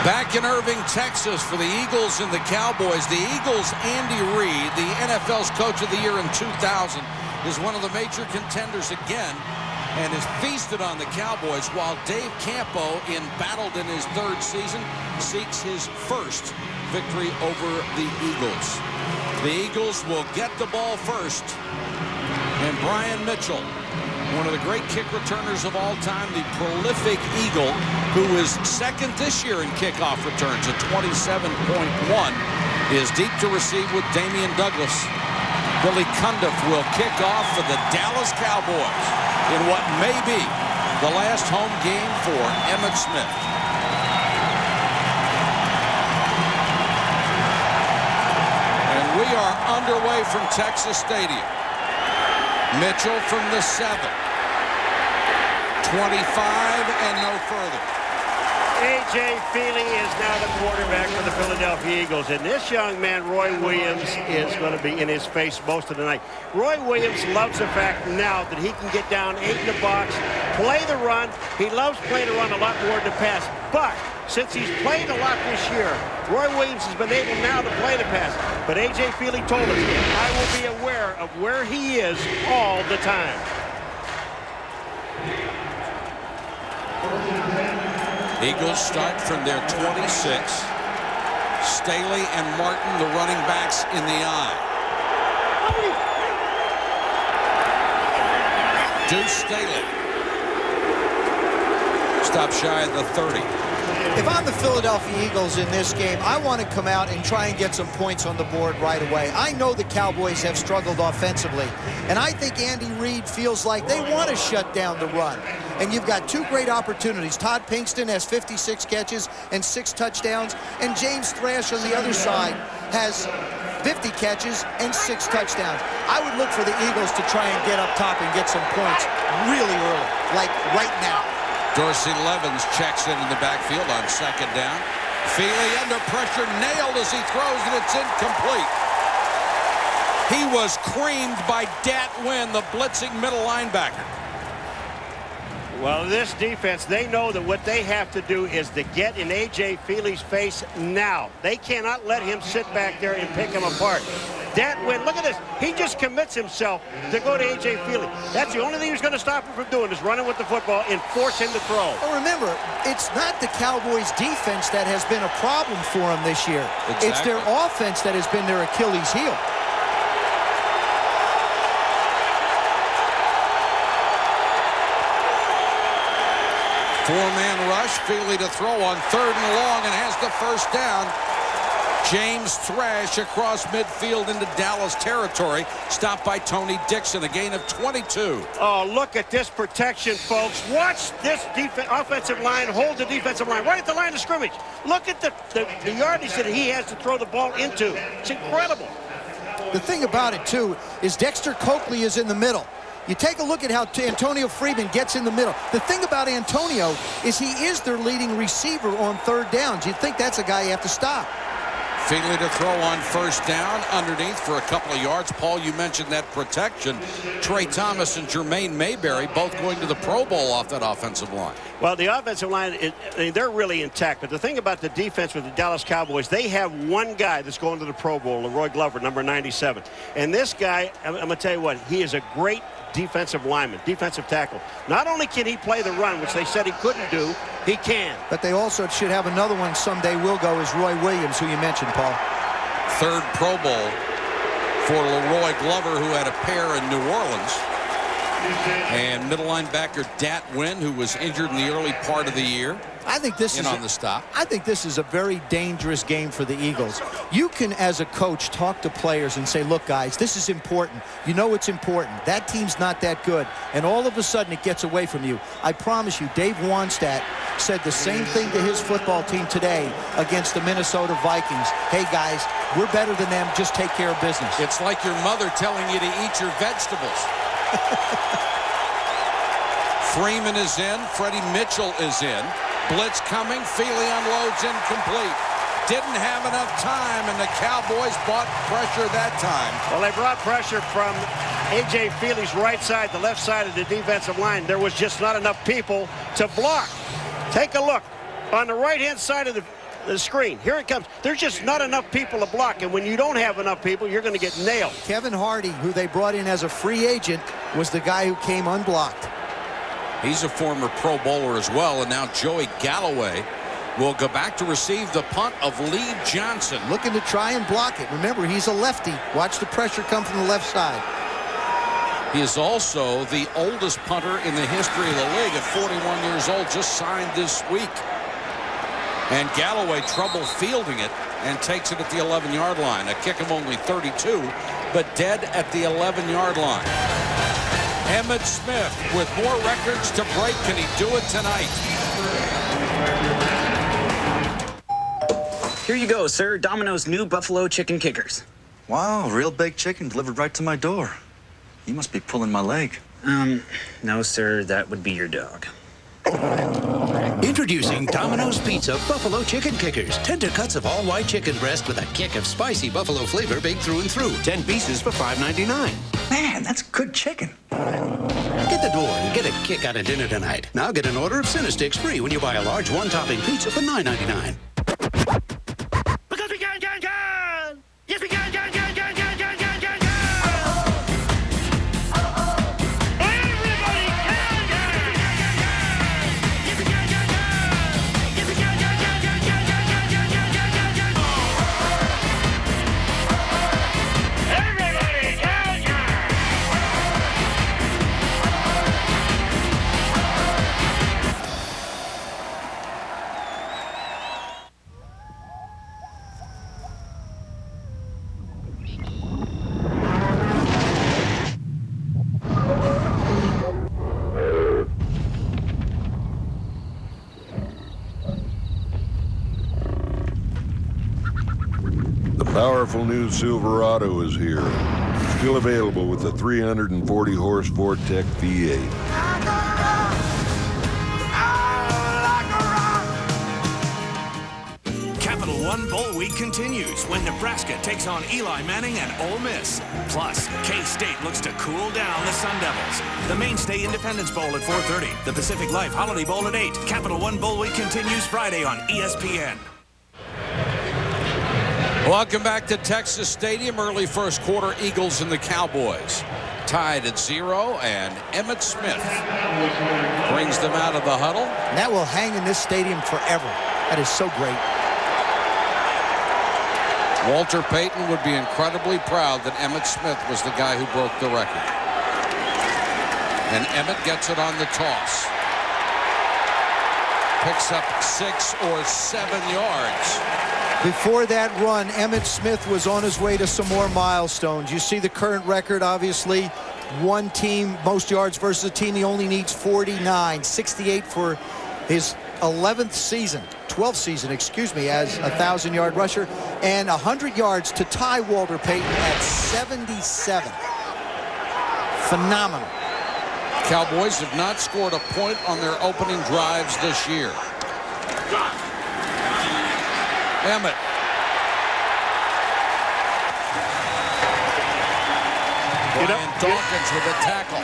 Back in Irving, Texas for the Eagles and the Cowboys. The Eagles, Andy Reid, the NFL's Coach of the Year in 2000, is one of the major contenders again and has feasted on the Cowboys, while Dave Campo, embattled in his third season, seeks his first victory over the Eagles. The Eagles will get the ball first. And Brian Mitchell, one of the great kick returners of all time, the prolific Eagle, who is second this year in kickoff returns at 27.1, is deep to receive with Damian Douglas. Billy Cundiff will kick off for the Dallas Cowboys in what may be the last home game for Emmitt Smith. And we are underway from Texas Stadium. Mitchell from the 7. 25 and no further. A.J. Feely is now the quarterback for the Philadelphia Eagles. And this young man, Roy Williams, is going to be in his face most of the night. Roy Williams loves the fact now that he can get down 8 in the box, play the run. He loves playing the run a lot more than the pass. But since he's played a lot this year, Roy Williams has been able now to play the pass. But A.J. Feely told us, I will be aware of where he is all the time. Eagles start from their 26. Staley and Martin, the running backs, in the eye. Deuce Staley. Stop shy of the 30. If I'm the Philadelphia Eagles in this game, I want to come out and try and get some points on the board right away. I know the Cowboys have struggled offensively, and I think Andy Reid feels like they want to shut down the run. And you've got two great opportunities. Todd Pinkston has 56 catches and 6 touchdowns, and James Thrash on the other side has 50 catches and 6 touchdowns. I would look for the Eagles to try and get up top and get some points really early, like right now. Dorsey Levens checks in the backfield on second down. Feely under pressure, nailed as he throws, and it's incomplete. He was creamed by Dat Wynn, the blitzing middle linebacker. Well, this defense, they know that what they have to do is to get in A.J. Feely's face now. They cannot let him sit back there and pick him apart. Dat Wynn, look at this. He just commits himself to go to A.J. Feely. That's the only thing he's going to stop him from doing is running with the football and force him to throw. Well, remember, it's not the Cowboys' defense that has been a problem for them this year. Exactly. It's their offense that has been their Achilles heel. Four-man rush, Feely to throw on 3rd and long and has the first down. James Thrash across midfield into Dallas territory, stopped by Tony Dixon, a gain of 22. Oh, look at this protection, folks. Watch this offensive line hold the defensive line right at the line of scrimmage. Look at the yardage that he has to throw the ball into. It's incredible. The thing about it, too, is Dexter Coakley is in the middle. You take a look at how Antonio Freeman gets in the middle. The thing about Antonio is he is their leading receiver on 3rd downs. You'd think that's a guy you have to stop. Feely to throw on 1st down, underneath for a couple of yards. Paul, you mentioned that protection. Trey Thomas and Jermaine Mayberry both going to the Pro Bowl off that offensive line. Well, the offensive line, they're really intact. But the thing about the defense with the Dallas Cowboys, they have one guy that's going to the Pro Bowl, Leroy Glover, number 97. And this guy, I'm going to tell you what, he is a great defensive lineman, defensive tackle. Not only can he play the run, which they said he couldn't do, he can. But they also should have another one someday will go is Roy Williams, who you mentioned, Paul. 3rd Pro Bowl for Leroy Glover, who had a pair in New Orleans. And middle linebacker Dat Wynn, who was injured in the early part of the year. I think this is on the stop. I think this is a very dangerous game for the Eagles. You can, as a coach, talk to players and say, look, guys, this is important. You know it's important. That team's not that good. And all of a sudden it gets away from you. I promise you, Dave Wannstedt said the same thing to his football team today against the Minnesota Vikings. Hey, guys, we're better than them. Just take care of business. It's like your mother telling you to eat your vegetables. Freeman is in. Freddie Mitchell is in. Blitz coming. Feely unloads, incomplete. Didn't have enough time, and the Cowboys brought pressure that time. Well, they brought pressure from A.J. Feely's right side, the left side of the defensive line. There was just not enough people to block. Take a look. On the right-hand side of The screen. Here it comes. There's just not enough people to block. And when you don't have enough people, you're going to get nailed. Kevin Hardy, who they brought in as a free agent, was the guy who came unblocked. He's a former Pro Bowler as well. And now Joey Galloway will go back to receive the punt of Lee Johnson. Looking to try and block it. Remember, he's a lefty. Watch the pressure come from the left side. He is also the oldest punter in the history of the league at 41 years old, just signed this week. And Galloway trouble fielding it and takes it at the 11-yard line. A kick of only 32, but dead at the 11-yard line. Emmitt Smith with more records to break. Can he do it tonight? Here you go, sir. Domino's new Buffalo Chicken Kickers. Wow, real baked chicken delivered right to my door. You must be pulling my leg. No, sir. That would be your dog. Introducing Domino's Pizza Buffalo Chicken Kickers. Tender cuts of all-white chicken breast with a kick of spicy buffalo flavor baked through and through. 10 pieces for $5.99. Man, that's good chicken. Get the door and get a kick out of dinner tonight. Now get an order of Cinesticks free when you buy a large one-topping pizza for $9.99. Because we can! Yes, we can! Powerful new Silverado is here. Still available with a 340-horse Vortec V8. Capital One Bowl Week continues when Nebraska takes on Eli Manning and Ole Miss. Plus, K-State looks to cool down the Sun Devils. The Mainstay Independence Bowl at 4:30. The Pacific Life Holiday Bowl at 8. Capital One Bowl Week continues Friday on ESPN. Welcome back to Texas Stadium. Early first quarter, Eagles and the Cowboys tied at 0, and Emmitt Smith brings them out of the huddle. And that will hang in this stadium forever. That is so great. Walter Payton would be incredibly proud that Emmitt Smith was the guy who broke the record. And Emmitt gets it on the toss. Picks up 6 or 7 yards. Before that run, Emmitt Smith was on his way to some more milestones. You see the current record, obviously. One team, most yards versus a team. He only needs 49. 68 for his 12th season, excuse me, as a 1,000-yard rusher. And 100 yards to tie Walter Payton at 77. Phenomenal. Cowboys have not scored a point on their opening drives this year. Emmitt. Brian Dawkins with a tackle.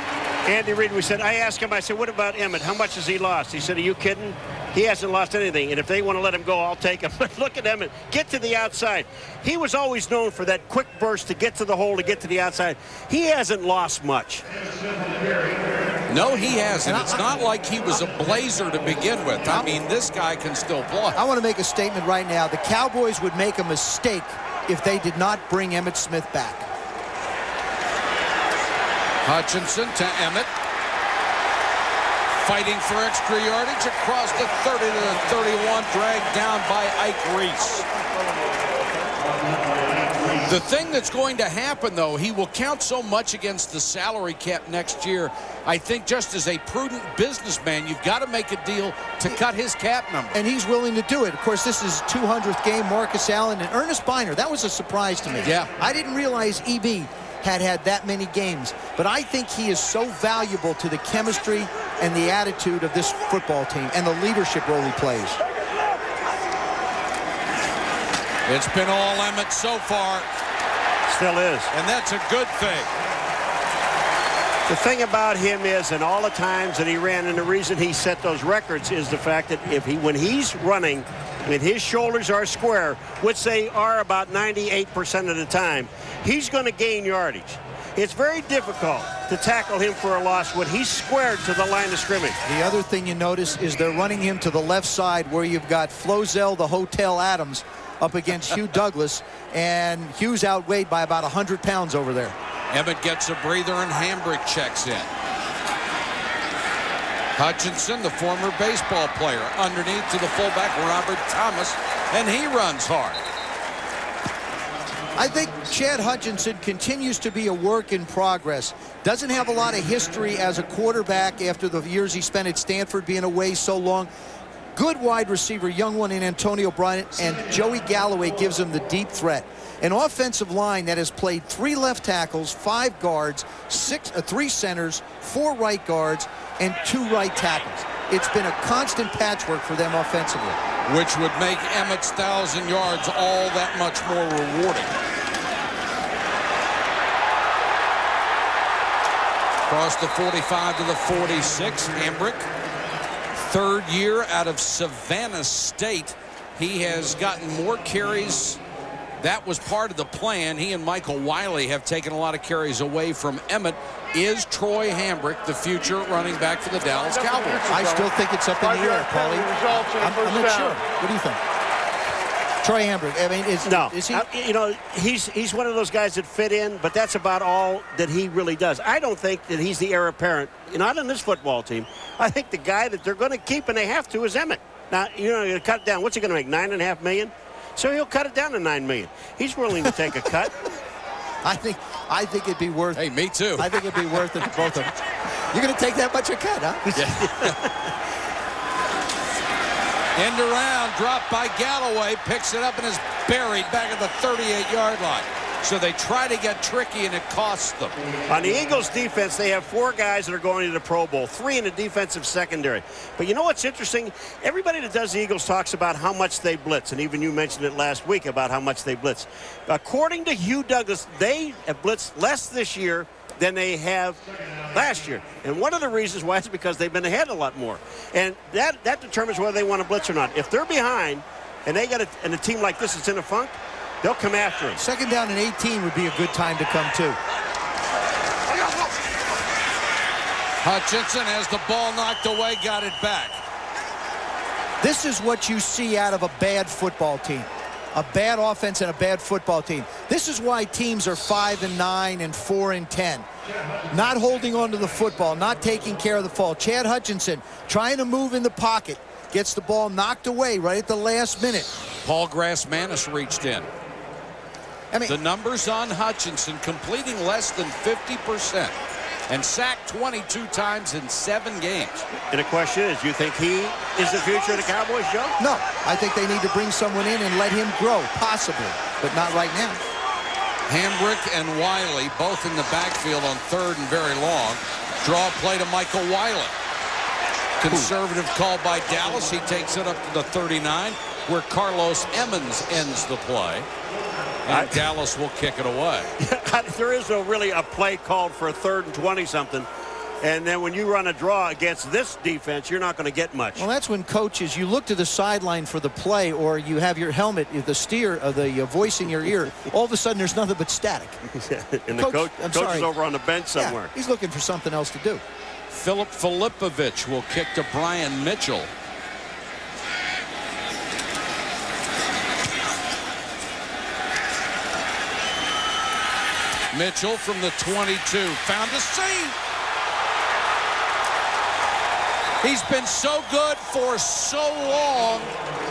Andy Reid, I asked him, I said, what about Emmitt? How much has he lost? He said, are you kidding? He hasn't lost anything, and if they want to let him go, I'll take him. But look at Emmitt. Get to the outside. He was always known for that quick burst to get to the hole, to get to the outside. He hasn't lost much. No, he hasn't. It's not like he was a blazer to begin with. I mean, this guy can still play. I want to make a statement right now. The Cowboys would make a mistake if they did not bring Emmitt Smith back. Hutchinson to Emmitt. Fighting for extra yardage across the 30 to the 31, dragged down by Ike Reese. The thing that's going to happen, though, he will count so much against the salary cap next year. I think just as a prudent businessman, you've got to make a deal to cut his cap number. And he's willing to do it. Of course, this is 200th game. Marcus Allen and Ernest Biner. That was a surprise to me. Yeah. I didn't realize EB had that many games. But I think he is so valuable to the chemistry and the attitude of this football team and the leadership role he plays. It's been all Emmitt so far. Still is. And that's a good thing. The thing about him is, and all the times that he ran, and the reason he set those records is the fact that when he's running, and his shoulders are square, which they are about 98% of the time, he's going to gain yardage. It's very difficult to tackle him for a loss when he's squared to the line of scrimmage. The other thing you notice is they're running him to the left side where you've got Flozell, the Hotel Adams, up against Hugh Douglas, and Hugh's outweighed by about 100 pounds over there. Emmett gets a breather and Hambrick checks in. Hutchinson, the former baseball player, underneath to the fullback, Robert Thomas, and he runs hard. I think Chad Hutchinson continues to be a work in progress. Doesn't have a lot of history as a quarterback after the years he spent at Stanford being away so long. Good wide receiver, young one in Antonio Bryant, and Joey Galloway gives him the deep threat. An offensive line that has played 3 left tackles, 5 guards, 3 centers, 4 right guards, and 2 right tackles. It's been a constant patchwork for them offensively. Which would make Emmett's 1,000 yards all that much more rewarding. Across the 45 to the 46, Hambrick. 3rd year out of Savannah State. He has gotten more carries. That was part of the plan. He and Michael Wiley have taken a lot of carries away from Emmett. Is Troy Hambrick the future running back for the Dallas Cowboys? I still think it's up in the air, Paulie. I'm not sure. What do you think? Troy Hambrick, I mean, is he? You know, he's one of those guys that fit in, but that's about all that he really does. I don't think that he's the heir apparent, not on this football team. I think the guy that they're going to keep, and they have to, is Emmett. Now, you know, you cut it down. What's he going to make, $9.5 million? So he'll cut it down to $9 million. He's willing to take a cut. I think it'd be worth. Hey, me too. I think it'd be worth it to both of them. You're going to take that much a cut, huh? Yeah. End around, dropped by Galloway, picks it up and is buried back at the 38-yard line. So they try to get tricky, and it costs them. On the Eagles defense, they have 4 guys that are going to the Pro Bowl, 3 in the defensive secondary. But you know what's interesting? Everybody that does the Eagles talks about how much they blitz, and even you mentioned it last week about how much they blitz. According to Hugh Douglas, they have blitzed less this year than they have last year. And one of the reasons why is because they've been ahead a lot more. And that determines whether they want to blitz or not. If they're behind, and they got a team like this that's in a funk, they'll come after him. 2nd down and 18 would be a good time to come to. Hutchinson has the ball knocked away, got it back. This is what you see out of a bad football team. A bad offense and a bad football team. This is why teams are 5-9 and 4-10. Not holding on to the football, not taking care of the fall. Chad Hutchinson trying to move in the pocket. Gets the ball knocked away right at the last minute. Paul Grassmanis reached in. I mean, the numbers on Hutchinson, completing less than 50% and sacked 22 times in 7 games. And the question is, you think he is the future of the Cowboys, Joe? No, I think they need to bring someone in and let him grow, possibly, but not right now. Hambrick and Wiley both in the backfield on 3rd and very long. Draw play to Michael Wiley. Conservative call by Dallas. He takes it up to the 39, where Carlos Emmons ends the play. And Dallas will kick it away. There is no really a play called for a 3rd and 20-something. And then when you run a draw against this defense, you're not going to get much. Well, that's when coaches, you look to the sideline for the play, or you have your helmet, the steer, the voice in your ear. All of a sudden, there's nothing but static. And the coach is over on the bench somewhere. Yeah, he's looking for something else to do. Philip Filipovich will kick to Brian Mitchell. Mitchell from the 22 found a seam. He's been so good for so long.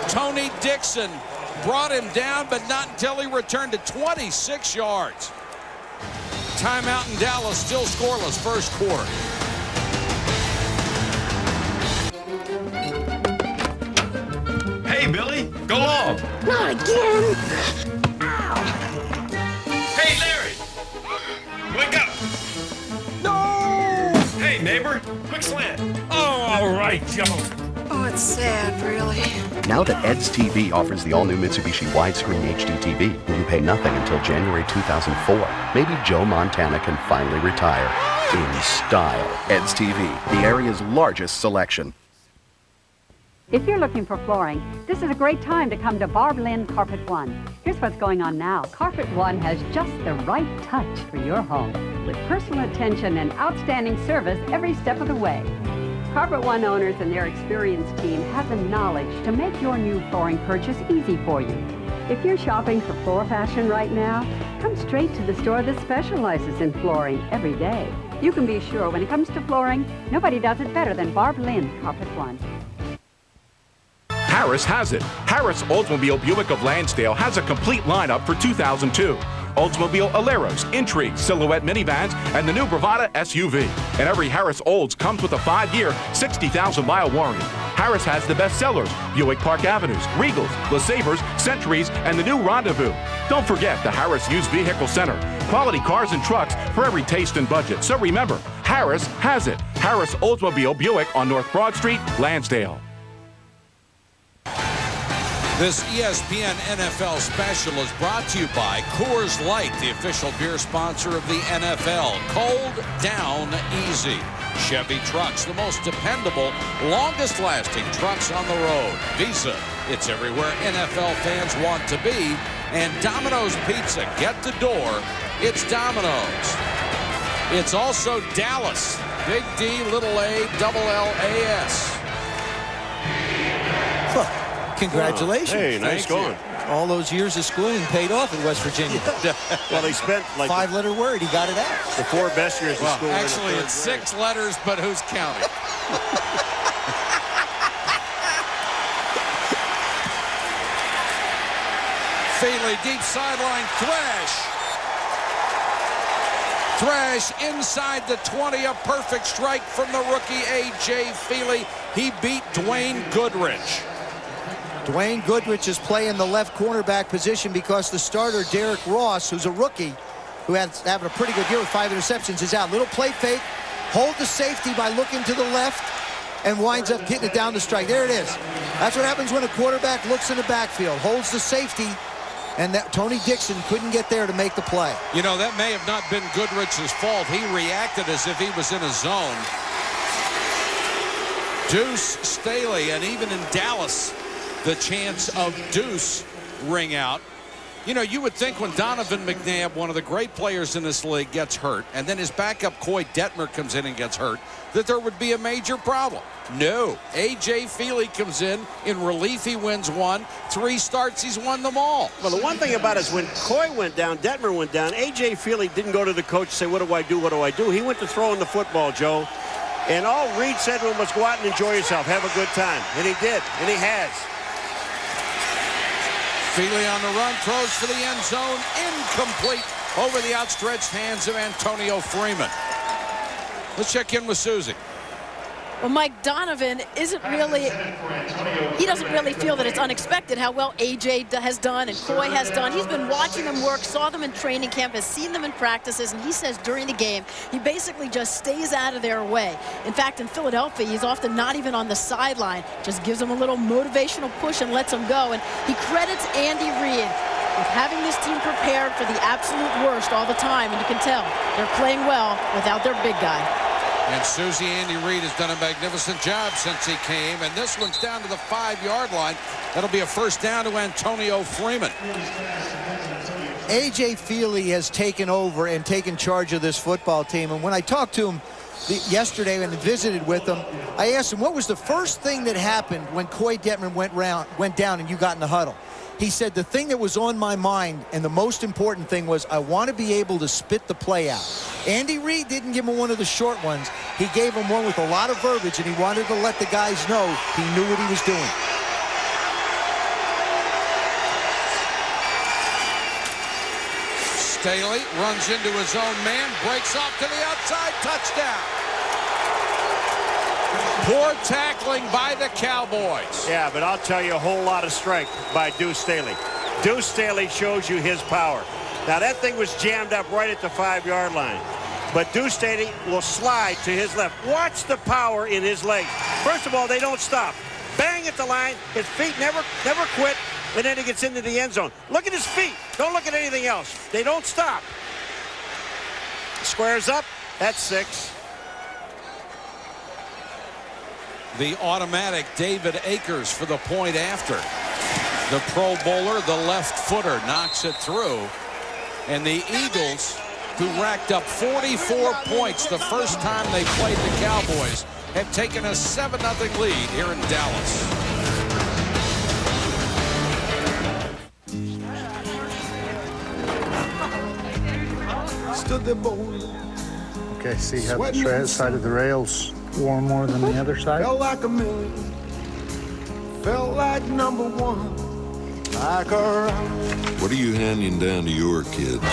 Tony Dixon brought him down, but not until he returned to 26 yards. Timeout in Dallas, still scoreless first quarter. Hey, Billy, go long. Not again. Hey, Larry, wake up. No. Hey, neighbor, quick slant. Oh, all right, Joe. Oh, it's sad, really. Now that Ed's TV offers the all-new Mitsubishi widescreen HD TV, you pay nothing until January 2004. Maybe Joe Montana can finally retire. in style. Ed's TV, the area's largest selection. If you're looking for flooring, this is a great time to come to Barb Lynn Carpet One. Here's what's going on now. Carpet One has just the right touch for your home, with personal attention and outstanding service every step of the way. Carpet One owners and their experienced team have the knowledge to make your new flooring purchase easy for you. If you're shopping for floor fashion right now, come straight to the store that specializes in flooring every day. You can be sure when it comes to flooring, nobody does it better than Barb Lynn Carpet One. Harris has it. Harris Oldsmobile Buick of Lansdale has a complete lineup for 2002. Oldsmobile Aleros, Intrigue, Silhouette minivans, and the new Bravada SUV. And every Harris Olds comes with a 5-year, 60,000-mile warranty. Harris has the best sellers: Buick Park Avenues, Regals, LeSabres, Centuries, and the new Rendezvous. Don't forget the Harris Used Vehicle Center. Quality cars and trucks for every taste and budget. So remember, Harris has it. Harris Oldsmobile Buick on North Broad Street, Lansdale. This ESPN NFL special is brought to you by Coors Light, the official beer sponsor of the NFL. Cold down easy. Chevy Trucks, the most dependable, longest lasting trucks on the road. Visa, it's everywhere NFL fans want to be. And Domino's Pizza, get the door. It's Domino's. It's also Dallas. Big D, little A, double L-A-S. Congratulations. Hey, nice going. All those years of schooling paid off in West Virginia. Well, he spent like 5-letter word. He got it out. the 4 best years of school. Actually, it's 6 letters, but who's counting? Feely, deep sideline, Thrash inside the 20, a perfect strike from the rookie A.J. Feely. He beat Dwayne Goodrich. Dwayne Goodrich is playing the left cornerback position because the starter, Derek Ross, who's a rookie, who has having a pretty good year with 5 interceptions, is out. Little play fake, hold the safety by looking to the left, and winds up getting it down the strike. There it is. That's what happens when a quarterback looks in the backfield, holds the safety, and that Tony Dixon couldn't get there to make the play. You know, that may have not been Goodrich's fault. He reacted as if he was in a zone. Deuce Staley, and even in Dallas, the chance of Deuce ring out. You know, you would think when Donovan McNabb, one of the great players in this league, gets hurt, and then his backup Coy Detmer comes in and gets hurt, that there would be a major problem. No. A.J. Feely comes in relief. He wins 1. 3 starts, he's won them all. Well, the one thing about it is when Coy went down, Detmer went down, A.J. Feely didn't go to the coach and say, what do I do, what do I do? He went to throwing the football, Joe. And all Reed said to him was, go out and enjoy yourself, have a good time. And he did, and he has. Feely on the run, throws for the end zone, incomplete over the outstretched hands of Antonio Freeman. Let's check in with Susie. Well, Mike, Donovan isn't really, he doesn't really feel that it's unexpected how well A.J. has done and Coy has done. He's been watching them work, saw them in training camp, has seen them in practices, and he says during the game, he basically just stays out of their way. In fact, in Philadelphia, he's often not even on the sideline, just gives them a little motivational push and lets them go. And he credits Andy Reid with having this team prepared for the absolute worst all the time, and you can tell they're playing well without their big guy. And Susie, Andy Reid has done a magnificent job since he came. And this one's down to the 5-yard line. That'll be a first down to Antonio Freeman. A.J. Feely has taken over and taken charge of this football team. And when I talked to him yesterday and visited with him, I asked him, what was the first thing that happened when Coy Detmer went down and you got in the huddle? He said, the thing that was on my mind and the most important thing was I want to be able to spit the play out. Andy Reid didn't give him one of the short ones. He gave him one with a lot of verbiage, and he wanted to let the guys know he knew what he was doing. Staley runs into his own man, breaks off to the outside, touchdown. Poor tackling by the Cowboys. Yeah, but I'll tell you a whole lot of strength by Deuce Staley. Deuce Staley shows you his power. Now, that thing was jammed up right at the 5-yard line. But Deuce Staley will slide to his left. Watch the power in his legs. First of all, they don't stop. Bang at the line. His feet never quit. And then he gets into the end zone. Look at his feet. Don't look at anything else. They don't stop. Squares up. That's 6. The automatic David Akers for the point after. The Pro Bowler, the left footer, knocks it through. And the Eagles, who racked up 44 points the first time they played the Cowboys, have taken a 7-0 lead here in Dallas. Okay, see how the side of the rails wore more than the other side? Felt like a million. Felt like number one. Like a... What are you handing down to your kids?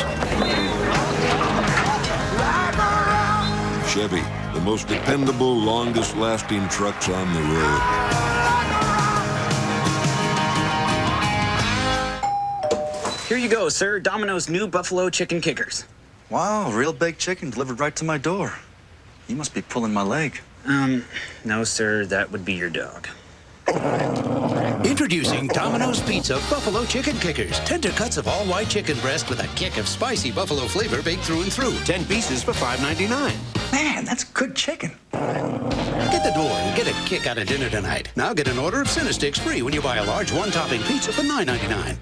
Chevy, the most dependable, longest-lasting trucks on the road. Here you go, sir. Domino's new Buffalo Chicken Kickers. Wow, real baked chicken delivered right to my door. You must be pulling my leg. No, sir. That would be your dog. Introducing Domino's Pizza Buffalo Chicken Kickers. Tender cuts of all-white chicken breast with a kick of spicy buffalo flavor baked through and through. 10 pieces for $5.99. Man, that's good chicken. Get the door and get a kick out of dinner tonight. Now get an order of Cinesticks free when you buy a large one-topping pizza for $9.99.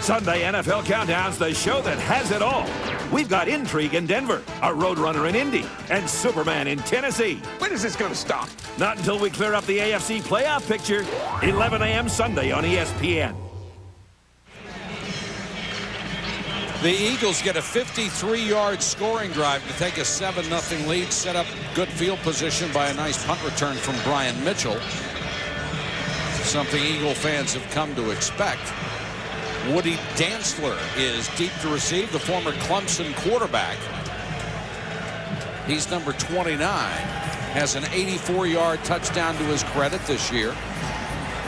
Sunday NFL Countdown's the show that has it all. We've got intrigue in Denver, a Roadrunner in Indy, and Superman in Tennessee. When is this going to stop? Not until we clear up the AFC playoff picture. 11 a.m. Sunday on ESPN. The Eagles get a 53-yard scoring drive to take a 7-0 lead, set up good field position by a nice punt return from Brian Mitchell. Something Eagle fans have come to expect. Woody Dantzler is deep to receive, the former Clemson quarterback. He's number 29, has an 84-yard touchdown to his credit this year.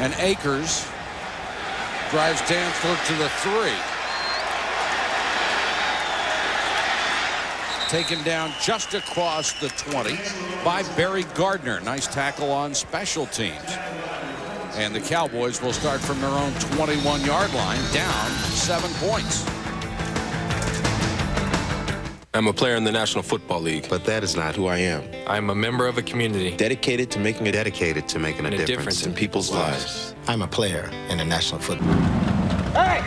And Akers drives Dantzler to the 3. Taken down just across the 20 by Barry Gardner. Nice tackle on special teams. And the Cowboys will start from their own 21-yard line, down 7 points. I'm a player in the National Football League. But that is not who I am. I'm a member of a community. Dedicated to making a difference in people's lives. I'm a player in the National Football League. Hey!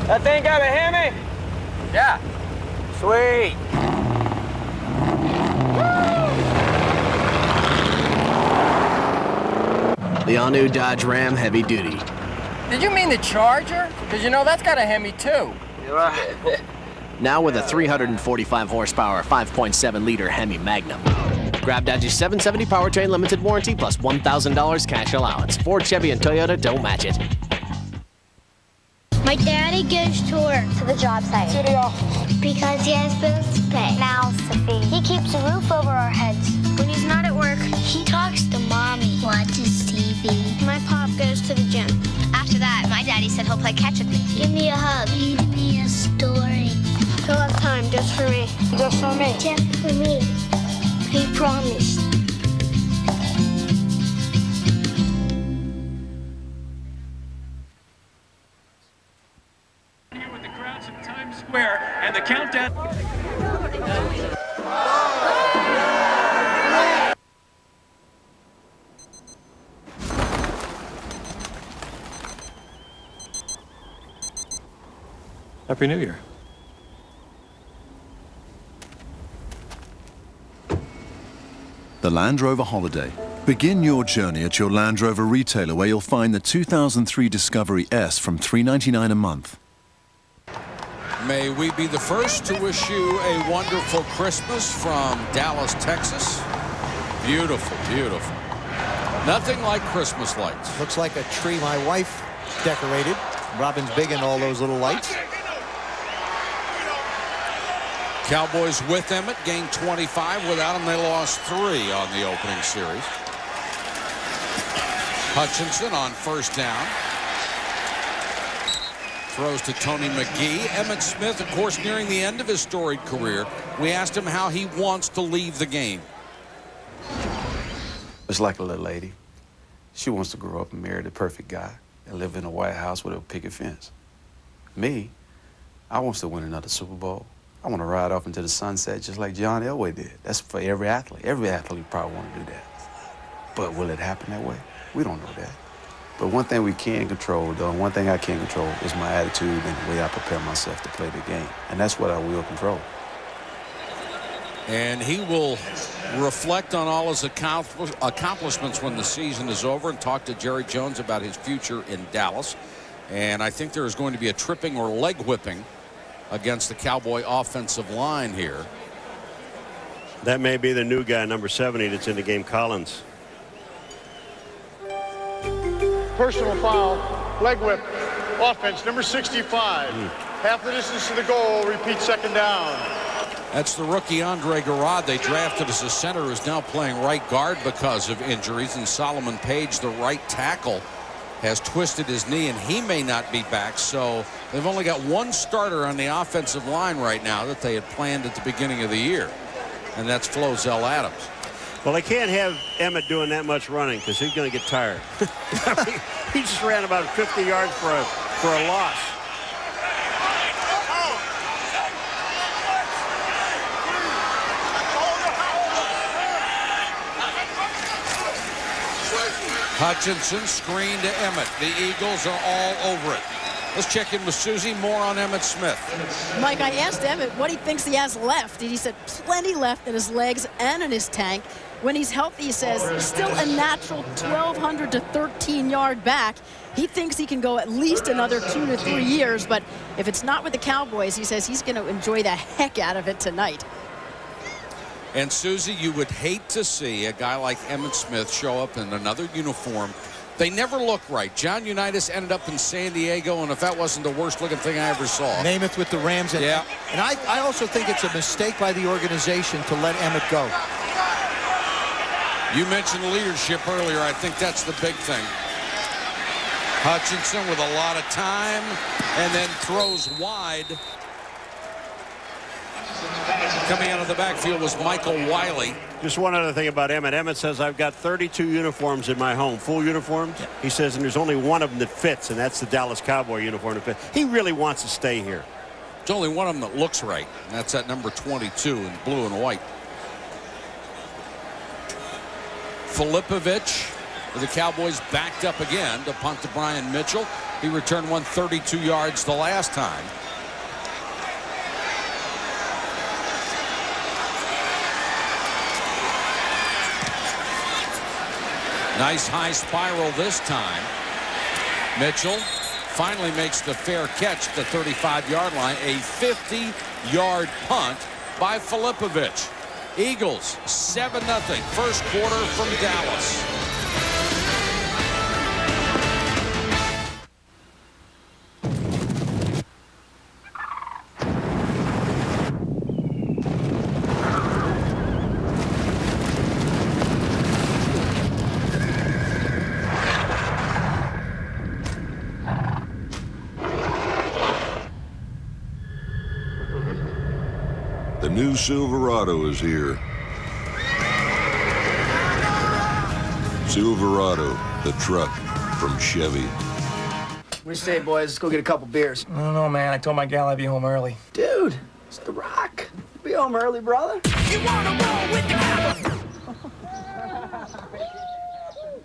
That thing got a Hemi? Yeah. Sweet. The all-new Dodge Ram Heavy Duty. Did you mean the Charger? Because, you know, that's got a Hemi, too. Now with a 345 horsepower, 5.7-liter Hemi Magnum. Grab Dodge's 770 powertrain limited warranty plus $1,000 cash allowance. Ford, Chevy, and Toyota don't match it. My daddy goes to work. To the job site. To the office. Because he has bills to pay. Mouths to feed. He keeps a roof over our heads. When he's not at work, he talks to Mommy. Watches TV. My pop goes to the gym. After that, my daddy said he'll play catch with me. Give me a hug. Read me a story. He'll have time just for me. Just for me. Just for me. He promised. Square and the countdown. Happy New Year. The Land Rover Holiday. Begin your journey at your Land Rover retailer where you'll find the 2003 Discovery S from $399 a month. May we be the first to wish you a wonderful Christmas from Dallas, Texas. Beautiful, beautiful. Nothing like Christmas lights. Looks like a tree my wife decorated. Robin's big in all those little lights. Cowboys with Emmett gained 25. Without him, they lost 3 on the opening series. Hutchinson on first down. Throws to Tony McGee. Emmitt Smith, of course, nearing the end of his storied career. We asked him how he wants to leave the game. It's like a little lady. She wants to grow up and marry the perfect guy and live in a White House with a picket fence. Me, I want to win another Super Bowl. I want to ride off into the sunset just like John Elway did. That's for every athlete. Every athlete probably want to do that. But will it happen that way? We don't know that. But one thing we can control, though, and one thing I can control is my attitude and the way I prepare myself to play the game. And that's what I will control. And he will reflect on all his accomplishments when the season is over and talk to Jerry Jones about his future in Dallas. And I think there is going to be a tripping or leg whipping against the Cowboy offensive line here. That may be the new guy, number 70, that's in the game, Collins. Personal foul, leg whip, offense, number 65. Half the distance to the goal, repeat second down. That's the rookie Andre Garrod. They drafted as a center who's now playing right guard because of injuries. And Solomon Page, the right tackle, has twisted his knee, and he may not be back. So they've only got one starter on the offensive line right now that they had planned at the beginning of the year, and that's Flozell Adams. Well, they can't have Emmett doing that much running because he's going to get tired. I mean, he just ran about 50 yards for a loss. Hutchinson screen to Emmett. The Eagles are all over it. Let's check in with Susie. More on Emmitt Smith. Mike, I asked Emmett what he thinks he has left, and he said plenty left in his legs and in his tank. When he's healthy, he says, still a natural 1,200 to 13-yard back. He thinks he can go at least another 2 to 3 years, but if it's not with the Cowboys, he says he's going to enjoy the heck out of it tonight. And Susie, you would hate to see a guy like Emmitt Smith show up in another uniform. They never look right. John Unitas ended up in San Diego, and if that wasn't the worst looking thing I ever saw. Namath with the Rams. And, yeah. And I also think it's a mistake by the organization to let Emmett go. You mentioned leadership earlier. I think that's the big thing. Hutchinson with a lot of time and then throws wide. Coming out of the backfield was Michael Wiley. Just one other thing about Emmett. Emmett says, I've got 32 uniforms in my home, full uniforms. Yeah. He says, and there's only one of them that fits, and that's the Dallas Cowboy uniform that fits. He really wants to stay here. There's only one of them that looks right, and that's at number 22 in blue and white. Filipovich, the Cowboys backed up again to punt to Brian Mitchell. He returned 132 yards the last time. Nice high spiral this time. Mitchell finally makes the fair catch at the 35-yard line. A 50-yard punt by Filipovich. Eagles 7-0 first quarter from Dallas. The new Silverado is here. Silverado, the truck from Chevy. What do you say, boys? Let's go get a couple beers. I don't know, man. I told my gal I'd be home early. Dude, it's The Rock. Be home early, brother. You want to roll with the Cowboys?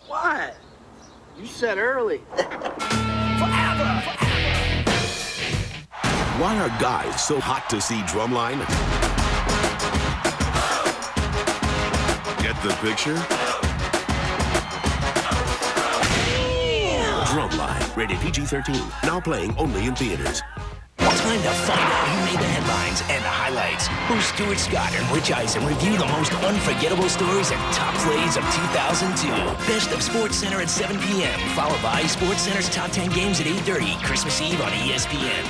What? You said early. Forever. Why are guys so hot to see Drumline? Get the picture? Drumline, rated PG-13. Now playing only in theaters. Time to find out who made the headlines and the highlights. Who Stuart Scott and Rich Eisen review the most unforgettable stories and top plays of 2002. Best of SportsCenter at 7 p.m. Followed by SportsCenter's top 10 games at 8:30. Christmas Eve on ESPN.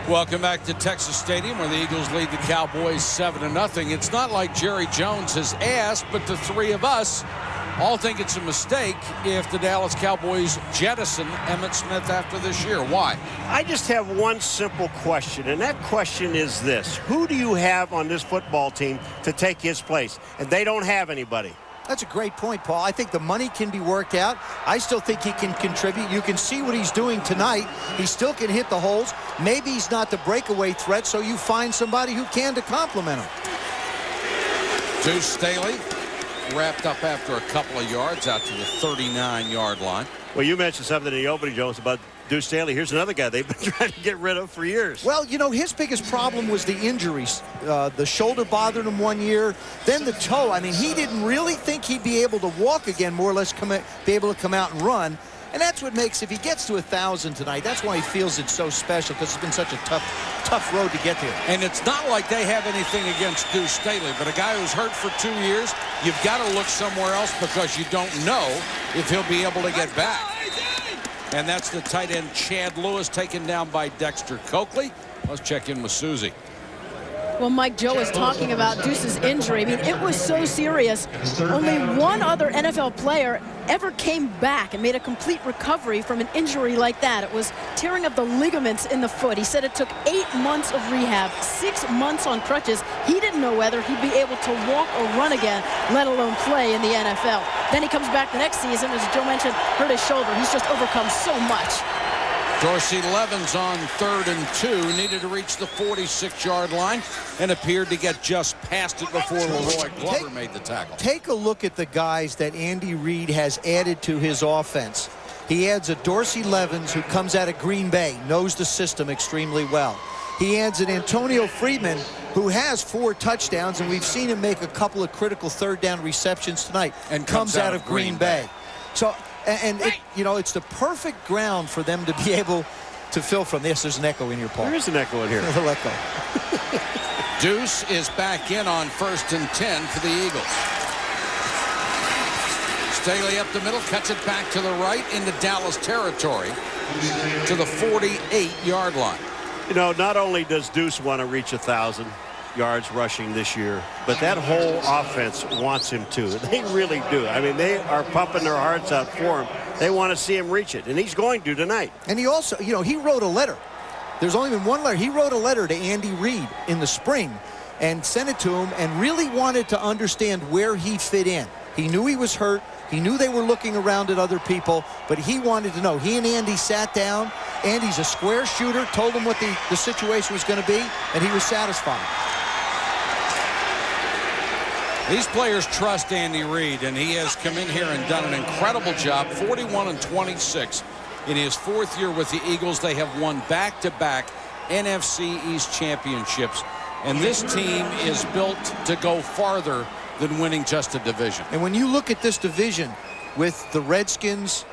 Welcome back to Texas Stadium, where the Eagles lead the Cowboys 7-0. It's not like Jerry Jones has asked, but the three of us all think it's a mistake if the Dallas Cowboys jettison Emmitt Smith after this year. Why? I just have one simple question, and that question is this. Who do you have on this football team to take his place? And they don't have anybody. That's a great point, Paul. I think the money can be worked out. I still think he can contribute. You can see what he's doing tonight. He still can hit the holes. Maybe he's not the breakaway threat, so you find somebody who can to complement him. Deuce Staley wrapped up after a couple of yards out to the 39-yard line. Well, you mentioned something in the opening, Jones, about Deuce Staley. Here's another guy they've been trying to get rid of for years. Well, you know, his biggest problem was the injuries. The shoulder bothered him one year, then the toe. I mean, he didn't really think he'd be able to walk again, more or less be able to come out and run. And that's what makes, if he gets to 1,000 tonight, that's why he feels it's so special, because it's been such a tough road to get there. And it's not like they have anything against Deuce Staley, but a guy who's hurt for 2 years, you've got to look somewhere else because you don't know if he'll be able to get back. And that's the tight end Chad Lewis, taken down by Dexter Coakley. Let's check in with Susie. Well, Mike, Joe is talking about Deuce's injury. I mean, it was so serious. Only one other NFL player ever came back and made a complete recovery from an injury like that. It was tearing of the ligaments in the foot. He said it took 8 months of rehab, 6 months on crutches. He didn't know whether he'd be able to walk or run again, let alone play in the NFL. Then he comes back the next season, as Joe mentioned, hurt his shoulder. He's just overcome so much. Dorsey Levens on 3rd and 2, needed to reach the 46-yard line and appeared to get just past it before Leroy Glover made the tackle. Take a look at the guys that Andy Reid has added to his offense. He adds a Dorsey Levens who comes out of Green Bay, knows the system extremely well. He adds an Antonio Freeman who has 4 touchdowns, and we've seen him make a couple of critical 3rd down receptions tonight. And comes out of Green Bay. So. And you know, it's the perfect ground for them to be able to fill from. Yes, there's an echo in here, Paul. There is an echo in here. A little echo. Deuce is back in on 1st and 10 for the Eagles. Staley up the middle, cuts it back to the right into Dallas territory to the 48-yard line. You know, not only does Deuce want to reach 1,000 yards rushing this year, but that whole offense wants him to. They really do. I mean, they are pumping their hearts out for him. They want to see him reach it, and he's going to tonight. And he also, you know, he wrote a letter. There's only been one letter. He wrote a letter to Andy Reid in the spring and sent it to him and really wanted to understand where he fit in. He knew he was hurt. He knew they were looking around at other people, but he wanted to know. He and Andy sat down. Andy's a square shooter, told him what the situation was going to be, and he was satisfied. These players trust Andy Reid, and he has come in here and done an incredible job. 41-26 in his 4th year with the Eagles. They have won back-to-back NFC East championships, and this team is built to go farther than winning just a division. And when you look at this division with the Redskins,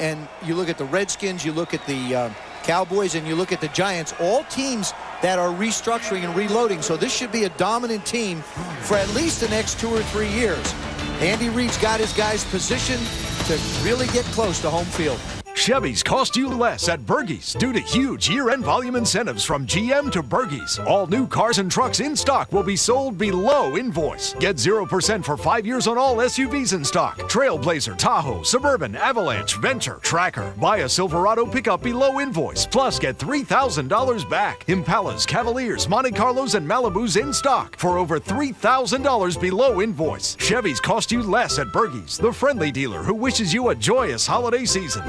and you look at the Redskins, you look at the Cowboys, and you look at the Giants, all teams that are restructuring and reloading. So this should be a dominant team for at least the next 2 or 3 years. Andy Reid's got his guys positioned to really get close to home field. Chevys cost you less at Bergey's due to huge year-end volume incentives from GM to Bergey's. All new cars and trucks in stock will be sold below invoice. Get 0% for 5 years on all SUVs in stock. Trailblazer, Tahoe, Suburban, Avalanche, Venture, Tracker. Buy a Silverado pickup below invoice. Plus get $3,000 back. Impalas, Cavaliers, Monte Carlos, and Malibus in stock for over $3,000 below invoice. Chevys cost you less at Bergey's, the friendly dealer who wishes you a joyous holiday season.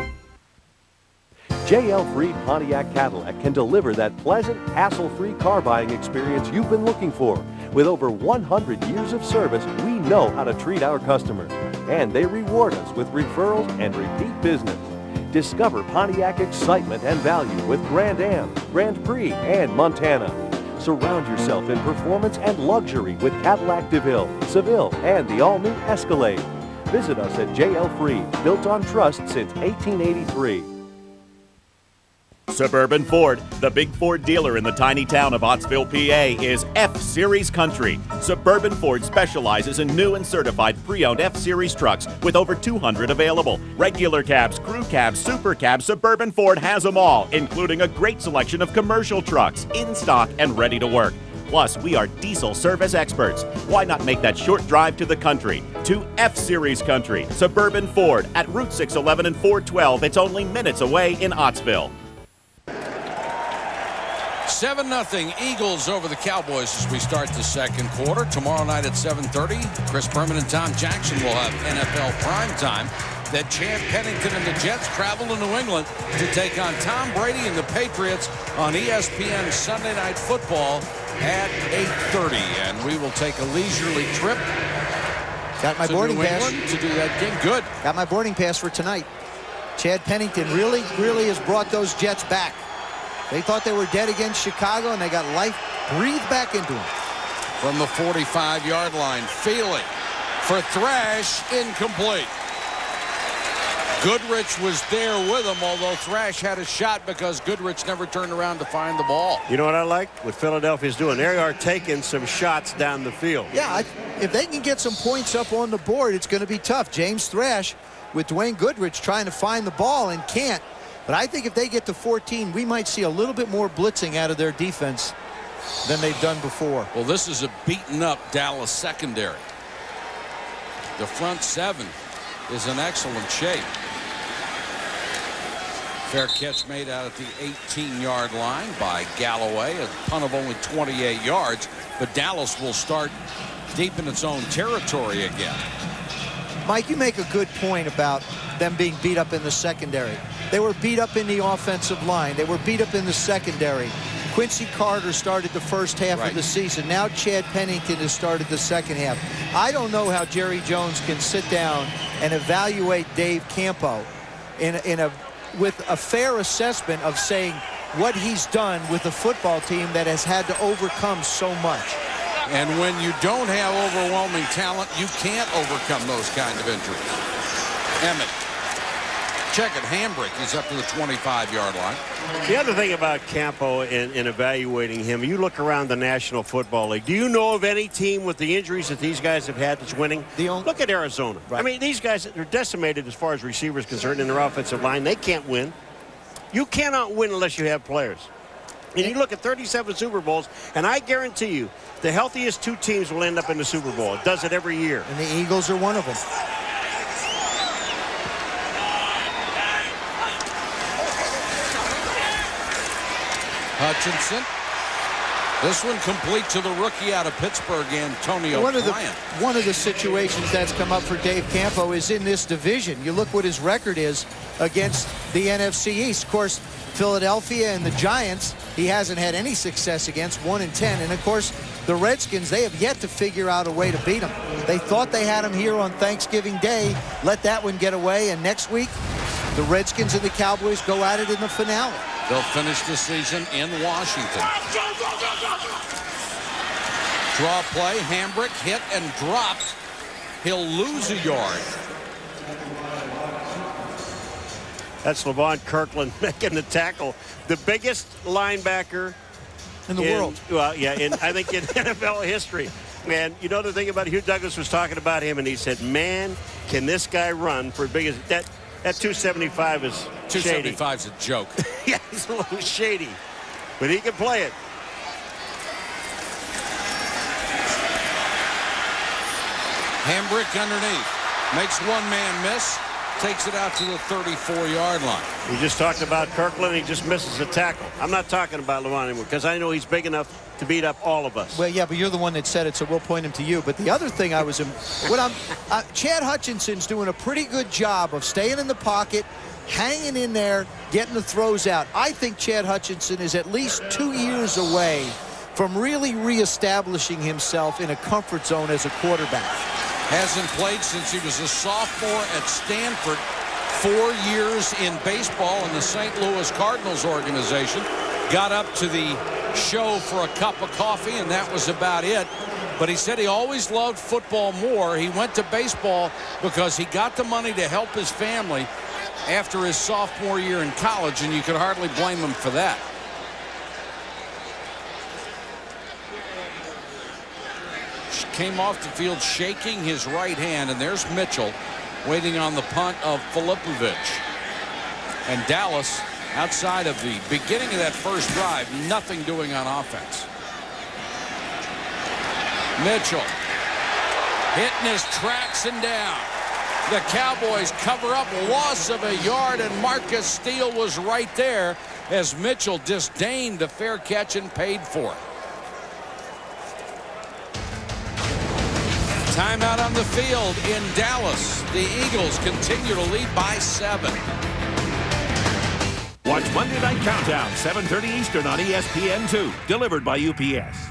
J.L. Freed Pontiac Cadillac can deliver that pleasant, hassle-free car buying experience you've been looking for. With over 100 years of service, we know how to treat our customers, and they reward us with referrals and repeat business. Discover Pontiac excitement and value with Grand Am, Grand Prix, and Montana. Surround yourself in performance and luxury with Cadillac DeVille, Seville, and the all-new Escalade. Visit us at J.L. Freed, built on trust since 1883. Suburban Ford, the big Ford dealer in the tiny town of Ottsville, PA, is F-Series country. Suburban Ford specializes in new and certified pre-owned F-Series trucks with over 200 available. Regular cabs, crew cabs, super cabs, Suburban Ford has them all, including a great selection of commercial trucks in stock and ready to work. Plus, we are diesel service experts. Why not make that short drive to the country? To F-Series country, Suburban Ford at Route 611 and 412. It's only minutes away in Ottsville. 7-0 Eagles over the Cowboys as we start the second quarter. Tomorrow night at 7:30, Chris Berman and Tom Jackson will have NFL primetime. Then Chad Pennington and the Jets travel to New England to take on Tom Brady and the Patriots on ESPN Sunday Night Football at 8:30. And we will take a leisurely trip Got my to boarding New pass England to do that game. Good. Got my boarding pass for tonight. Chad Pennington really has brought those Jets back. They thought they were dead against Chicago, and they got life breathed back into them. From the 45-yard line, Feely for Thrash, incomplete. Goodrich was there with him, although Thrash had a shot because Goodrich never turned around to find the ball. You know what I like? What Philadelphia's doing. They are taking some shots down the field. Yeah, if they can get some points up on the board, it's going to be tough. James Thrash with Dwayne Goodrich trying to find the ball and can't. But I think if they get to 14, we might see a little bit more blitzing out of their defense than they've done before. Well, this is a beaten-up Dallas secondary. The front seven is in excellent shape. Fair catch made out at the 18-yard line by Galloway. A punt of only 28 yards. But Dallas will start deep in its own territory again. Mike, you make a good point about them being beat up in the secondary. They were beat up in the offensive line. They were beat up in the secondary. Quincy Carter started the first half of the season. Now Chad Pennington has started the second half. I don't know how Jerry Jones can sit down and evaluate Dave Campo with a fair assessment of saying what he's done with a football team that has had to overcome so much. And when you don't have overwhelming talent, you can't overcome those kind of injuries. Emmett. Check it. Hambrick. He's up to the 25-yard line. The other thing about Campo in evaluating him, you look around the National Football League. Do you know of any team with the injuries that these guys have had that's winning? Look at Arizona. Right. I mean, these guys are decimated as far as receivers concerned in their offensive line. They can't win. You cannot win unless you have players. And you look at 37 Super Bowls, and I guarantee you the healthiest two teams will end up in the Super Bowl. It does it every year. And the Eagles are one of them. Hutchinson. This one complete to the rookie out of Pittsburgh, Antonio Bryant. One of the situations that's come up for Dave Campo is in this division. You look what his record is against the NFC East. Of course, Philadelphia and the Giants, he hasn't had any success against, 1-10. And, of course, the Redskins, they have yet to figure out a way to beat them. They thought they had him here on Thanksgiving Day, let that one get away, and next week, the Redskins and the Cowboys go at it in the finale. They'll finish the season in Washington. Draw play, Hambrick hit and dropped. He'll lose a yard. That's LeVon Kirkland making the tackle. The biggest linebacker in the world. Well, yeah, I think in NFL history. Man, you know the thing about Hugh Douglas was talking about him, and he said, man, can this guy run for big as that 275 is 275 is a joke. Yeah, he's a little shady, but he can play it. Hambrick underneath. Makes one man miss. Takes it out to the 34-yard line. We just talked about Kirkland. He just misses a tackle. I'm not talking about LeVon anymore because I know he's big enough to beat up all of us. Well, yeah, but you're the one that said it, so we'll point him to you. But the other thing Chad Hutchinson's doing a pretty good job of staying in the pocket, hanging in there, getting the throws out. I think Chad Hutchinson is at least 2 years away from really reestablishing himself in a comfort zone as a quarterback. Hasn't played since he was a sophomore at Stanford. 4 years in baseball in the St. Louis Cardinals organization. Got up to the show for a cup of coffee, and that was about it. But he said he always loved football more. He went to baseball because he got the money to help his family. after his sophomore year in college, and you could hardly blame him for that. Came off the field shaking his right hand, and there's Mitchell waiting on the punt of Filipovic. And Dallas, outside of the beginning of that first drive, nothing doing on offense. Mitchell hitting his tracks and down. The Cowboys cover up, loss of a yard, and Marcus Steele was right there as Mitchell disdained the fair catch and paid for it. Timeout on the field in Dallas. The Eagles continue to lead by 7. Watch Monday Night Countdown, 7:30 Eastern on ESPN2. Delivered by UPS.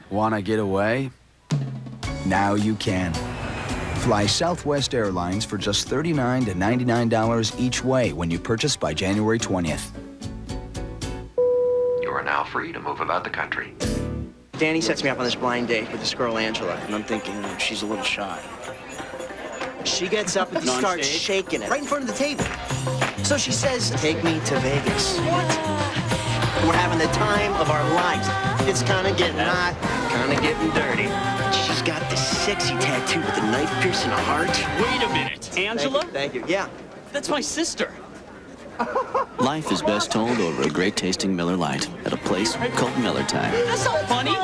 Want to get away? Now you can. Fly Southwest Airlines for just $39 to $99 each way when you purchase by January 20th. You are now free to move about the country. Danny sets me up on this blind date with this girl, Angela, and I'm thinking she's a little shy. She gets up and starts shaking it right in front of the table. So she says, "Take me to Vegas." What? We're having the time of our lives. It's kind of getting hot, kind of getting dirty. She's got this sexy tattoo with a knife piercing a heart. Wait a minute. Angela? Thank you. Yeah. That's my sister. Life is best told over a great tasting Miller Lite at a place called Miller Time. That's not funny.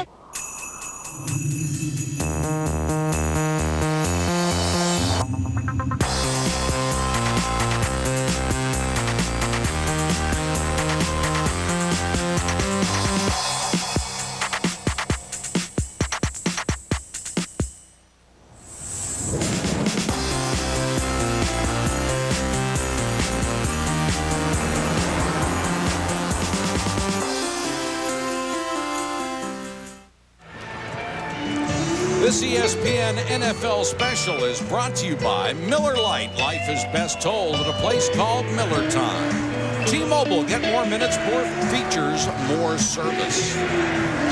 This ESPN NFL special is brought to you by Miller Lite. Life is best told at a place called Miller Time. T-Mobile, get more minutes, more features, more service.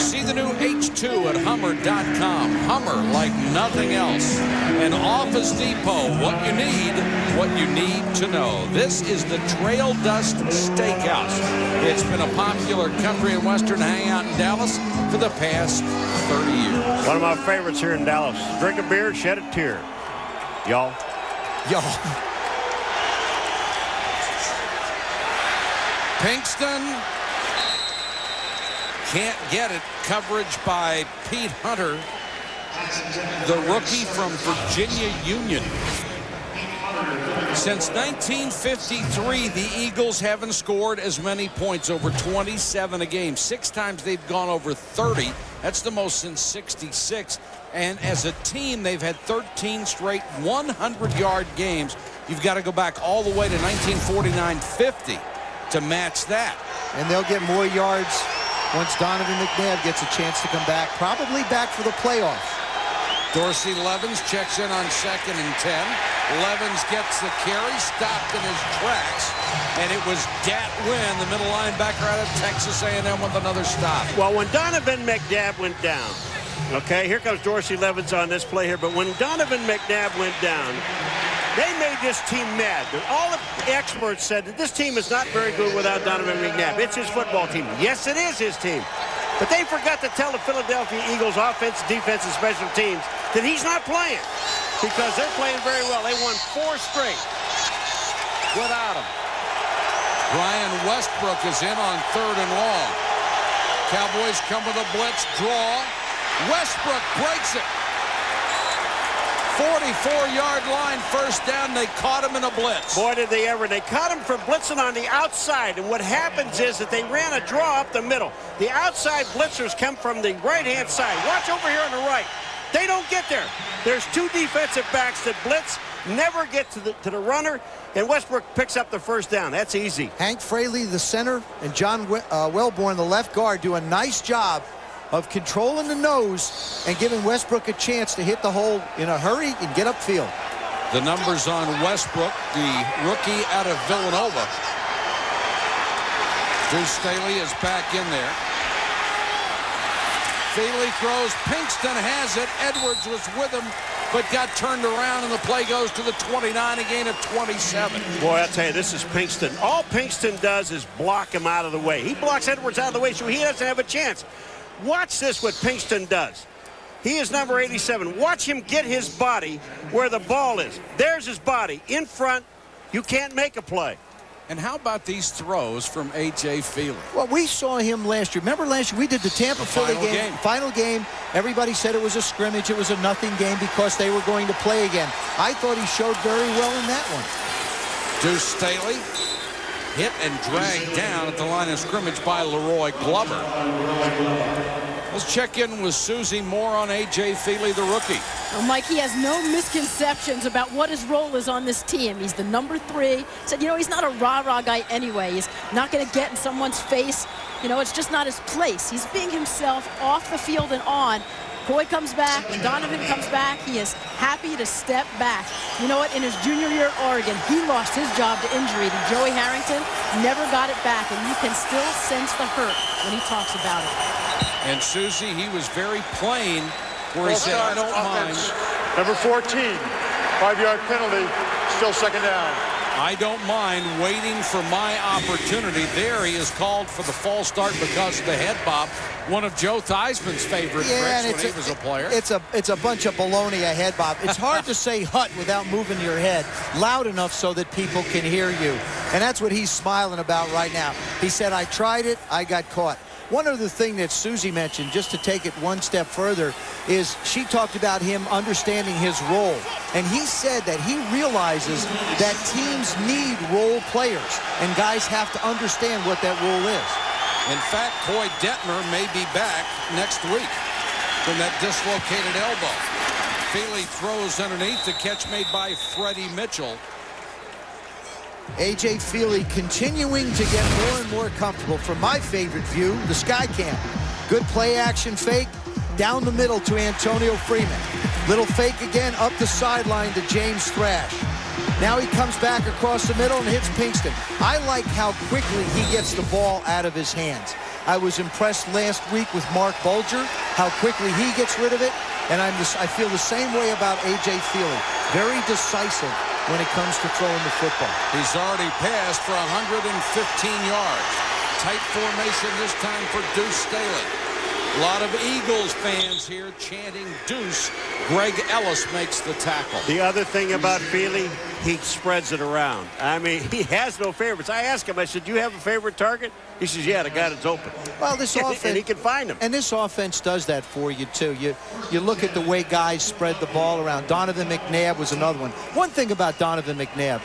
See the new H2 at Hummer.com. Hummer like nothing else. And Office Depot, what you need to know. This is the Trail Dust Steakhouse. It's been a popular country and western hangout in Dallas for the past 30 years. One of my favorites here in Dallas. Drink a beer, shed a tear. Y'all. Pinkston can't get it. Coverage by Pete Hunter, the rookie from Virginia Union. Since 1953, the Eagles haven't scored as many points, over 27 a game. 6 times they've gone over 30. That's the most since 66. And as a team, they've had 13 straight 100-yard games. You've got to go back all the way to 1949-50 to match that. And they'll get more yards once Donovan McNabb gets a chance to come back, probably back for the playoffs. Dorsey Levens checks in on 2nd and 10. Levens gets the carry, stopped in his tracks, and it was Dat Wynn, the middle linebacker out of Texas A&M, with another stop. Well, when Donovan McNabb went down, okay, here comes Dorsey Levens on this play here, but when Donovan McNabb went down, they made this team mad. All the experts said that this team is not very good without Donovan McNabb. It's his football team. Yes, it is his team. But they forgot to tell the Philadelphia Eagles offense, defense, and special teams that he's not playing, because they're playing very well. They won 4 straight without him. Brian Westbrook is in on 3rd and long. Cowboys come with a blitz draw. Westbrook breaks it. 44-yard line, first down. They caught him in a blitz. Boy, did they ever. They caught him for blitzing on the outside. And what happens is that they ran a draw up the middle. The outside blitzers come from the right-hand side. Watch over here on the right. They don't get there. There's 2 defensive backs that blitz, never get to the runner, and Westbrook picks up the first down. That's easy. Hank Fraley, the center, and John Wellborn, the left guard, do a nice job of controlling the nose and giving Westbrook a chance to hit the hole in a hurry and get upfield. The numbers on Westbrook, the rookie out of Villanova. Deuce Staley is back in there. Feely throws. Pinkston has it. Edwards was with him, but got turned around, and the play goes to the 29, a gain of 27. Boy, I'll tell you, this is Pinkston. All Pinkston does is block him out of the way. He blocks Edwards out of the way, so he doesn't have a chance. Watch this, what Pinkston does. He is number 87. Watch him get his body where the ball is. There's his body in front. You can't make a play. And how about these throws from A.J. Feely? Well, we saw him last year. Remember last year we did the Tampa-Philly game. Final game. Everybody said it was a scrimmage. It was a nothing game because they were going to play again. I thought he showed very well in that one. Deuce Staley hit and dragged down at the line of scrimmage by Leroy Glover. Let's check in with Susie Moore on A.J. Feely, the rookie. Well, Mike, he has no misconceptions about what his role is on this team. He's the number 3. Said, you know, he's not a rah-rah guy anyway. He's not going to get in someone's face. You know, it's just not his place. He's being himself off the field and on. Coy comes back, when Donovan comes back, he is happy to step back. You know what? In his junior year at Oregon, he lost his job to injury to Joey Harrington, never got it back, and you can still sense the hurt when he talks about it. And Susie, he was very plain where he said, I don't mind. Number 14, 5-yard penalty, still second down. I don't mind waiting for my opportunity. There he is called for the false start because of the head bob. One of Joe Theismann's favorite tricks when he was a player. It's a bunch of baloney, a head bob. It's hard to say hut without moving your head loud enough so that people can hear you. And that's what he's smiling about right now. He said, I tried it, I got caught. One other thing that Susie mentioned, just to take it one step further, is she talked about him understanding his role. And he said that he realizes that teams need role players, and guys have to understand what that role is. In fact, Coy Detmer may be back next week from that dislocated elbow. Feely throws underneath, the catch made by Freddie Mitchell. A.J. Feely continuing to get more and more comfortable. From my favorite view, the sky cam. Good play action fake, down the middle to Antonio Freeman. Little fake again, up the sideline to James Thrash. Now he comes back across the middle and hits Pinkston. I like how quickly he gets the ball out of his hands. I was impressed last week with Mark Bulger, how quickly he gets rid of it. And I feel the same way about A.J. Feely. Very decisive when it comes to throwing the football. He's already passed for 115 yards. Tight formation this time for Deuce Staley. A lot of Eagles fans here chanting Deuce. Greg Ellis makes the tackle. The other thing about Feely, he spreads it around. I mean, he has no favorites. I asked him, I said, do you have a favorite target? He says, yeah, the guy that's open. Well, this offense, and he can find him. And this offense does that for you, too. You look at the way guys spread the ball around. Donovan McNabb was another one. One thing about Donovan McNabb,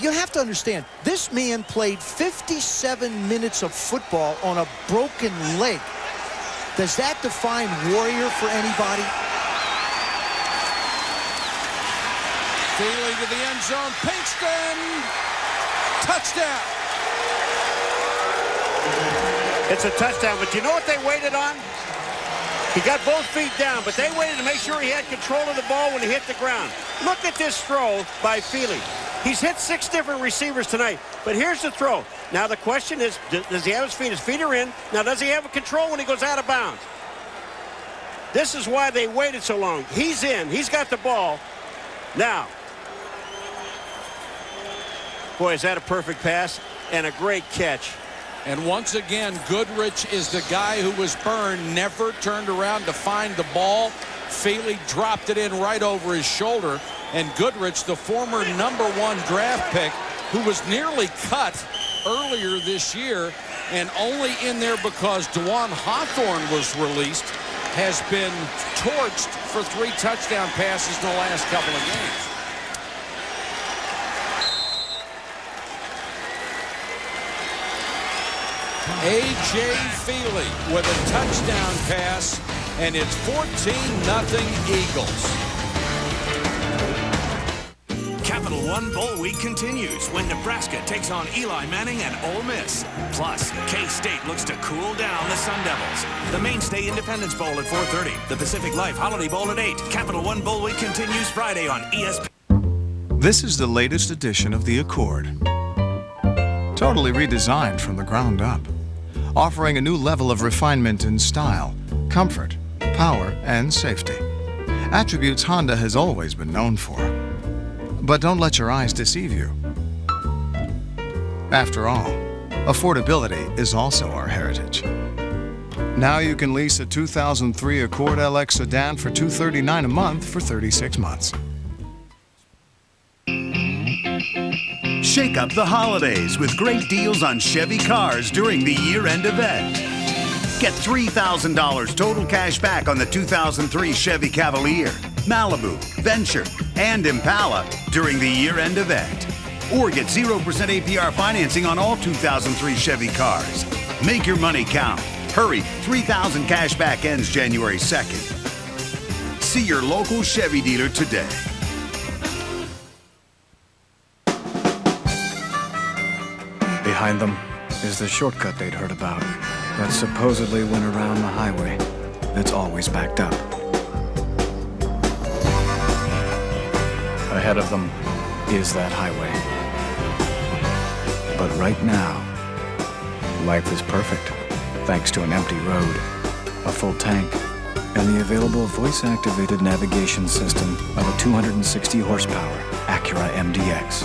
you have to understand, this man played 57 minutes of football on a broken leg. Does that define warrior for anybody? Feely to the end zone. Pinkston! Touchdown! It's a touchdown, but you know what they waited on? He got both feet down, but they waited to make sure he had control of the ball when he hit the ground. Look at this throw by Feely. He's hit 6 different receivers tonight, but here's the throw. Now the question is, does he have his feet? His feet are in. Now does he have control when he goes out of bounds? This is why they waited so long. He's in. He's got the ball. Now, boy, is that a perfect pass and a great catch. And once again, Goodrich is the guy who was burned, never turned around to find the ball. Feely dropped it in right over his shoulder. And Goodrich, the former #1 draft pick, who was nearly cut earlier this year and only in there because Dewan Hawthorne was released, has been torched for 3 touchdown passes in the last couple of games. A.J. Feely with a touchdown pass, and it's 14-0 Eagles. Capital One Bowl Week continues when Nebraska takes on Eli Manning and Ole Miss. Plus, K-State looks to cool down the Sun Devils. The Mainstay Independence Bowl at 4:30. The Pacific Life Holiday Bowl at 8. Capital One Bowl Week continues Friday on ESPN. This is the latest edition of the Accord. Totally redesigned from the ground up, offering a new level of refinement in style, comfort, power, and safety. Attributes Honda has always been known for. But don't let your eyes deceive you. After all, affordability is also our heritage. Now you can lease a 2003 Accord LX sedan for $239 a month for 36 months. Shake up the holidays with great deals on Chevy cars during the year-end event. Get $3,000 total cash back on the 2003 Chevy Cavalier, Malibu, Venture, and Impala during the year-end event. Or get 0% APR financing on all 2003 Chevy cars. Make your money count. Hurry, $3,000 cash back ends January 2nd. See your local Chevy dealer today. Behind them is the shortcut they'd heard about that supposedly went around the highway that's always backed up. Ahead of them is that highway. But right now, life is perfect thanks to an empty road, a full tank, and the available voice-activated navigation system of a 260 horsepower Acura MDX.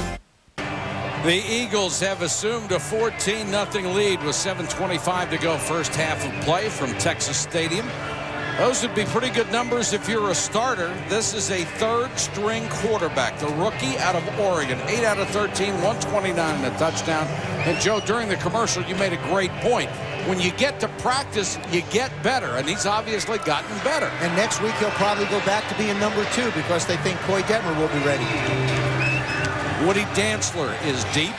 The Eagles have assumed a 14-0 lead with 7:25 to go first half of play from Texas Stadium. Those would be pretty good numbers if you're a starter. This is a third-string quarterback, the rookie out of Oregon. 8 out of 13, 129 and a touchdown. And, Joe, during the commercial, you made a great point. When you get to practice, you get better, and he's obviously gotten better. And next week he'll probably go back to being number 2 because they think Coy Detmer will be ready. Woody Dantzler is deep.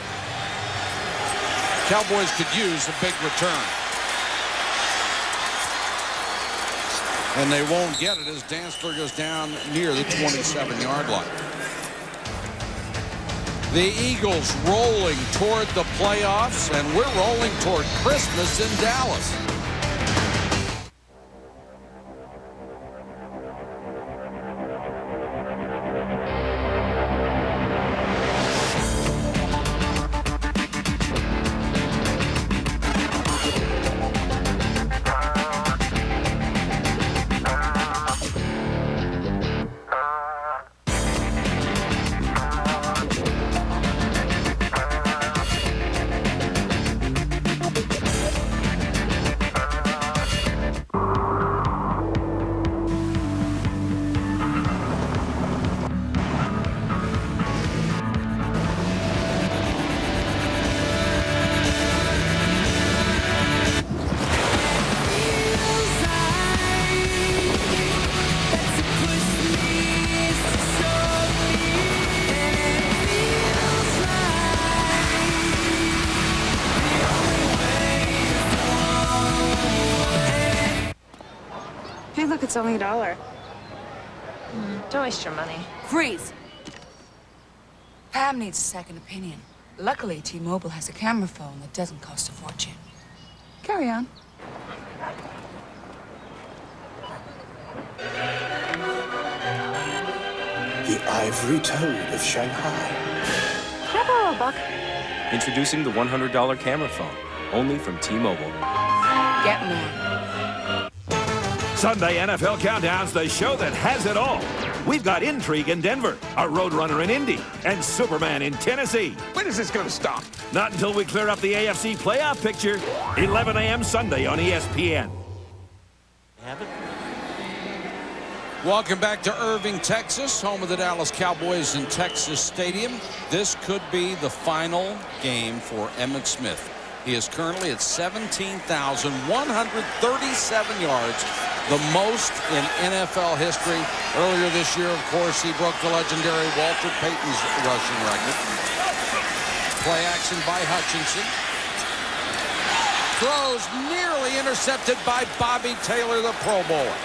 Cowboys could use a big return. And they won't get it as Dantzler goes down near the 27-yard line. The Eagles rolling toward the playoffs, and we're rolling toward Christmas in Dallas. Hey, look, it's only $1. Don't waste your money. Freeze! Pam needs a second opinion. Luckily, T-Mobile has a camera phone that doesn't cost a fortune. Carry on. The ivory toad of Shanghai. Can I borrow a buck? Introducing the $100 camera phone, only from T-Mobile. Get more. Sunday NFL Countdown's the show that has it all. We've got intrigue in Denver, a Roadrunner in Indy, and Superman in Tennessee. When is this going to stop? Not until we clear up the AFC playoff picture. 11 a.m. Sunday on ESPN. Have it. Welcome back to Irving, Texas, home of the Dallas Cowboys in Texas Stadium. This could be the final game for Emmitt Smith. He is currently at 17,137 yards, the most in NFL history. Earlier this year, of course, he broke the legendary Walter Payton's rushing record. Play action by Hutchinson. Throws nearly intercepted by Bobby Taylor, the Pro Bowler.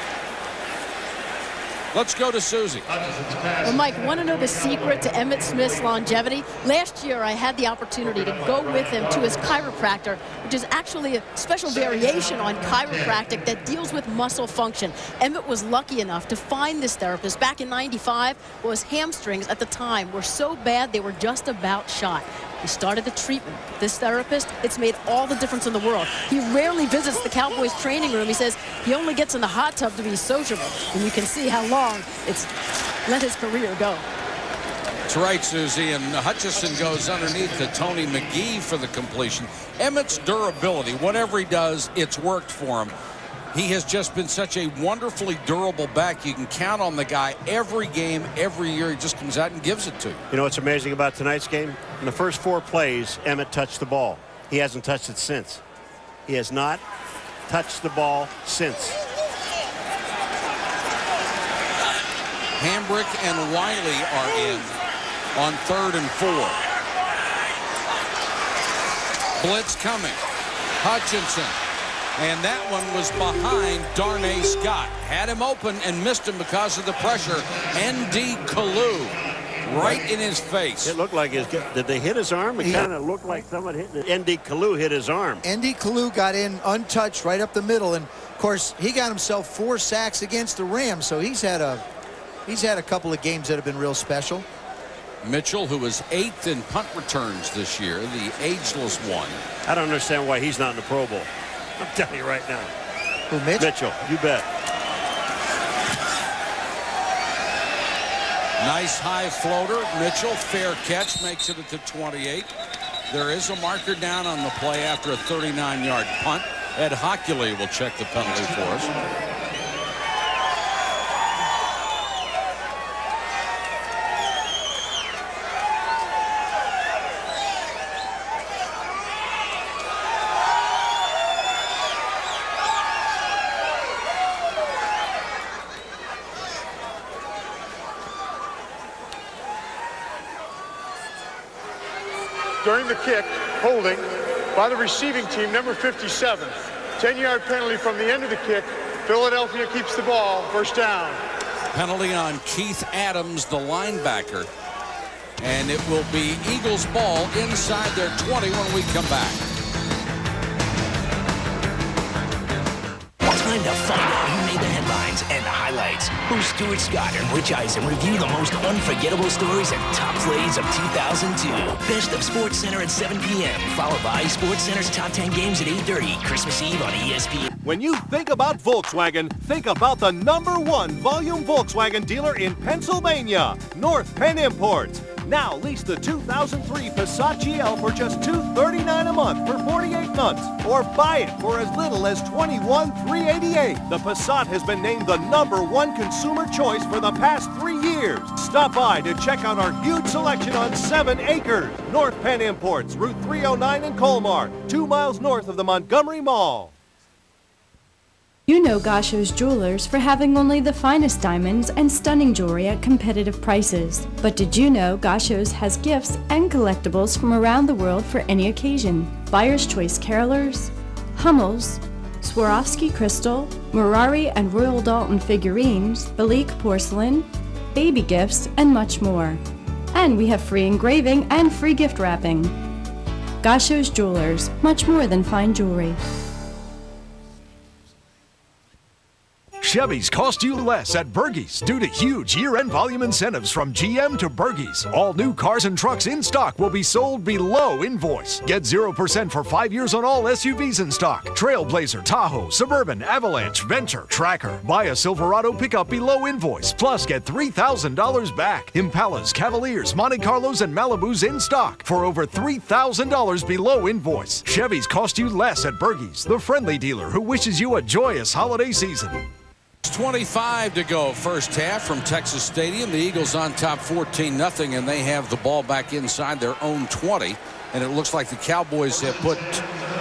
Let's go to Susie. Well, Mike, want to know the secret to Emmitt Smith's longevity? Last year, I had the opportunity to go with him to his chiropractor, which is actually a special variation on chiropractic that deals with muscle function. Emmitt was lucky enough to find this therapist back in '95. Well, his hamstrings at the time were so bad they were just about shot. He started the treatment. This therapist, it's made all the difference in the world. He rarely visits the Cowboys training room. He says he only gets in the hot tub to be sociable. And you can see how long it's let his career go. That's right, Susie. And Hutchison goes underneath to Tony McGee for the completion. Emmitt's durability, whatever he does, it's worked for him. He has just been such a wonderfully durable back. You can count on the guy every game, every year. He just comes out and gives it to you. You know what's amazing about tonight's game? In the first 4 plays, Emmitt touched the ball. He hasn't touched it since. He has not touched the ball since. Hambrick and Wiley are in on 3rd and 4. Blitz coming. Hutchinson. And that one was behind Darnay Scott. Had him open and missed him because of the pressure. N.D. Kalu right in his face. It looked like did they hit his arm? It kind of looked like someone hit N.D. Kalu hit his arm. N.D. Kalu got in untouched right up the middle. And, of course, he got himself 4 sacks against the Rams. So he's had a couple of games that have been real special. Mitchell, who was 8th in punt returns this year, the ageless one. I don't understand why he's not in the Pro Bowl. I'm telling you right now. Who, Mitch? Mitchell, you bet. Nice high floater. Mitchell, fair catch, makes it at the 28. There is a marker down on the play after a 39-yard punt. Ed Hockley will check the penalty for us. During the kick, holding by the receiving team, number 57. 10-yard penalty from the end of the kick. Philadelphia keeps the ball. First down. Penalty on Keith Adams, the linebacker. And it will be Eagles ball inside their 20 when we come back. Time to find out who made the headlines and the highlights. Who's Stuart Scott and Rich Eisen review the most unforgettable stories and top plays of 2002. Best of Sports Center at 7 p.m. Followed by Sports Center's top 10 games at 8:30. Christmas Eve on ESPN. When you think about Volkswagen, think about the #1 volume Volkswagen dealer in Pennsylvania, North Penn Imports. Now lease the 2003 Passat GL for just $239 a month for 48 months, or buy it for as little as $21,388. The Passat has been named the #1 consumer choice for the past 3 years. Stop by to check out our huge selection on 7 acres. North Penn Imports, Route 309 in Colmar, 2 miles north of the Montgomery Mall. You know Gasho's Jewelers for having only the finest diamonds and stunning jewelry at competitive prices. But did you know Gasho's has gifts and collectibles from around the world for any occasion? Buyer's Choice Carolers, Hummels, Swarovski crystal, Murari and Royal Dalton figurines, Balik porcelain, baby gifts, and much more. And we have free engraving and free gift wrapping. Gasho's Jewelers, much more than fine jewelry. Chevys cost you less at Bergey's due to huge year-end volume incentives from GM to Bergey's. All new cars and trucks in stock will be sold below invoice. Get 0% for 5 years on all SUVs in stock. Trailblazer, Tahoe, Suburban, Avalanche, Venture, Tracker. Buy a Silverado pickup below invoice. Plus get $3,000 back. Impalas, Cavaliers, Monte Carlos, and Malibus in stock for over $3,000 below invoice. Chevys cost you less at Bergey's, the friendly dealer who wishes you a joyous holiday season. 25 to go first half from Texas Stadium. The Eagles on top 14-0, and they have the ball back inside their own 20. And it looks like the Cowboys have put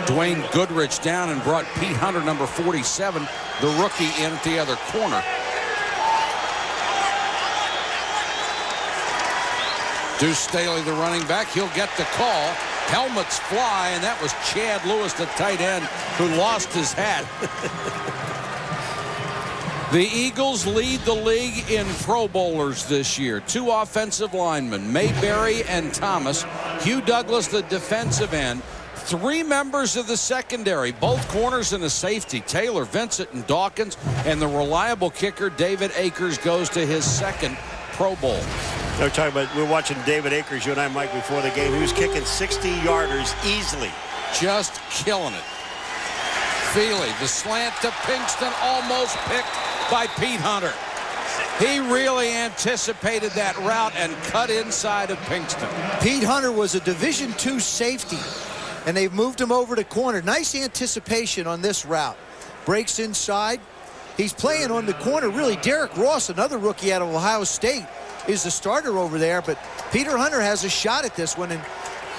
Dwayne Goodrich down and brought Pete Hunter, number 47, the rookie, in at the other corner. Deuce Staley, the running back, he'll get the call. Helmets fly, and that was Chad Lewis, the tight end, who lost his hat. The Eagles lead the league in Pro Bowlers this year. 2 offensive linemen, Mayberry and Thomas. Hugh Douglas, the defensive end. 3 members of the secondary, both corners and a safety, Taylor, Vincent, and Dawkins. And the reliable kicker, David Akers, goes to his 2nd Pro Bowl. We're watching David Akers, you and I, Mike, before the game. He was kicking 60-yarders easily. Just killing it. Feely, the slant to Pinkston, almost picked by Pete Hunter. He really anticipated that route and cut inside of Pinkston. Pete Hunter was a Division II safety, and they've moved him over to corner. Nice anticipation on this route. Breaks inside. He's playing on the corner, really. Derek Ross, another rookie out of Ohio State, is the starter over there, but Peter Hunter has a shot at this one. And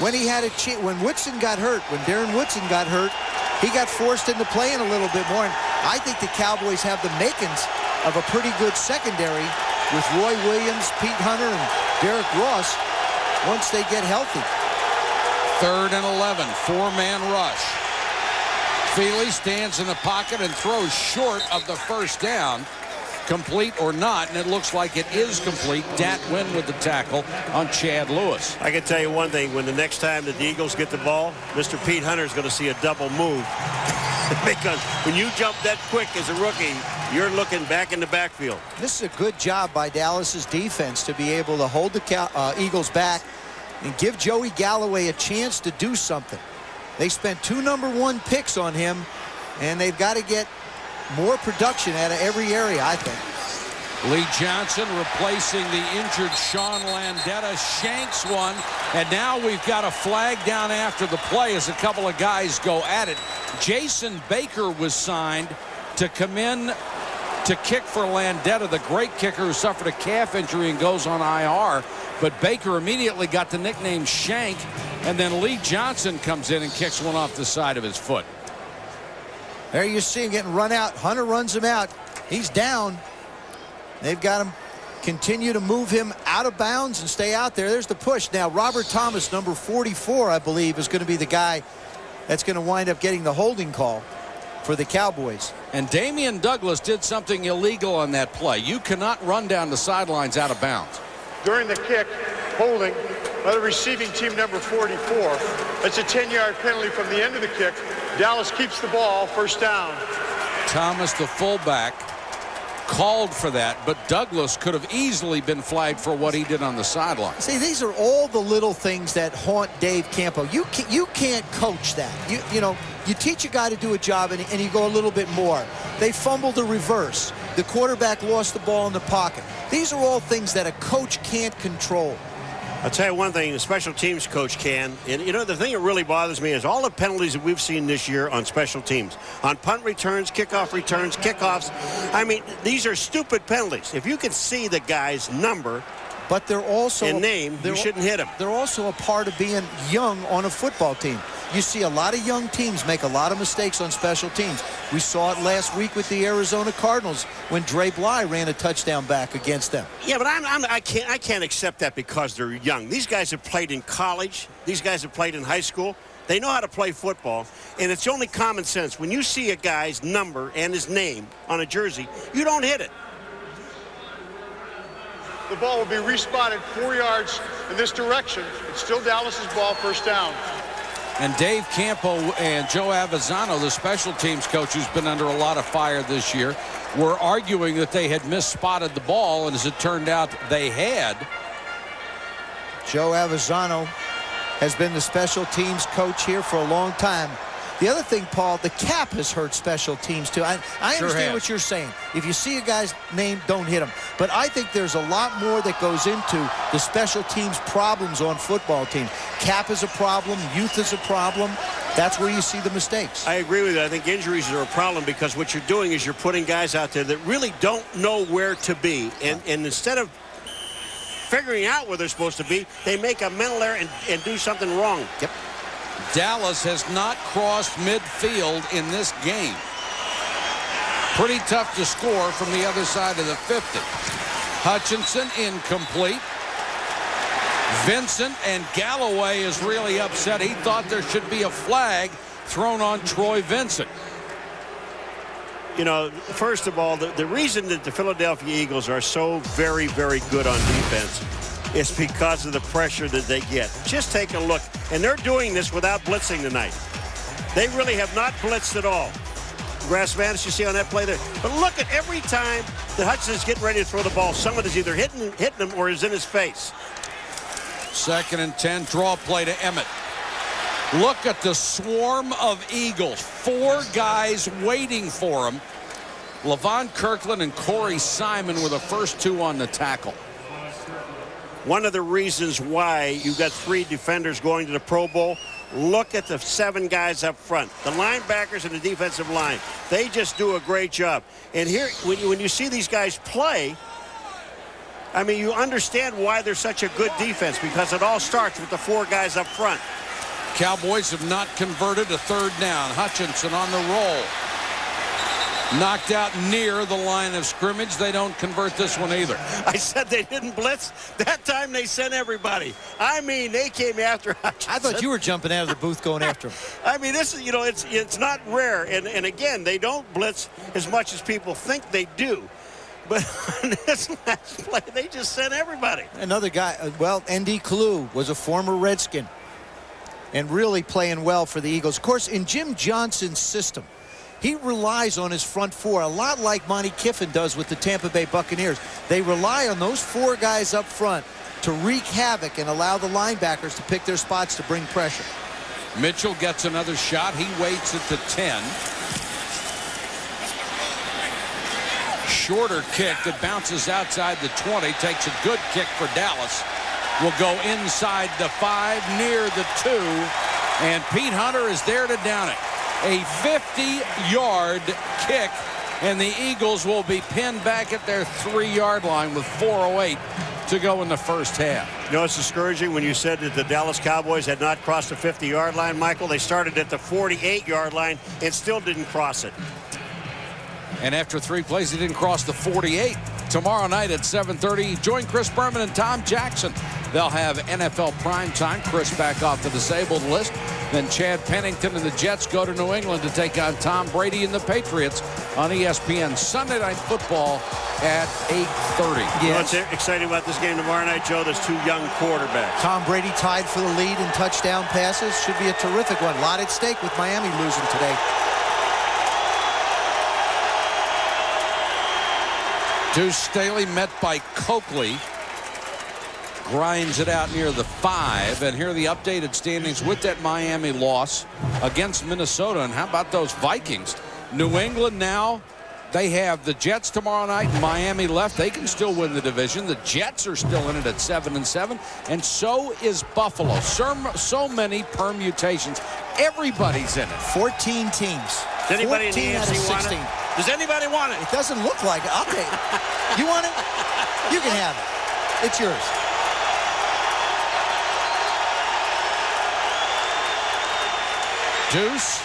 when he had when Whitson got hurt, when Darren Woodson got hurt, he got forced into playing a little bit more. And I think the Cowboys have the makings of a pretty good secondary with Roy Williams, Pete Hunter, and Derek Ross once they get healthy. 3rd and 11, 4-man rush. Feely stands in the pocket and throws short of the first down. Complete or not, and it looks like it is complete. Dat Wynn with the tackle on Chad Lewis. I can tell you one thing. When the next time that the Eagles get the ball, Mr. Pete Hunter is going to see a double move. Because when you jump that quick as a rookie, you're looking back in the backfield. This is a good job by Dallas's defense to be able to hold the Eagles back and give Joey Galloway a chance to do something. They spent 2 number 1 picks on him, and they've got to get more production out of every area, I think. Lee Johnson replacing the injured Sean Landeta, shanks one, and now we've got a flag down after the play as a couple of guys go at it. Jason Baker was signed to come in to kick for Landeta, the great kicker who suffered a calf injury and goes on IR. But Baker immediately got the nickname Shank, and then Lee Johnson comes in and kicks one off the side of his foot. There you see him getting run out. Hunter runs him out. He's down. They've got him continue to move him out of bounds and stay out there. There's the push. Now, Robert Thomas, number 44, I believe, is going to be the guy that's going to wind up getting the holding call for the Cowboys. And Damian Douglas did something illegal on that play. You cannot run down the sidelines out of bounds. During the kick, holding by the receiving team, number 44. That's a 10-yard penalty from the end of the kick. Dallas keeps the ball, 1st down. Thomas, the fullback, called for that, but Douglas could have easily been flagged for what he did on the sideline. See, these are all the little things that haunt Dave Campo. You can't coach that. You know, you teach a guy to do a job and you go a little bit more. They fumbled the reverse. The quarterback lost the ball in the pocket. These are all things that a coach can't control. I'll tell you one thing, the special teams coach can. And, you know, the thing that really bothers me is all the penalties that we've seen this year on special teams. On punt returns, kickoffs. I mean, these are stupid penalties. If you can see the guy's number but they're also and name, you shouldn't hit him. They're also a part of being young on a football team. You see a lot of young teams make a lot of mistakes on special teams. We saw it last week with the Arizona Cardinals when Dre Bly ran a touchdown back against them. Yeah, but I can't accept that because they're young. These guys have played in college. These guys have played in high school. They know how to play football, and it's only common sense. When you see a guy's number and his name on a jersey, you don't hit it. The ball will be respotted 4 yards in this direction. It's still Dallas's ball, 1st down. And Dave Campo and Joe Avezzano, the special teams coach who's been under a lot of fire this year, were arguing that they had misspotted the ball, and as it turned out, they had. Joe Avezzano has been the special teams coach here for a long time. The other thing, Paul, the cap has hurt special teams, too. I understand what you're saying. If you see a guy's name, don't hit him. But I think there's a lot more that goes into the special teams problems on football teams. Cap is a problem. Youth is a problem. That's where you see the mistakes. I agree with you. I think injuries are a problem because what you're doing is you're putting guys out there that really don't know where to be. And instead of figuring out where they're supposed to be, they make a mental error and do something wrong. Yep. Dallas has not crossed midfield in this game. Pretty tough to score from the other side of the 50. Hutchinson incomplete. Vincent, and Galloway is really upset. He thought there should be a flag thrown on Troy Vincent. You know, first of all, the reason that the Philadelphia Eagles are so very, very good on defense is because of the pressure that they get. Just take a look. And they're doing this without blitzing tonight. They really have not blitzed at all. Grass Manis, you see on that play there. But look at every time that Hutchinson's getting ready to throw the ball, someone is either hitting him or is in his face. 2nd and 10, draw play to Emmett. Look at the swarm of Eagles. 4 guys waiting for him. Levon Kirkland and Corey Simon were the first 2 on the tackle. One of the reasons why you got 3 defenders going to the Pro Bowl, look at the 7 guys up front. The linebackers and the defensive line. They just do a great job. And here, when you see these guys play, I mean, you understand why they're such a good defense, because it all starts with the 4 guys up front. Cowboys have not converted a 3rd down. Hutchinson on the roll. Knocked out near the line of scrimmage. They don't convert this one either. I said they didn't blitz. That time they sent everybody. I mean, they came after Hutchinson. I thought you were jumping out of the booth going after him. I mean, this is, you know, it's not rare. And again, they don't blitz as much as people think they do. But on this last play, they just sent everybody. Another guy, well, N.D. Kalu was a former Redskin and really playing well for the Eagles. Of course, in Jim Johnson's system, he relies on his front 4 a lot like Monty Kiffin does with the Tampa Bay Buccaneers. They rely on those 4 guys up front to wreak havoc and allow the linebackers to pick their spots to bring pressure. Mitchell gets another shot. He waits at the 10. Shorter kick that bounces outside the 20. Takes a good kick for Dallas. Will go inside the 5, near the 2. And Pete Hunter is there to down it. A 50-yard kick, and the Eagles will be pinned back at their 3-yard line with 4:08 to go in the first half. You know, it's discouraging when you said that the Dallas Cowboys had not crossed the 50-yard line, Michael. They started at the 48-yard line and still didn't cross it. And after 3 plays, they didn't cross the 48. Tomorrow night at 7:30, join Chris Berman and Tom Jackson. They'll have NFL primetime. Chris back off the disabled list. Then Chad Pennington and the Jets go to New England to take on Tom Brady and the Patriots on ESPN. Sunday Night Football at 8:30. Yes. You know what's exciting about this game tomorrow night, Joe? There's 2 young quarterbacks. Tom Brady tied for the lead in touchdown passes. Should be a terrific one. A lot at stake with Miami losing today. Deuce Staley met by Coakley. Grinds it out near the 5. And here are the updated standings with that Miami loss against Minnesota. And how about those Vikings? New England now, they have the Jets tomorrow night. Miami left. They can still win the division. The Jets are still in it at 7-7. And so is Buffalo. So many permutations. Everybody's in it. 14 teams. Does anybody in the AFC want it? Does anybody want it? It doesn't look like it. I'll take it. You want it? You can have it. It's yours. Deuce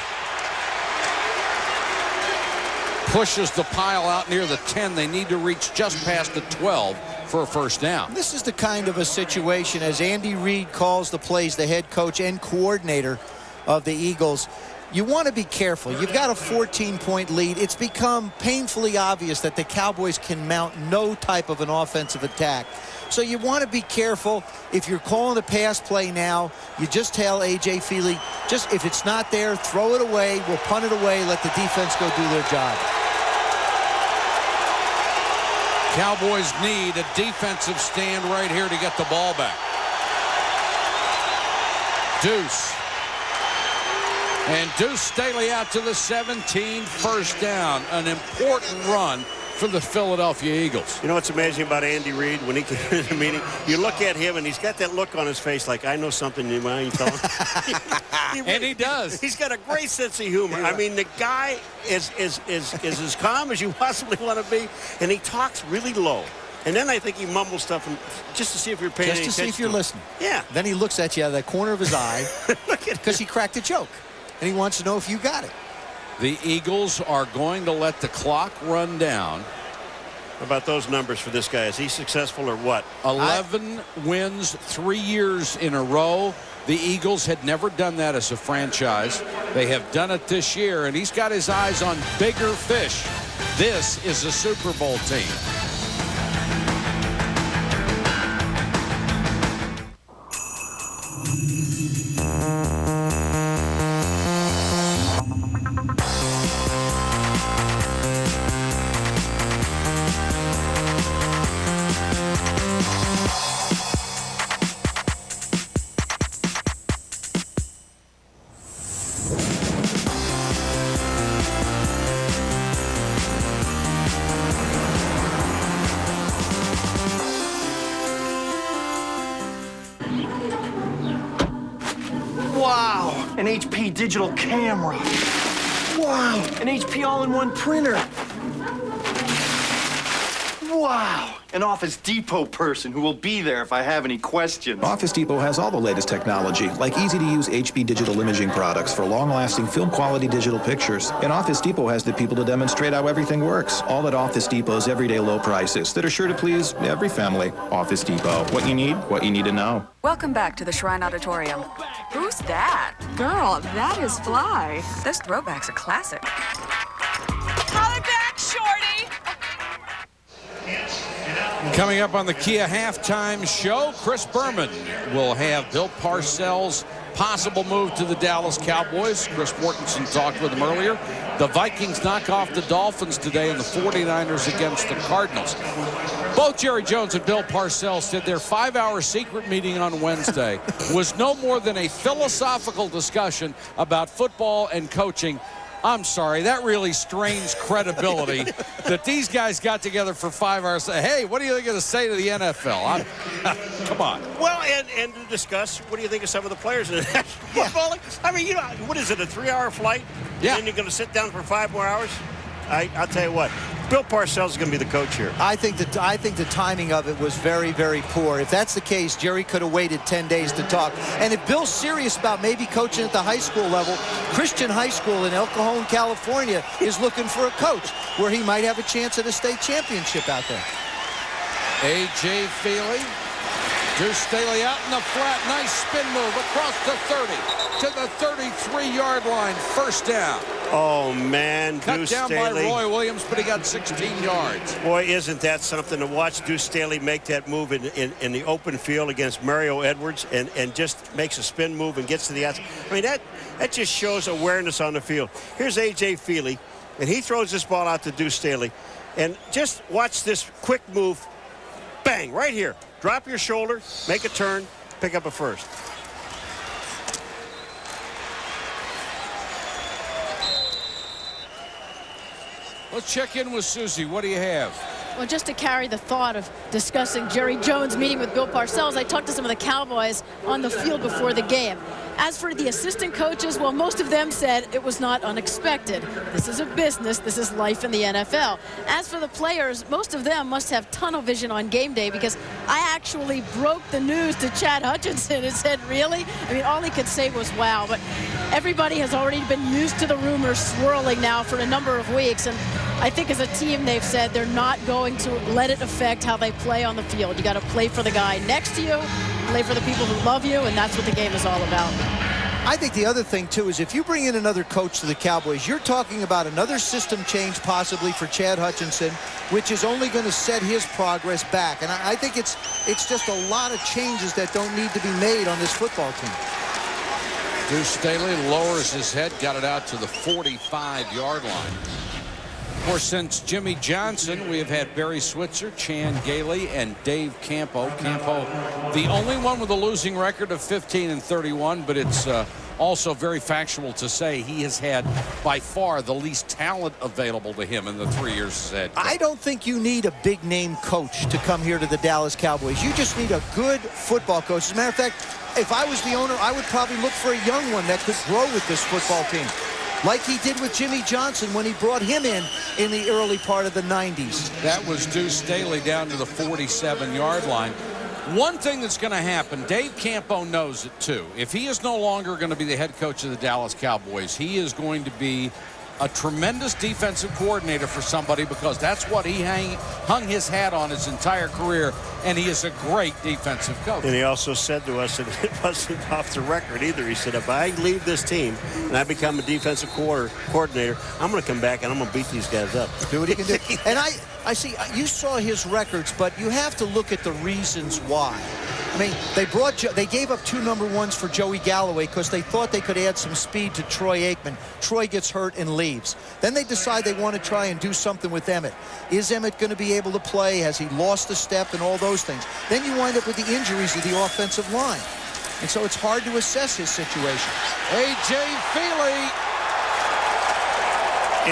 pushes the pile out near the 10. They need to reach just past the 12 for a first down. This is the kind of a situation, as Andy Reid calls the plays, the head coach and coordinator of the Eagles. You want to be careful. You've got a 14-point lead. It's become painfully obvious that the Cowboys can mount no type of an offensive attack. So you want to be careful. If you're calling a pass play now, you just tell A.J. Feely, just if it's not there, throw it away. We'll punt it away. Let the defense go do their job. Cowboys need a defensive stand right here to get the ball back. Deuce. And Deuce Staley out to the 17, first down. An important run for the Philadelphia Eagles. You know what's amazing about Andy Reid? When he came in the meeting, you look at him and he's got that look on his face like, I know something you mind telling. And he does. He's got a great sense of humor. Yeah. I mean, the guy is as calm as you possibly want to be, and he talks really low. And then I think he mumbles stuff just to see if you're paying attention. Just to see if you're listening. Yeah. Then he looks at you out of the corner of his eye because he cracked a joke. And he wants to know if you got it. The Eagles are going to let the clock run down. How about those numbers for this guy? Is he successful or what? 11 wins 3 years in a row. The Eagles had never done that as a franchise. They have done it this year, and he's got his eyes on bigger fish. This is a Super Bowl team. Wow, an HP digital camera. Wow, an HP all-in-one printer. Wow, an Office Depot person who will be there if I have any questions. Office Depot has all the latest technology, like easy-to-use HP digital imaging products for long-lasting film-quality digital pictures. And Office Depot has the people to demonstrate how everything works, all at Office Depot's everyday low prices that are sure to please every family. Office Depot. What you need to know. Welcome back to the Shrine Auditorium. Who's that? Girl, that is Fly. This throwback's a classic. Holler back, shorty! Coming up on the Kia halftime show, Chris Berman will have Bill Parcells' possible move to the Dallas Cowboys. Chris Mortensen talked with him earlier. The Vikings knock off the Dolphins today, and the 49ers against the Cardinals. Both Jerry Jones and Bill Parcells said their 5-hour secret meeting on Wednesday was no more than a philosophical discussion about football and coaching. I'm sorry, that really strains credibility that these guys got together for 5 hours. Hey, what are you going to say to the NFL? Come on. Well, and to discuss, what do you think of some of the players in football? I mean, you know, what is it, a 3-hour flight? Yeah. And then you're going to sit down for 5 more hours? I'll tell you what, Bill Parcells is going to be the coach here. I think the timing of it was very, very poor. If that's the case, Jerry could have waited 10 days to talk. And if Bill's serious about maybe coaching at the high school level, Christian High School in El Cajon, California is looking for a coach where he might have a chance at a state championship out there. A.J. Feely. Deuce Staley out in the flat. Nice spin move across the 30 to the 33-yard line. First down. Oh, man. Cut Deuce down Staley. by Roy Williams, but he got 16 yards. Boy, isn't that something to watch Deuce Staley make that move in the open field against Mario Edwards and just makes a spin move and gets to the outside. I mean, that just shows awareness on the field. Here's A.J. Feely, and he throws this ball out to Deuce Staley. And just watch this quick move. Bang, right here. Drop your shoulder, make a turn, pick up a first. Let's check in with Susie. What do you have? Well, just to carry the thought of discussing Jerry Jones meeting with Bill Parcells, I talked to some of the Cowboys on the field before the game. As for the assistant coaches, well, most of them said it was not unexpected. This is a business. This is life in the NFL. As for the players, most of them must have tunnel vision on game day because I actually broke the news to Chad Hutchinson and said, really? I mean, all he could say was, wow. But everybody has already been used to the rumors swirling now for a number of weeks. And I think as a team, they've said they're not going to let it affect how they play on the field. You got to play for the guy next to you, play for the people who love you, and that's what the game is all about. I think the other thing, too, is if you bring in another coach to the Cowboys, you're talking about another system change possibly for Chad Hutchinson, which is only going to set his progress back. And I think it's just a lot of changes that don't need to be made on this football team. Deuce Staley lowers his head, got it out to the 45-yard line. Of course, since Jimmy Johnson, we have had Barry Switzer, Chan Gailey, and Dave Campo. Campo, the only one with a losing record of 15-31, but it's also very factual to say he has had by far the least talent available to him in the 3 years he's had. I don't think you need a big-name coach to come here to the Dallas Cowboys. You just need a good football coach. As a matter of fact, if I was the owner, I would probably look for a young one that could grow with this football team, like he did with Jimmy Johnson when he brought him in the early part of the 90s. That was Deuce Staley down to the 47-yard line. One thing that's going to happen, Dave Campo knows it too. If he is no longer going to be the head coach of the Dallas Cowboys, he is going to be a tremendous defensive coordinator for somebody, because that's what he hung his hat on his entire career, and he is a great defensive coach. And he also said to us, and it wasn't off the record either, he said, if I leave this team and I become a defensive coordinator, I'm going to come back and I'm going to beat these guys up. Do what he can do. And I see, you saw his records, but you have to look at the reasons why. I mean, they gave up 2 number 1s for Joey Galloway because they thought they could add some speed to Troy Aikman. Troy gets hurt and leaves. Then they decide they want to try and do something with Emmett. Is Emmett going to be able to play? Has he lost a step and all those things? Then you wind up with the injuries of the offensive line. And so it's hard to assess his situation. A.J. Feely.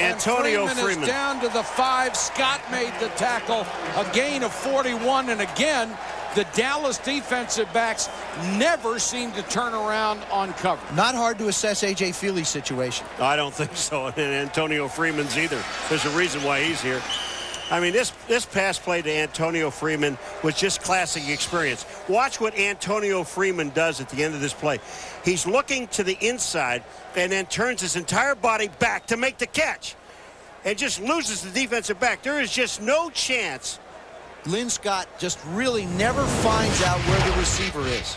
Antonio Freeman is down to the 5. Scott made the tackle. A gain of 41, and again, the Dallas defensive backs never seem to turn around on cover. Not hard to assess A.J. Feely's situation. I don't think so, and Antonio Freeman's either. There's a reason why he's here. I mean, this pass play to Antonio Freeman was just classic experience. Watch what Antonio Freeman does at the end of this play. He's looking to the inside and then turns his entire body back to make the catch and just loses the defensive back. There is just no chance. Lynn Scott just really never finds out where the receiver is.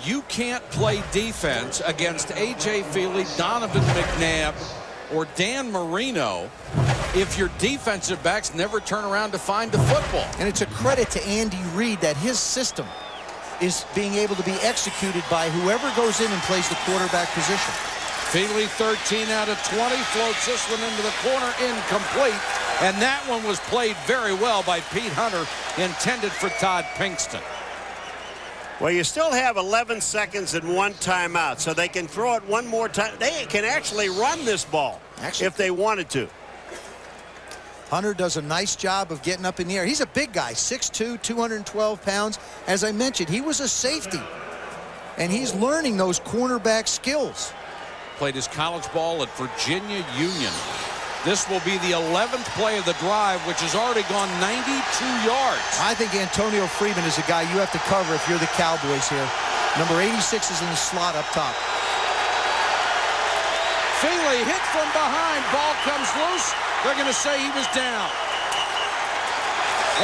You can't play defense against A.J. Feely, Donovan McNabb, or Dan Marino if your defensive backs never turn around to find the football. And it's a credit to Andy Reid that his system is being able to be executed by whoever goes in and plays the quarterback position. Feely 13 out of 20, floats this one into the corner, incomplete. And that one was played very well by Pete Hunter, intended for Todd Pinkston. Well, you still have 11 seconds and 1 timeout, so they can throw it one more time. They can actually run this ball if they wanted to. Hunter does a nice job of getting up in the air. He's a big guy, 6'2", 212 pounds. As I mentioned, he was a safety, and he's learning those cornerback skills. Played his college ball at Virginia Union. This will be the 11th play of the drive, which has already gone 92 yards. I think Antonio Freeman is a guy you have to cover if you're the Cowboys here. Number 86 is in the slot up top. Feely hit from behind. Ball comes loose. They're going to say he was down.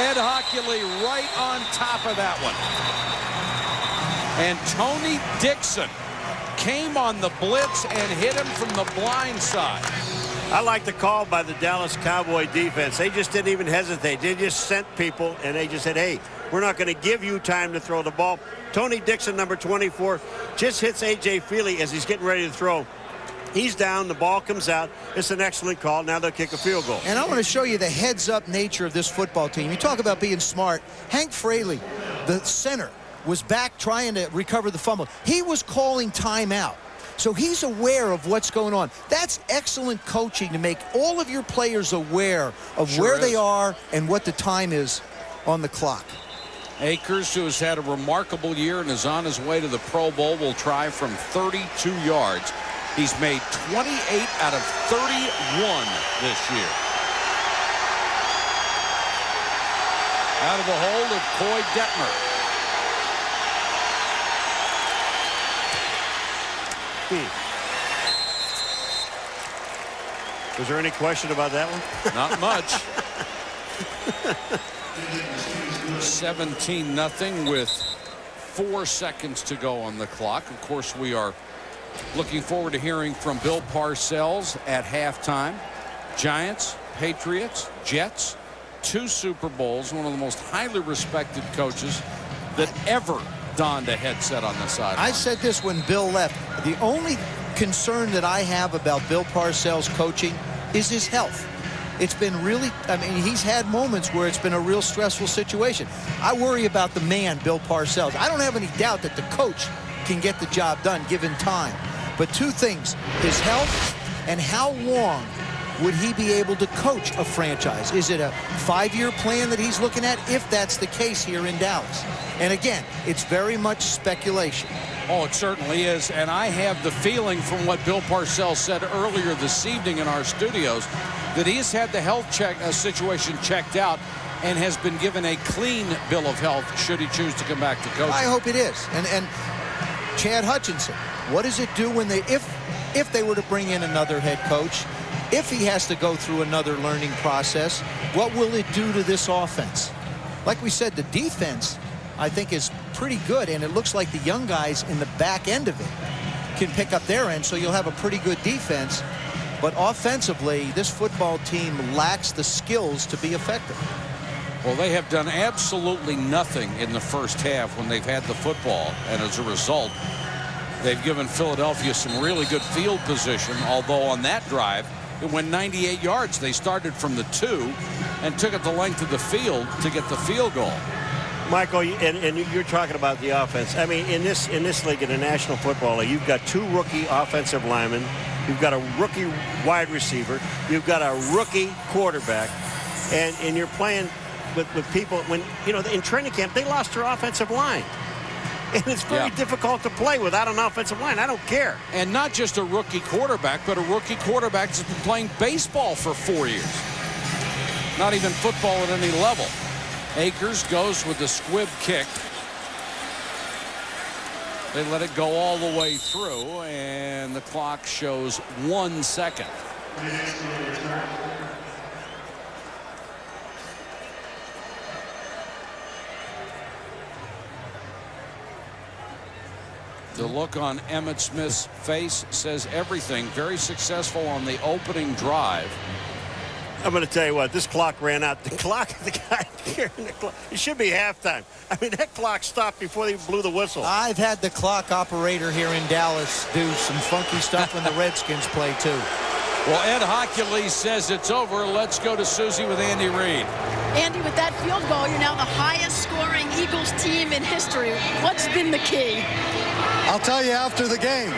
Ed Hockley right on top of that one. And Tony Dixon came on the blitz and hit him from the blind side. I like the call by the Dallas Cowboy defense. They just didn't even hesitate. They just sent people, and they just said, hey, we're not going to give you time to throw the ball. Tony Dixon, number 24, just hits A.J. Feely as he's getting ready to throw. He's down. The ball comes out. It's an excellent call. Now they'll kick a field goal. And I want to show you the heads-up nature of this football team. You talk about being smart. Hank Fraley, the center, was back trying to recover the fumble. He was calling timeout. So he's aware of what's going on. That's excellent coaching to make all of your players aware of where they are and what the time is on the clock. Akers, who has had a remarkable year and is on his way to the Pro Bowl, will try from 32 yards. He's made 28 out of 31 this year. Out of the hold of Coy Detmer. Was there any question about that one? Not much. 17-0 with 4 seconds to go on the clock. Of course, we are looking forward to hearing from Bill Parcells at halftime. Giants, Patriots, Jets, 2 Super Bowls, one of the most highly respected coaches that ever donned a headset on the sideline. I said this when Bill left. The only concern that I have about Bill Parcells' coaching is his health. It's been really, I mean, he's had moments where it's been a real stressful situation. I worry about the man, Bill Parcells. I don't have any doubt that the coach can get the job done given time. But 2 things, his health and how long would he be able to coach a franchise? Is it a 5-year plan that he's looking at, if that's the case here in Dallas? And again, it's very much speculation. Oh, it certainly is. And I have the feeling from what Bill Parcells said earlier this evening in our studios that he's had the health situation checked out and has been given a clean bill of health should he choose to come back to coaching. I hope it is. And Chad Hutchinson, what does it do when they, if they were to bring in another head coach, if he has to go through another learning process, what will it do to this offense? Like we said, the defense, I think, is pretty good, and it looks like the young guys in the back end of it can pick up their end, so you'll have a pretty good defense. But offensively, this football team lacks the skills to be effective. Well, they have done absolutely nothing in the first half when they've had the football, and as a result, they've given Philadelphia some really good field position, although on that drive, it went 98 yards. They started from the 2 and took it the length of the field to get the field goal. Michael, and you're talking about the offense. I mean, in this league, in the National Football League, you've got 2 rookie offensive linemen. You've got a rookie wide receiver. You've got a rookie quarterback. And you're playing with people when, in training camp, they lost their offensive line. And it's very difficult to play without an offensive line. I don't care. And not just a rookie quarterback, but a rookie quarterback that's been playing baseball for 4 years. Not even football at any level. Akers goes with the squib kick. They let it go all the way through, and the clock shows 1 second. The look on Emmitt Smith's face says everything. Very successful on the opening drive. I'm going to tell you what, this clock ran out. The guy carrying the clock, it should be halftime. I mean, that clock stopped before they blew the whistle. I've had the clock operator here in Dallas do some funky stuff when the Redskins play, too. Well, Ed Hockley says it's over. Let's go to Susie with Andy Reid. Andy, with that field goal, you're now the highest scoring Eagles team in history. What's been the key? I'll tell you after the game.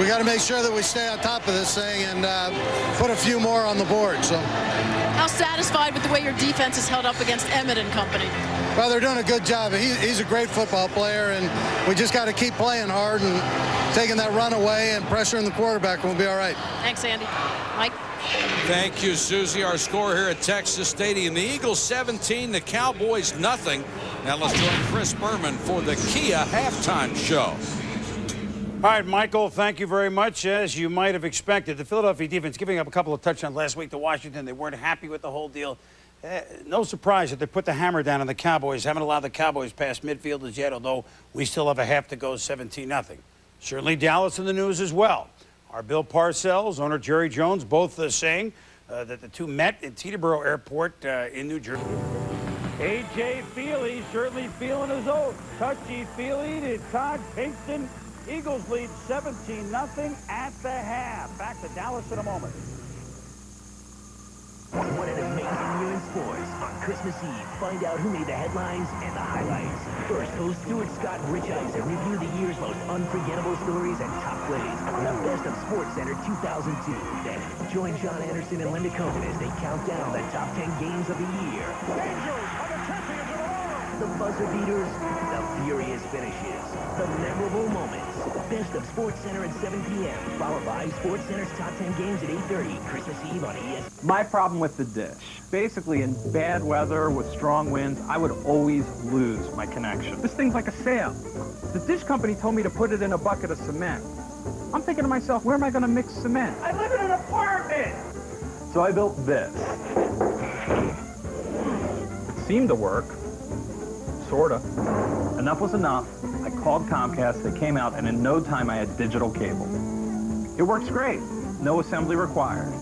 We got to make sure that we stay on top of this thing and put a few more on the board. So, how satisfied with the way your defense is held up against Emmett and company? Well, they're doing a good job. He's a great football player, and we just got to keep playing hard and taking that run away and pressuring the quarterback, and we'll be all right. Thanks, Andy. Mike? Thank you, Susie. Our score here at Texas Stadium. The Eagles 17, the Cowboys nothing. Now let's join Chris Berman for the Kia halftime show. All right, Michael, thank you very much. As you might have expected, the Philadelphia defense giving up a couple of touchdowns last week to Washington. They weren't happy with the whole deal. No surprise that they put the hammer down on the Cowboys. Haven't allowed the Cowboys past midfield as yet, although we still have a half to go, 17-0. Certainly Dallas in the news as well. Our Bill Parcells, owner Jerry Jones, both saying that the two met at Teterboro Airport in New Jersey. A.J. Feely certainly feeling his oath. Touchy-feely to Todd Pinkston. Eagles lead 17-0 at the half. Back to Dallas in a moment. What an amazing year in sports. On Christmas Eve, find out who made the headlines and the highlights. First, host Stuart Scott and Rich Eisen review the year's most unforgettable stories and top plays on the Best of Sports Center 2002. Then, join John Anderson and Linda Cohen as they count down the top 10 games of the year. Angels are the champions of the world! The buzzer beaters, the furious finishes, the memorable moments. Best of Sports Center at 7 p.m. followed by Sports Center's top 10 games at 8:30. Christmas Eve on ESPN. My problem with the dish, basically in bad weather with strong winds, I would always lose my connection. This thing's like a sail. The dish company told me to put it in a bucket of cement. I'm thinking to myself, where am I going to mix cement? I live in an apartment! So I built this. It seemed to work. Sorta. Enough was enough. I called Comcast, they came out, and in no time I had digital cable. It works great. No assembly required.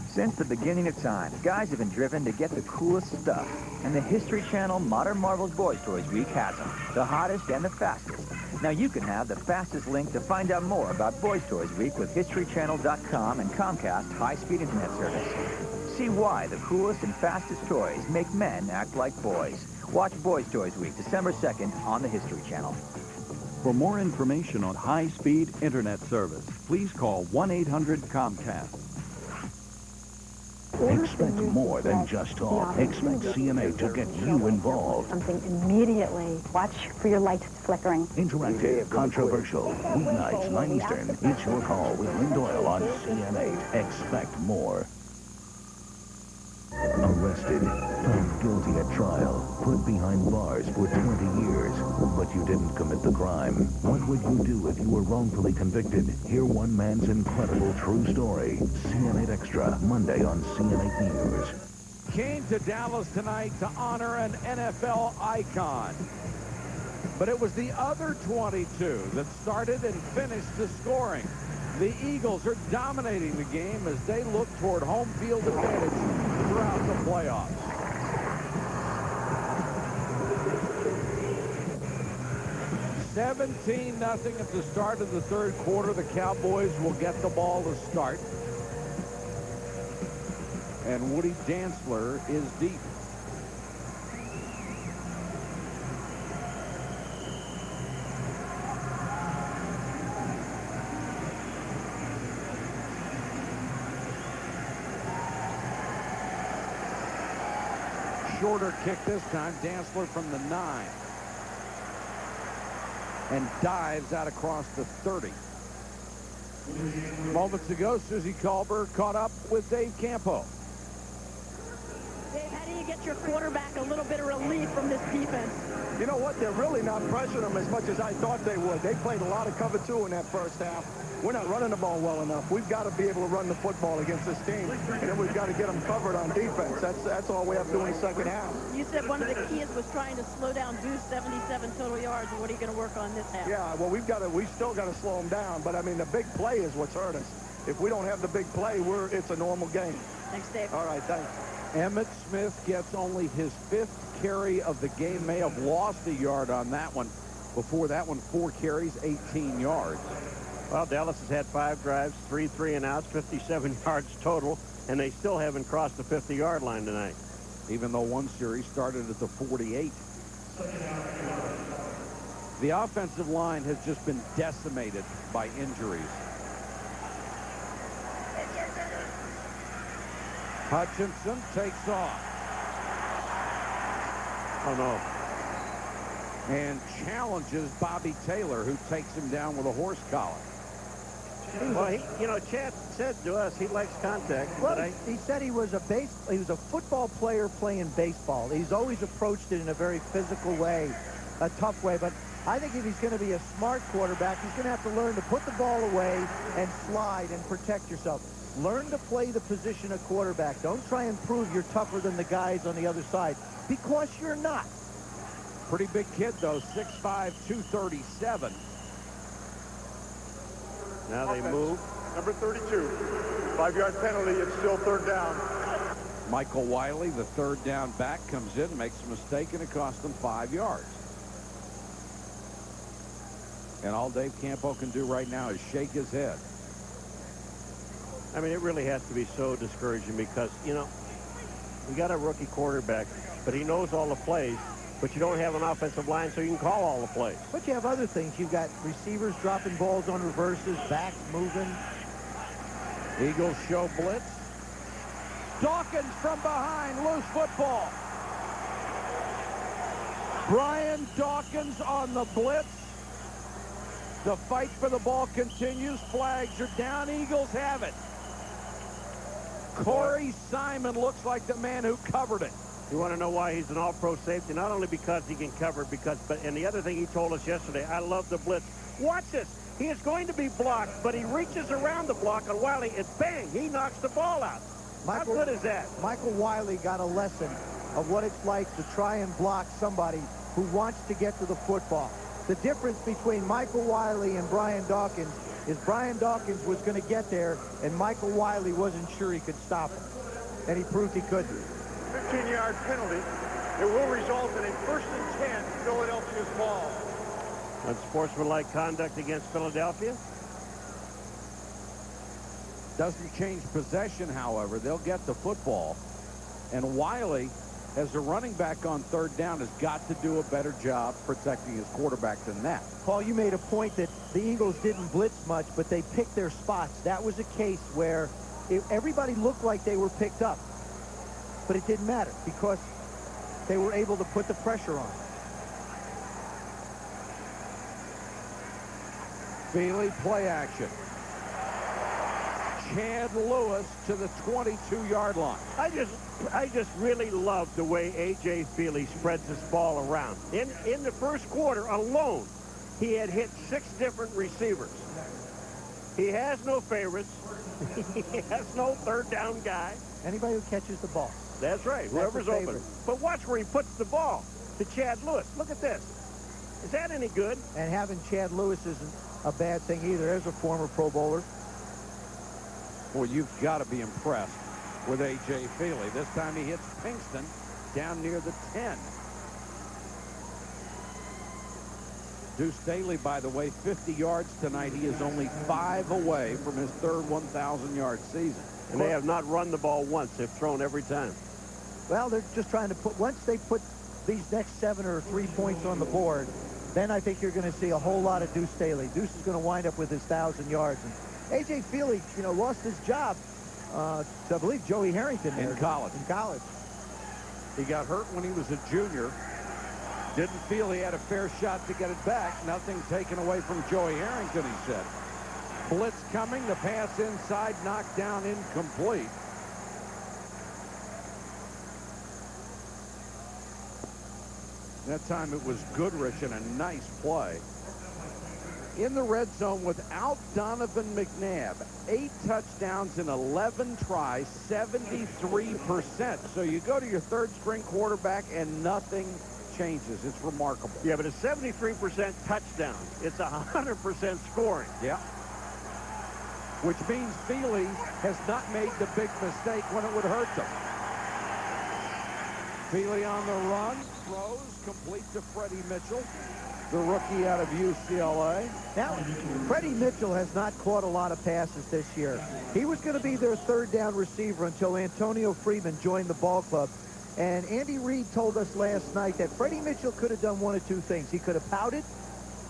Since the beginning of time, guys have been driven to get the coolest stuff. And the History Channel Modern Marvels Boys Toys Week has them. The hottest and the fastest. Now you can have the fastest link to find out more about Boys Toys Week with HistoryChannel.com and Comcast high-speed internet service. See why the coolest and fastest toys make men act like boys. Watch Boys Toys Week, December 2nd on the History Channel. For more information on high-speed internet service, please call 1-800-COMCAST. Expect more than just talk. Expect CNA to get you involved. Something immediately. Watch for your lights flickering. Interactive, controversial. Weeknights, 9 Eastern. It's your call with Lynn Doyle on CNA. Expect more. arrested, found guilty at trial, put behind bars for 20 years. But you didn't commit the crime. What would you do if you were wrongfully convicted? Hear one man's incredible true story. CNN Extra, Monday on CNN News. Came to Dallas tonight to honor an NFL icon. But it was the other 22 that started and finished the scoring. The Eagles are dominating the game as they look toward home field advantage throughout the playoffs. $17-0 at the start of the third quarter. The Cowboys will get the ball to start. And Woody Dantzler is deep. Shorter kick this time. Dantzler from the 9. And dives out across the 30. Moments ago, Susie Colbert caught up with Dave Campo. Dave, how do you get your quarterback a little bit of relief from this defense? You know what? They're really not pressuring them as much as I thought they would. They played a lot of cover 2 in that first half. We're not running the ball well enough. We've got to be able to run the football against this team, and then we've got to get them covered on defense. That's all we have to do in the second half. You said one of the keys was trying to slow down Deuce, 77 total yards. What are you going to work on this half? Yeah, well, we still got to slow them down. But I mean, the big play is what's hurt us. If we don't have the big play, it's a normal game. Thanks, Dave. All right, thanks. Emmitt Smith gets only his 5th carry of the game. May have lost a yard on that one. Before that one, 4 carries, 18 yards. Well, Dallas has had 5 drives, 3 3-and-outs, 57 yards total, and they still haven't crossed the 50-yard line tonight. Even though one series started at the 48. The offensive line has just been decimated by injuries. Hutchinson takes off. Oh, no. And challenges Bobby Taylor, who takes him down with a horse collar. Well, Chad said to us he likes contact. Well, he said he was a football player playing baseball. He's always approached it in a very physical way, a tough way. But I think if he's going to be a smart quarterback, he's going to have to learn to put the ball away and slide and protect yourself. Learn to play the position of quarterback. Don't try and prove you're tougher than the guys on the other side, because you're not. Pretty big kid, though, 6'5", 237. Now they move. Number 32, 5-yard penalty. It's still 3rd down. Michael Wiley, the 3rd down back, comes in, makes a mistake, and it costs them 5 yards. And all Dave Campo can do right now is shake his head. I mean, it really has to be so discouraging because, we got a rookie quarterback, but he knows all the plays. But you don't have an offensive line, so you can call all the plays. But you have other things. You've got receivers dropping balls on reverses, backs moving. Eagles show blitz. Dawkins from behind, loose football. Brian Dawkins on the blitz. The fight for the ball continues. Flags are down. Eagles have it. Corey Simon looks like the man who covered it. You want to know why he's an all-pro safety? Not only because he can cover, and the other thing he told us yesterday, I love the blitz. Watch this. He is going to be blocked, but he reaches around the block, and Wiley, it's bang, he knocks the ball out. How good is that? Michael Wiley got a lesson of what it's like to try and block somebody who wants to get to the football. The difference between Michael Wiley and Brian Dawkins is Brian Dawkins was going to get there, and Michael Wiley wasn't sure he could stop him. And he proved he couldn't. 15-yard penalty. It will result in a 1st and 10, Philadelphia's ball. Unsportsmanlike conduct against Philadelphia. Doesn't change possession, however. They'll get the football. And Wiley, as a running back on 3rd down, has got to do a better job protecting his quarterback than that. Paul, you made a point that the Eagles didn't blitz much, but they picked their spots. That was a case where everybody looked like they were picked up. But it didn't matter because they were able to put the pressure on. Feely, play action. Chad Lewis to the 22-yard line. I just really love the way A.J. Feely spreads this ball around. In the first quarter alone, he had hit 6 different receivers. He has no favorites. He has no third down guy. Anybody who catches the ball. That's right, whoever's open. But watch where he puts the ball to Chad Lewis. Look at this. Is that any good? And having Chad Lewis isn't a bad thing either. As a former Pro Bowler. Well, you've got to be impressed with A.J. Feely. This time he hits Pinkston down near the 10. Deuce Staley, by the way, 50 yards tonight. He is only 5 away from his third 1,000-yard season. And they have not run the ball once. They've thrown every time. Well, they're just trying to put, once they put these next 7 or 3 points on the board, then I think you're going to see a whole lot of Deuce Staley. Deuce is going to wind up with his 1,000 yards. And A.J. Feely, you know, lost his job to, I believe, Joey Harrington there. In college. In college. He got hurt when he was a junior. Didn't feel he had a fair shot to get it back. Nothing taken away from Joey Harrington, he said. Blitz coming, the pass inside, knocked down, incomplete. That time it was Goodrich and a nice play. In the red zone without Donovan McNabb, 8 touchdowns in 11 tries, 73%. So you go to your third string quarterback and nothing changes. It's remarkable. Yeah, but it's 73% touchdown. It's 100% scoring. Yeah. Which means Feely has not made the big mistake when it would hurt them. Feely on the run, throws, complete to Freddie Mitchell, the rookie out of UCLA. Now, Freddie Mitchell has not caught a lot of passes this year. He was going to be their third down receiver until Antonio Freeman joined the ball club. And Andy Reid told us last night that Freddie Mitchell could have done one of 2 things. He could have pouted,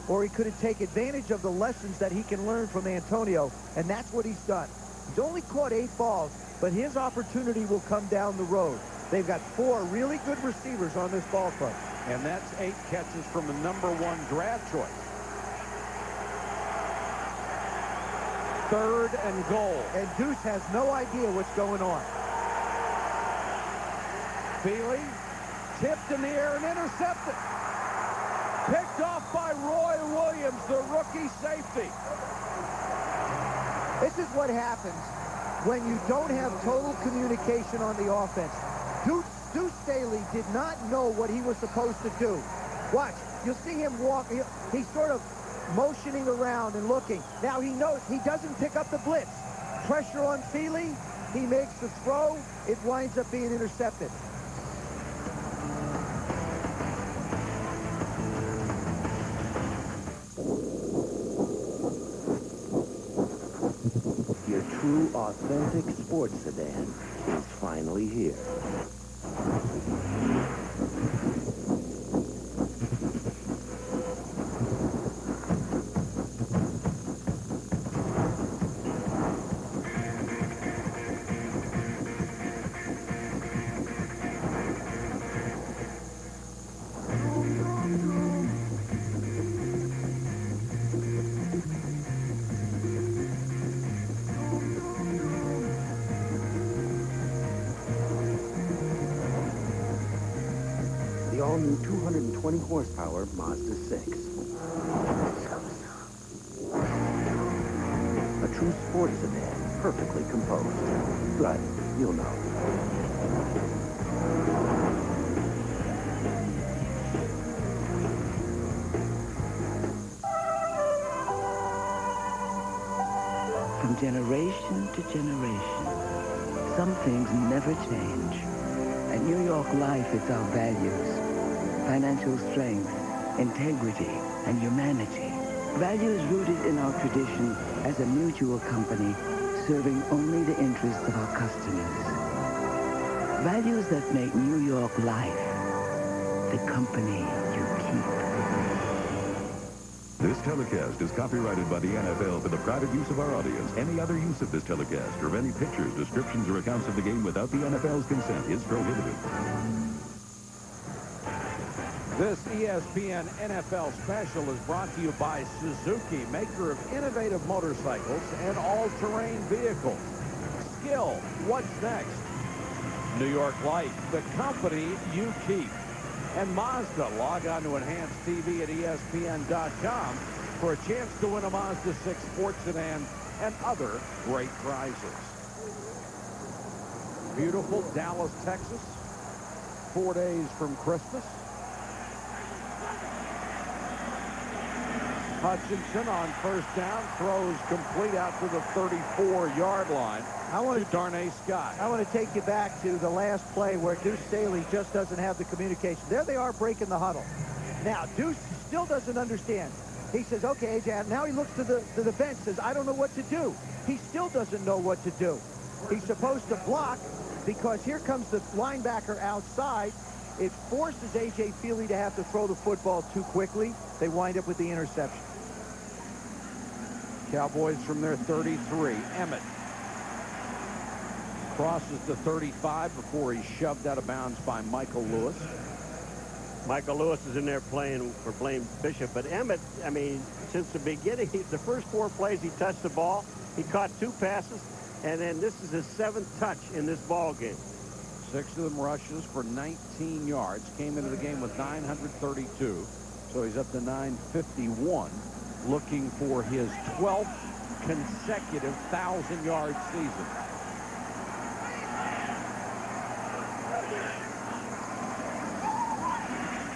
or he could have taken advantage of the lessons that he can learn from Antonio, and that's what he's done. He's only caught 8 balls, but his opportunity will come down the road. They've got 4 really good receivers on this ball club. And that's 8 catches from the #1 draft choice. 3rd and goal. And Deuce has no idea what's going on. Feely tipped in the air and intercepted. Picked off by Roy Williams, the rookie safety. This is what happens when you don't have total communication on the offense. Deuce Staley did not know what he was supposed to do. Watch. You'll see him walk. He's sort of motioning around and looking. Now he knows he doesn't pick up the blitz. Pressure on Feely. He makes the throw. It winds up being intercepted. Your true, authentic sports sedan is finally here. The all-new 220 horsepower Mazda 6. A true sports sedan, perfectly composed. Drive, you'll know. From generation to generation, some things never change. At New York Life, it's our values. Financial strength, integrity, and humanity. Values rooted in our tradition as a mutual company serving only the interests of our customers. Values that make New York Life the company you keep. This telecast is copyrighted by the NFL for the private use of our audience. Any other use of this telecast or of any pictures, descriptions, or accounts of the game without the NFL's consent is prohibited. This ESPN NFL special is brought to you by Suzuki, maker of innovative motorcycles and all-terrain vehicles. Skill, what's next? New York Life, the company you keep. And Mazda, log on to Enhanced TV at ESPN.com for a chance to win a Mazda 6 sports sedan and other great prizes. Beautiful Dallas, Texas, 4 days from Christmas. Hutchinson on first down, throws complete out to the 34-yard line. I want to Darnay Scott. I want to take you back to the last play where Deuce Staley just doesn't have the communication. There they are breaking the huddle. Now, Deuce still doesn't understand. He says, okay, AJ, now he looks to the bench, says, I don't know what to do. He still doesn't know what to do. He's supposed to block because here comes the linebacker outside. It forces A.J. Feely to have to throw the football too quickly. They wind up with the interception. Cowboys from their 33. Emmett crosses the 35 before he's shoved out of bounds by Michael Lewis. Michael Lewis is in there playing for Blaine Bishop. But Emmett, I mean, since the beginning, the first 4 plays he touched the ball. He caught 2 passes, and then this is his 7th touch in this ball game. 6 of them rushes for 19 yards. Came into the game with 932, so he's up to 951, looking for his 12th consecutive 1,000-yard season.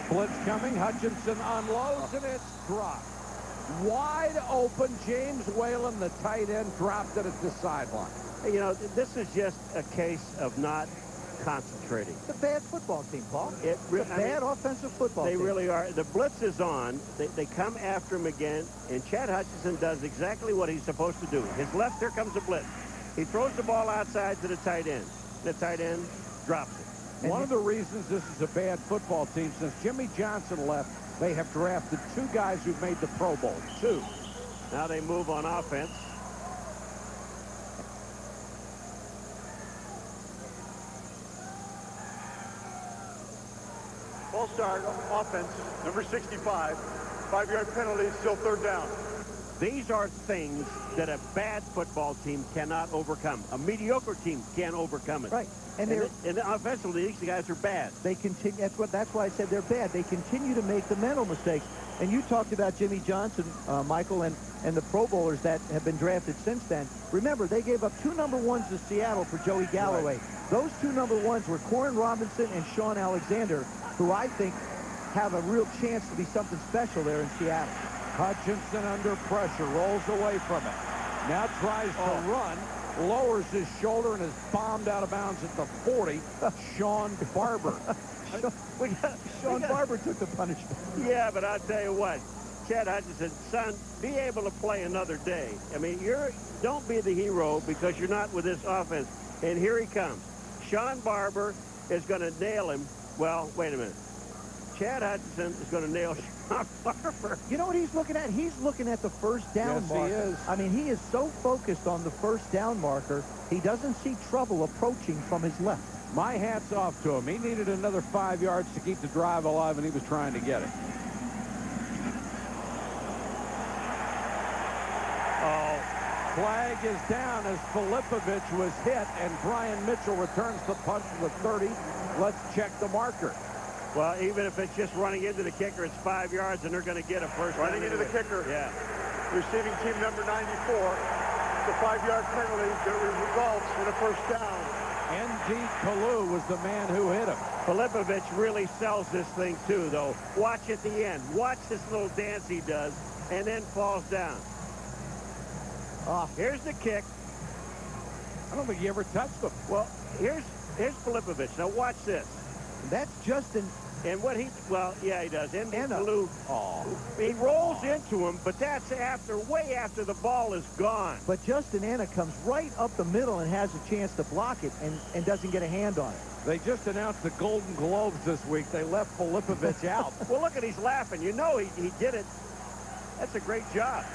Blitz coming. Hutchinson unloads, and it's dropped. Wide open. James Whalen, the tight end, dropped it at the sideline. You know, this is just a case of not concentrating. It's a bad football team, Paul. It's a bad offensive football team. They really are. The blitz is on. They come after him again, and Chad Hutchinson does exactly what he's supposed to do. His left, here comes the blitz. He throws the ball outside to the tight end. The tight end drops it. One of the reasons this is a bad football team, since Jimmy Johnson left, they have drafted 2 guys who've made the Pro Bowl. 2. Now they move on offense. Ball start, offense, number 65. 5-yard penalty, still 3rd down. These are things that a bad football team cannot overcome. A mediocre team can't overcome it. Right. And offensively, these guys are bad. They continue. That's why I said they're bad. They continue to make the mental mistakes. And you talked about Jimmy Johnson, Michael, and the Pro Bowlers that have been drafted since then. Remember, they gave up 2 number 1s to Seattle for Joey Galloway. Right. Those 2 number 1s were Corin Robinson and Sean Alexander, who I think have a real chance to be something special there in Seattle. Hutchinson under pressure, rolls away from it. Now tries to run, lowers his shoulder, and is bombed out of bounds at the 40. Sean Barber. Sean Barber took the punishment. Yeah, but I'll tell you what. Chad Hutchinson, son, be able to play another day. I mean, don't be the hero because you're not with this offense. And here he comes. Sean Barber is going to nail him. Well, wait a minute. Chad Hutchinson is going to nail Sean Barber. You know what he's looking at? He's looking at the first down marker. Yes, he is. I mean, he is so focused on the first down marker, he doesn't see trouble approaching from his left. My hat's off to him. He needed another 5 yards to keep the drive alive, and he was trying to get it. Flag is down as Filipovic was hit, and Brian Mitchell returns the punt to the 30. Let's check the marker. Well, even if it's just running into the kicker, it's 5 yards, and they're going to get a first down. Running into the kicker. Yeah. Receiving team number 94. The 5-yard penalty that results in a first down. N.D. Kalu was the man who hit him. Filipovic really sells this thing, too, though. Watch at the end. Watch this little dance he does, and then falls down. Here's the kick. I don't think he ever touched him. Well, here's Filipovic. Now watch this. That's Justin. And what he, well, yeah, he does. And Kalu, he rolls into him, but that's way after the ball is gone. But Justin Anna comes right up the middle and has a chance to block it and doesn't get a hand on it. They just announced the Golden Globes this week. They left Filipovic out. Well, look at he's laughing. You know he did it. That's a great job.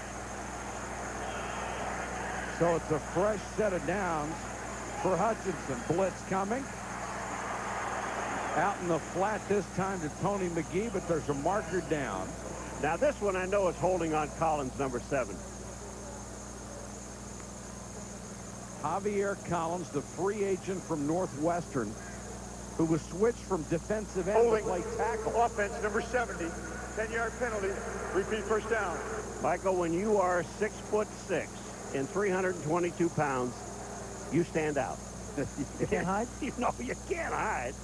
So it's a fresh set of downs for Hutchinson. Blitz coming. Out in the flat this time to Tony McGee, but there's a marker down. Now this one I know is holding on Collins, number 7. Javier Collins, the free agent from Northwestern, who was switched from defensive end Holding. to play tackle. Offense, number 70. 10-yard penalty. Repeat first down. Michael, when you are 6'6" and 322 pounds, you stand out. You can't hide? You know, you can't hide.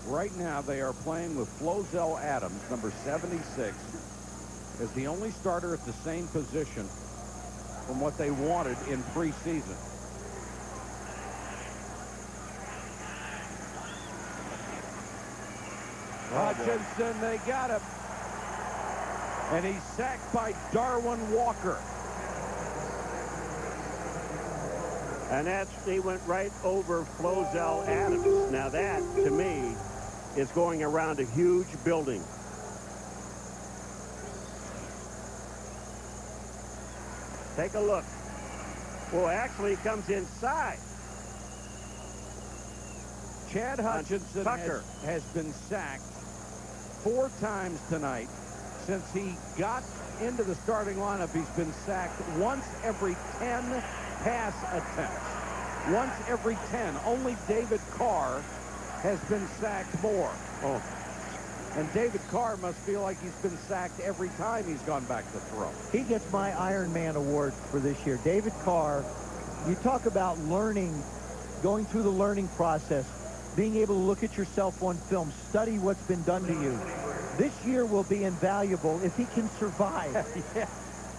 Right now, they are playing with Flozell Adams, number 76, as the only starter at the same position from what they wanted in preseason. Hutchinson, they got him. And he's sacked by Darwin Walker. And he went right over Flozell Adams. Now that, to me, is going around a huge building. Take a look. Well, actually, he comes inside. Chad Hutchinson has been sacked 4 times tonight. Since he got into the starting lineup, he's been sacked once every 10 pass attempts. Once every 10. Only David Carr has been sacked more. Oh. And David Carr must feel like he's been sacked every time he's gone back to throw. He gets my Iron Man award for this year. David Carr, you talk about learning, going through the learning process, being able to look at yourself on film, study what's been done to you. This year will be invaluable if he can survive Yeah.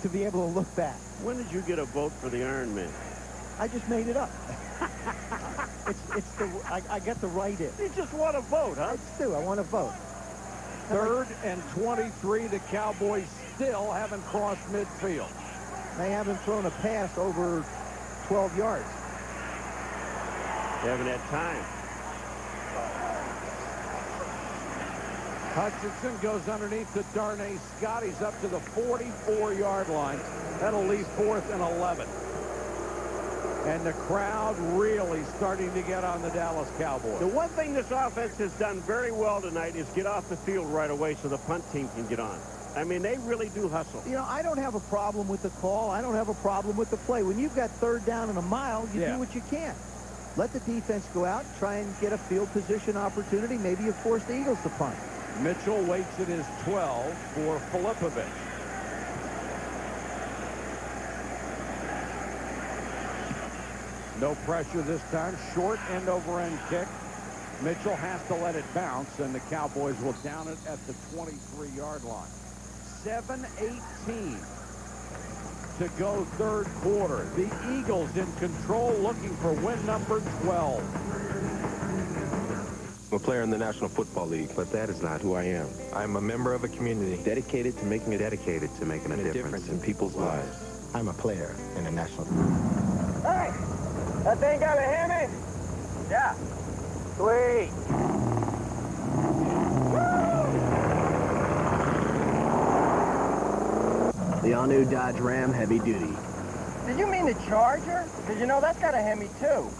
to be able to look back. When did you get a vote for the Iron Man? I just made it up. I get the right in. You just want to vote, huh? I do. I want to vote. 3rd and 23. The Cowboys still haven't crossed midfield. They haven't thrown a pass over 12 yards. They haven't had time. Hutchinson goes underneath to Darnay Scott. He's up to the 44-yard line. That'll leave 4th and 11. And the crowd really starting to get on the Dallas Cowboys. The one thing this offense has done very well tonight is get off the field right away so the punt team can get on. I mean, they really do hustle. You know, I don't have a problem with the call. I don't have a problem with the play. When you've got 3rd down and a mile, you do what you can. Let the defense go out, try and get a field position opportunity. Maybe you force the Eagles to punt. Mitchell waits at his 12 for Filipovic. No pressure this time. Short end over end kick. Mitchell has to let it bounce, and the Cowboys will down it at the 23-yard line. 7:18 to go 3rd quarter. The Eagles in control, looking for win number 12. I'm a player in the National Football League, but that is not who I am. I'm a member of a community dedicated to making a difference in people's lives. I'm a player in the National. Hey, that thing got a hammy? Yeah. Sweet. The all-new Dodge Ram Heavy Duty. Did you mean the Charger? Because, you know, that's got a Hemi, too.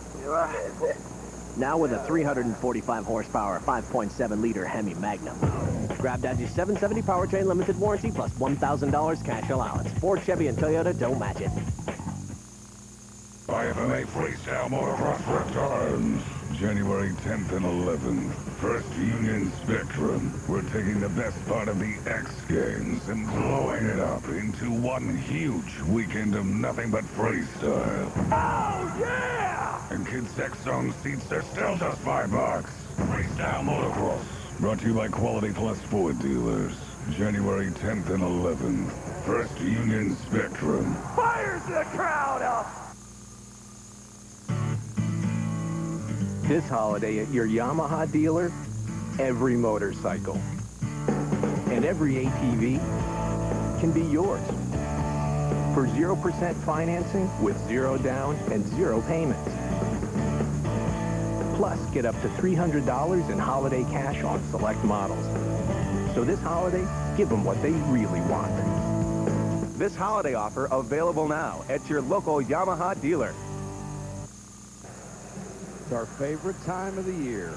Now with a 345 horsepower, 5.7-liter Hemi Magnum. Grab Dodge's 770 powertrain limited warranty plus $1,000 cash allowance. Ford, Chevy, and Toyota don't match it. IFMA Freestyle Motocross returns January 10th and 11th. First Union Spectrum. We're taking the best part of the X Games and blowing it up into one huge weekend of nothing but freestyle. Oh, yeah! And Kids X Zone seats are still just $5. Freestyle Motocross. Brought to you by Quality Plus Ford dealers. January 10th and 11th. First Union Spectrum. Fires the crowd up! This holiday at your Yamaha dealer, every motorcycle and every ATV can be yours. For 0% financing with 0 down and 0 payments. Plus, get up to $300 in holiday cash on select models. So this holiday, give them what they really want. This holiday offer available now at your local Yamaha dealer. It's our favorite time of the year.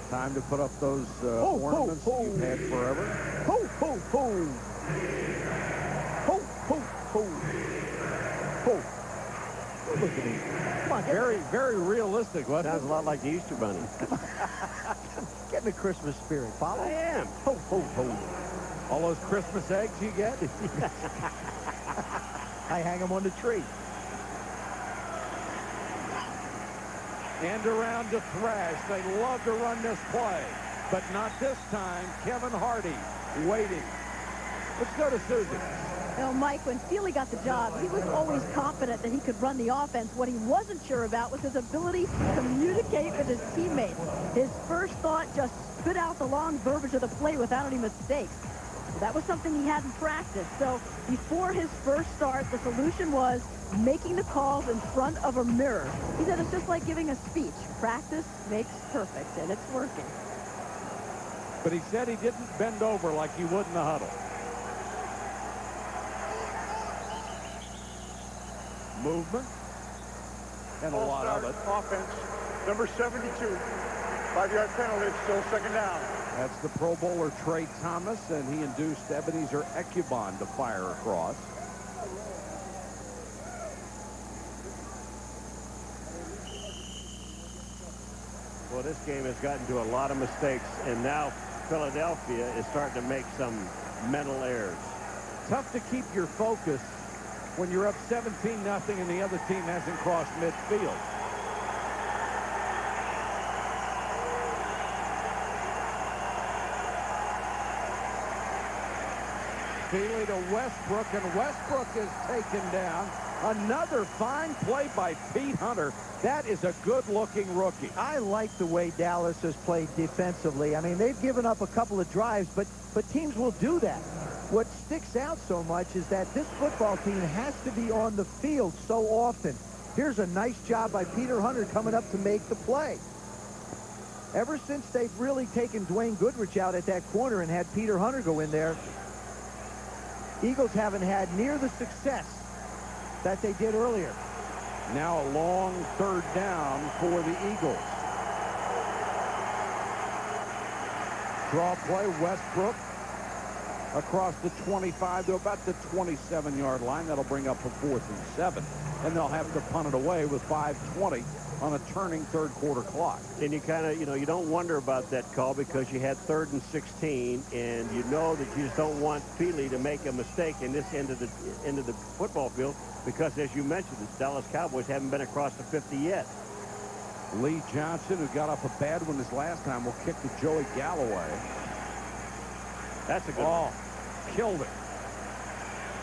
Time to put up those ornaments that you've had forever. Ho, ho, ho. Ho, ho, ho. Ho. Look at me. Come on, Very realistic. Sounds a lot like the Easter Bunny. Get in the Christmas spirit, follow. I am. Ho, ho, ho. All those Christmas eggs you get? I hang them on the tree. And around to Thrash. They love to run this play, but not this time. Kevin Hardy waiting. Let's go to Susie. You know, Mike, when Feely got the job, he was always confident that he could run the offense. What he wasn't sure about was his ability to communicate with his teammates. His first thought just spit out the long verbiage of the play without any mistakes. That was something he hadn't practiced. So before his first start, the solution was making the calls in front of a mirror. He said it's just like giving a speech. Practice makes perfect, and it's working. But he said he didn't bend over like he would in the huddle. Movement. And a lot of it. Offense, number 72. 5-yard penalty, it's still second down. That's the Pro Bowler Trey Thomas, and he induced Ebenezer Ekubon to fire across. Well, this game has gotten to a lot of mistakes, and now Philadelphia is starting to make some mental errors. Tough to keep your focus when you're up 17-0 and the other team hasn't crossed midfield. Feely to Westbrook, and Westbrook is taken down. Another fine play by Pete Hunter. That is a good-looking rookie. I like the way Dallas has played defensively. I mean, they've given up a couple of drives, but teams will do that. What sticks out so much is that this football team has to be on the field so often. Here's a nice job by Peter Hunter coming up to make the play. Ever since they've really taken Dwayne Goodrich out at that corner and had Peter Hunter go in there, Eagles haven't had near the success that they did earlier. Now a long third down for the Eagles. Draw play, Westbrook across the 25 to about the 27-yard line. That'll bring up a 4th and 7. And they'll have to punt it away with 5:20 on a turning third quarter clock. And you kind of, you don't wonder about that call because you had 3rd and 16, and you know that you just don't want Feely to make a mistake in this end of the football field because, as you mentioned, the Dallas Cowboys haven't been across the 50 yet. Lee Johnson, who got off a bad one this last time, will kick to Joey Galloway. That's a good one. Killed it.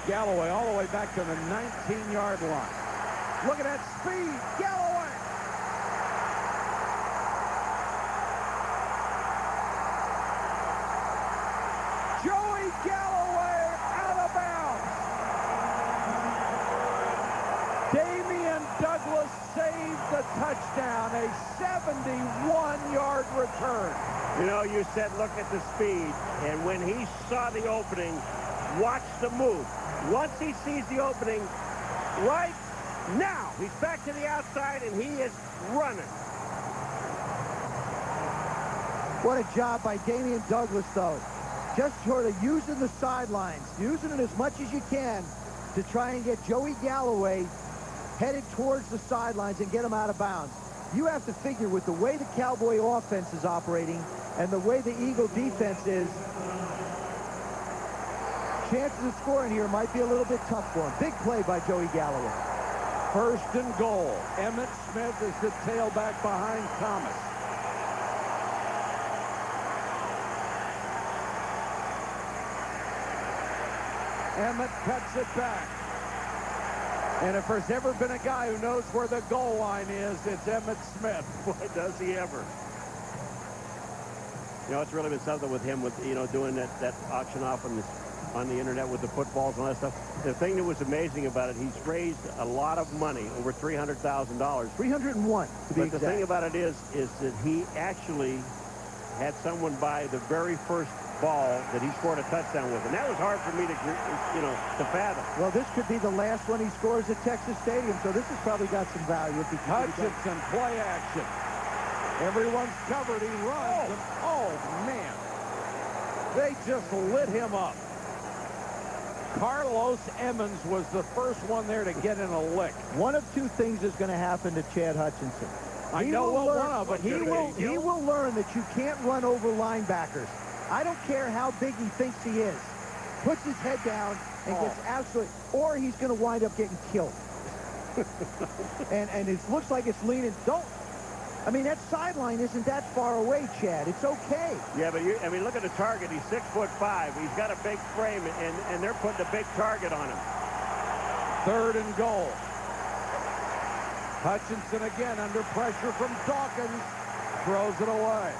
Galloway all the way back to the 19-yard line. Look at that speed. Galloway. Joey Galloway out of bounds. Damian Douglas saved the touchdown. A 71-yard return. You know, you said look at the speed, and when he saw the opening, watch the move. Once he sees the opening, right now, he's back to the outside, and he is running. What a job by Damian Douglas, though. Just sort of using the sidelines, using it as much as you can to try and get Joey Galloway headed towards the sidelines and get him out of bounds. You have to figure with the way the Cowboy offense is operating and the way the Eagle defense is, chances of scoring here might be a little bit tough for him. Big play by Joey Galloway. 1st and goal. Emmitt Smith is the tailback behind Thomas. Emmitt cuts it back. And if there's ever been a guy who knows where the goal line is, it's Emmitt Smith. Boy, does he ever. You know, it's really been something with him with, doing that auction off on the internet with the footballs and all that stuff. The thing that was amazing about it, he's raised a lot of money, over $300,000. 301 to be But exact. the thing about it is that he actually had someone buy the very first ball that he scored a touchdown with, and that was hard for me to fathom. Well, this could be the last one he scores at Texas Stadium, so this has probably got some value. Hutchinson, play action. Everyone's covered. He runs. Oh, man. They just lit him up. Carlos Emmons was the first one there to get in a lick. One of two things is going to happen to Chad Hutchinson. I know what one of them he will learn that you can't run over linebackers. I don't care how big he thinks he is. Puts his head down and gets absolutely, or he's going to wind up getting killed. and it looks like it's leaning. I mean, that sideline isn't that far away, Chad. It's okay. Yeah, but I mean, look at the target. He's 6'5". He's got a big frame, and they're putting a big target on him. 3rd and goal. Hutchinson again under pressure from Dawkins. Throws it away.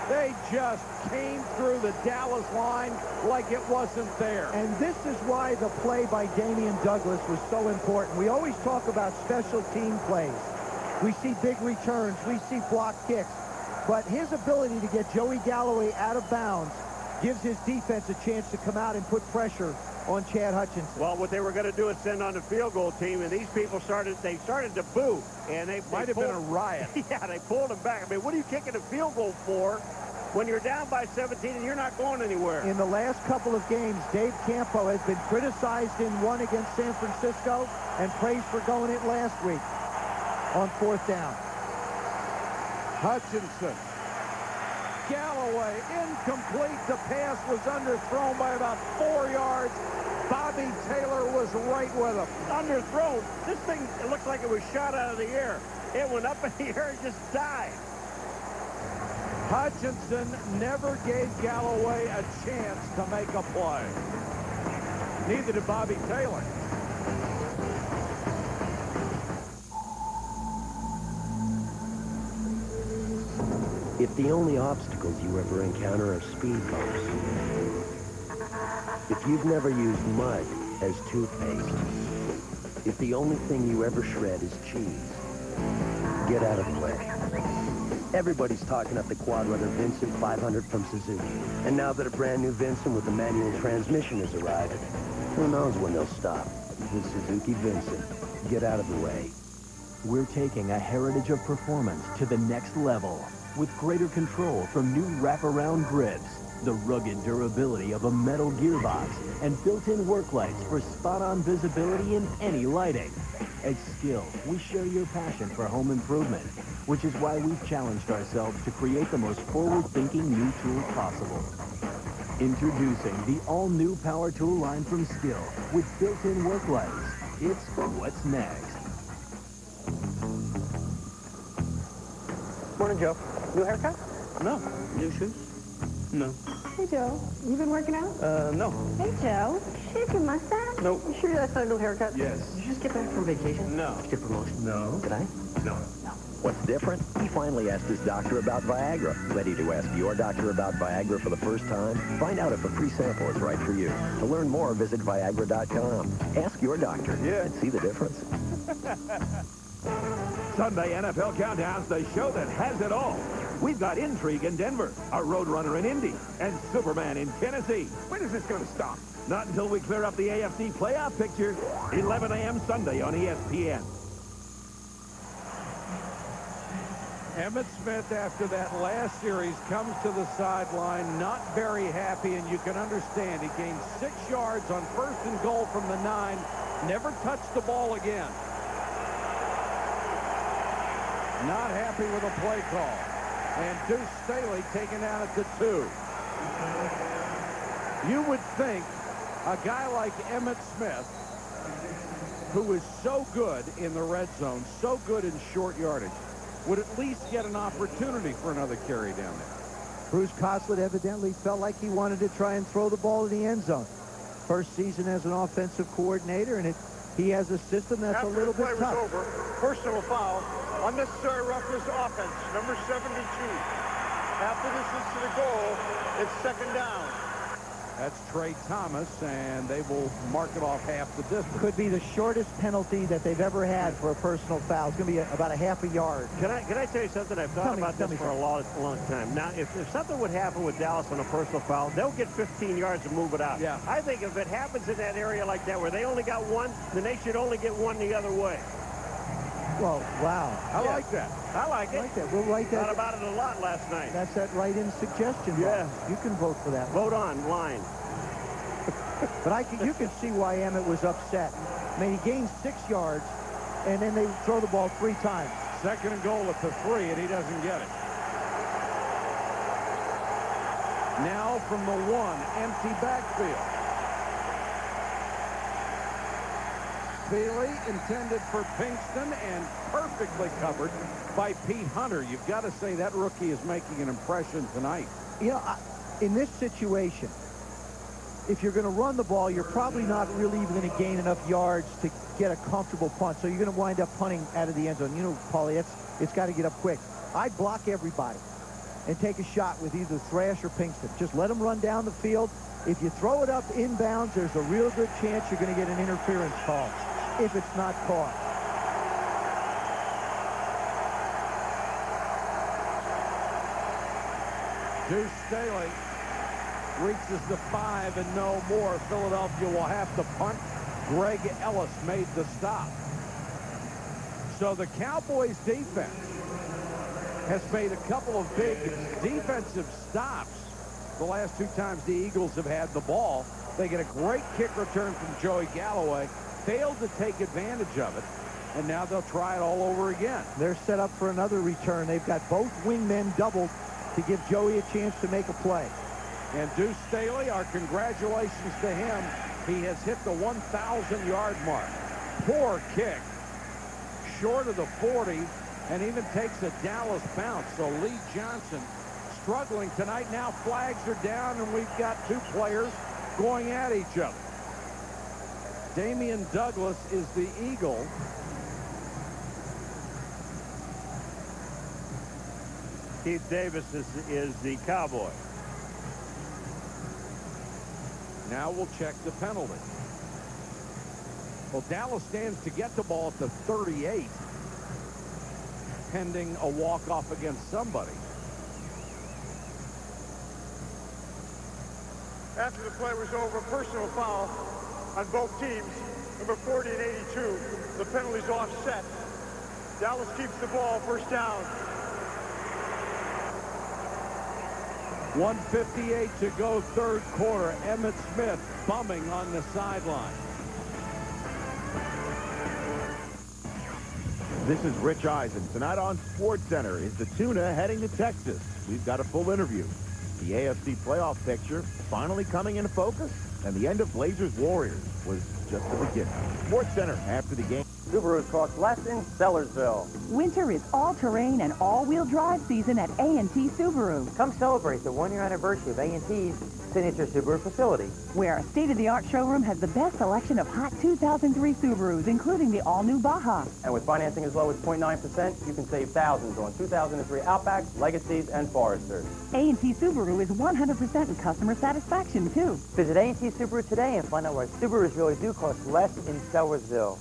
They just came through the Dallas line like it wasn't there. And this is why the play by Damian Douglas was so important. We always talk about special team plays. We see big returns. We see block kicks. But his ability to get Joey Galloway out of bounds gives his defense a chance to come out and put pressure on Chad Hutchinson. Well, what they were going to do is send on the field goal team, and these people started to boo. And they might have been a riot. Yeah, they pulled him back. I mean, what are you kicking a field goal for when you're down by 17 and you're not going anywhere? In the last couple of games, Dave Campo has been criticized in one against San Francisco and praised for going it last week on 4th down. Hutchinson. Galloway, incomplete. The pass was underthrown by about 4 yards. Bobby Taylor was right with him. Underthrown. This thing, it looks like it was shot out of the air. It went up in the air and just died. Hutchinson never gave Galloway a chance to make a play. Neither did Bobby Taylor. If the only obstacles you ever encounter are speed bumps, if you've never used mud as toothpaste, if the only thing you ever shred is cheese, get out of the way. Everybody's talking up the quad-rudder Vincent 500 from Suzuki. And now that a brand new Vincent with a manual transmission has arrived, who knows when they'll stop. The Suzuki Vincent. Get out of the way. We're taking a heritage of performance to the next level with greater control from new wraparound grips, the rugged durability of a metal gearbox, and built-in work lights for spot-on visibility in any lighting. At Skill, we share your passion for home improvement, which is why we've challenged ourselves to create the most forward-thinking new tools possible. Introducing the all-new power tool line from Skill with built-in work lights. It's what's next. Morning, Joe. New haircut? No. New shoes? No. Hey, Joe. You been working out? No. Hey, Joe. Shave your mustache? Nope. You sure that's not a new haircut? Yes. Did you just get back from vacation? No. Did you get promotion? No. Did I? No. What's different? He finally asked his doctor about Viagra. Ready to ask your doctor about Viagra for the first time? Find out if a free sample is right for you. To learn more, visit Viagra.com. Ask your doctor and see the difference. Sunday NFL Countdown's the show that has it all. We've got intrigue in Denver, a Roadrunner in Indy, and Superman in Tennessee. When is this going to stop? Not until we clear up the AFC playoff picture. 11 a.m. Sunday on ESPN. Emmitt Smith, after that last series, comes to the sideline, not very happy, and you can understand. He gained 6 yards on 1st and goal from the 9, never touched the ball again. Not happy with a play call. And Deuce Staley taken out at the 2. You would think a guy like Emmitt Smith, who is so good in the red zone, so good in short yardage, would at least get an opportunity for another carry down there. Bruce Coslett evidently felt like he wanted to try and throw the ball in the end zone. First season as an offensive coordinator, and he has a system that's a little bit tough. After the play was over, personal foul, unnecessary roughness offense, number 72. After this is to the goal, it's 2nd down. That's Trey Thomas, and they will mark it off half the distance. Could be the shortest penalty that they've ever had for a personal foul. It's going to be about a half a yard. Can I tell you something? I've thought about this for a long time. Now, if something would happen with Dallas on a personal foul, they'll get 15 yards and move it out. Yeah. I think if it happens in that area like that where they only got one, then they should only get one the other way. Well, wow. I like that. I like it. I like that. We'll write that. Thought about it a lot last night. That's that write-in suggestion box. Yeah. You can vote for that. Vote online. But you can see why Emmett was upset. I mean, he gained 6 yards, and then they throw the ball 3 times. Second and goal at the 3, and he doesn't get it. Now from the 1, empty backfield. Feely intended for Pinkston and perfectly covered by Pete Hunter. You've got to say that rookie is making an impression tonight. You know, in this situation, if you're going to run the ball, you're probably not really even going to gain enough yards to get a comfortable punt. So you're going to wind up punting out of the end zone. You know, Paulie, it's got to get up quick. I'd block everybody and take a shot with either Thrash or Pinkston. Just let them run down the field. If you throw it up inbounds, there's a real good chance you're going to get an interference call if it's not caught. Deuce Staley reaches the 5 and no more. Philadelphia will have to punt. Greg Ellis made the stop. So the Cowboys defense has made a couple of big defensive stops the last 2 times the Eagles have had the ball. They get a great kick return from Joey Galloway. Failed to take advantage of it, and now they'll try it all over again. They're set up for another return. They've got both wingmen doubled to give Joey a chance to make a play. And Deuce Staley, our congratulations to him. He has hit the 1,000-yard mark. Poor kick, short of the 40, and even takes a Dallas bounce. So Lee Johnson struggling tonight. Now flags are down, and we've got 2 players going at each other. Damian Douglas is the Eagle. Keith Davis is the Cowboy. Now we'll check the penalty. Well, Dallas stands to get the ball at the 38, pending a walk-off against somebody. After the play was over, personal foul on both teams, number 40 and 82. The penalty's offset. Dallas keeps the ball, first down. 1:58 to go, 3rd quarter. Emmitt Smith bumming on the sideline. This is Rich Eisen. Tonight on SportsCenter, is the Tuna heading to Texas? We've got a full interview. The AFC playoff picture finally coming into focus, and the end of Blazers-Warriors was just the beginning. SportsCenter after the game. Subarus cost less in Sellersville. Winter is all-terrain and all-wheel drive season at A&T Subaru. Come celebrate the 1-year anniversary of A&T's signature Subaru facility, where our state-of-the-art showroom has the best selection of hot 2003 Subarus, including the all-new Baja. And with financing as low as 0.9%, you can save thousands on 2003 Outbacks, Legacies, and Foresters. A&T Subaru is 100% in customer satisfaction, too. Visit A&T Subaru today and find out why Subarus really do cost less in Sellersville.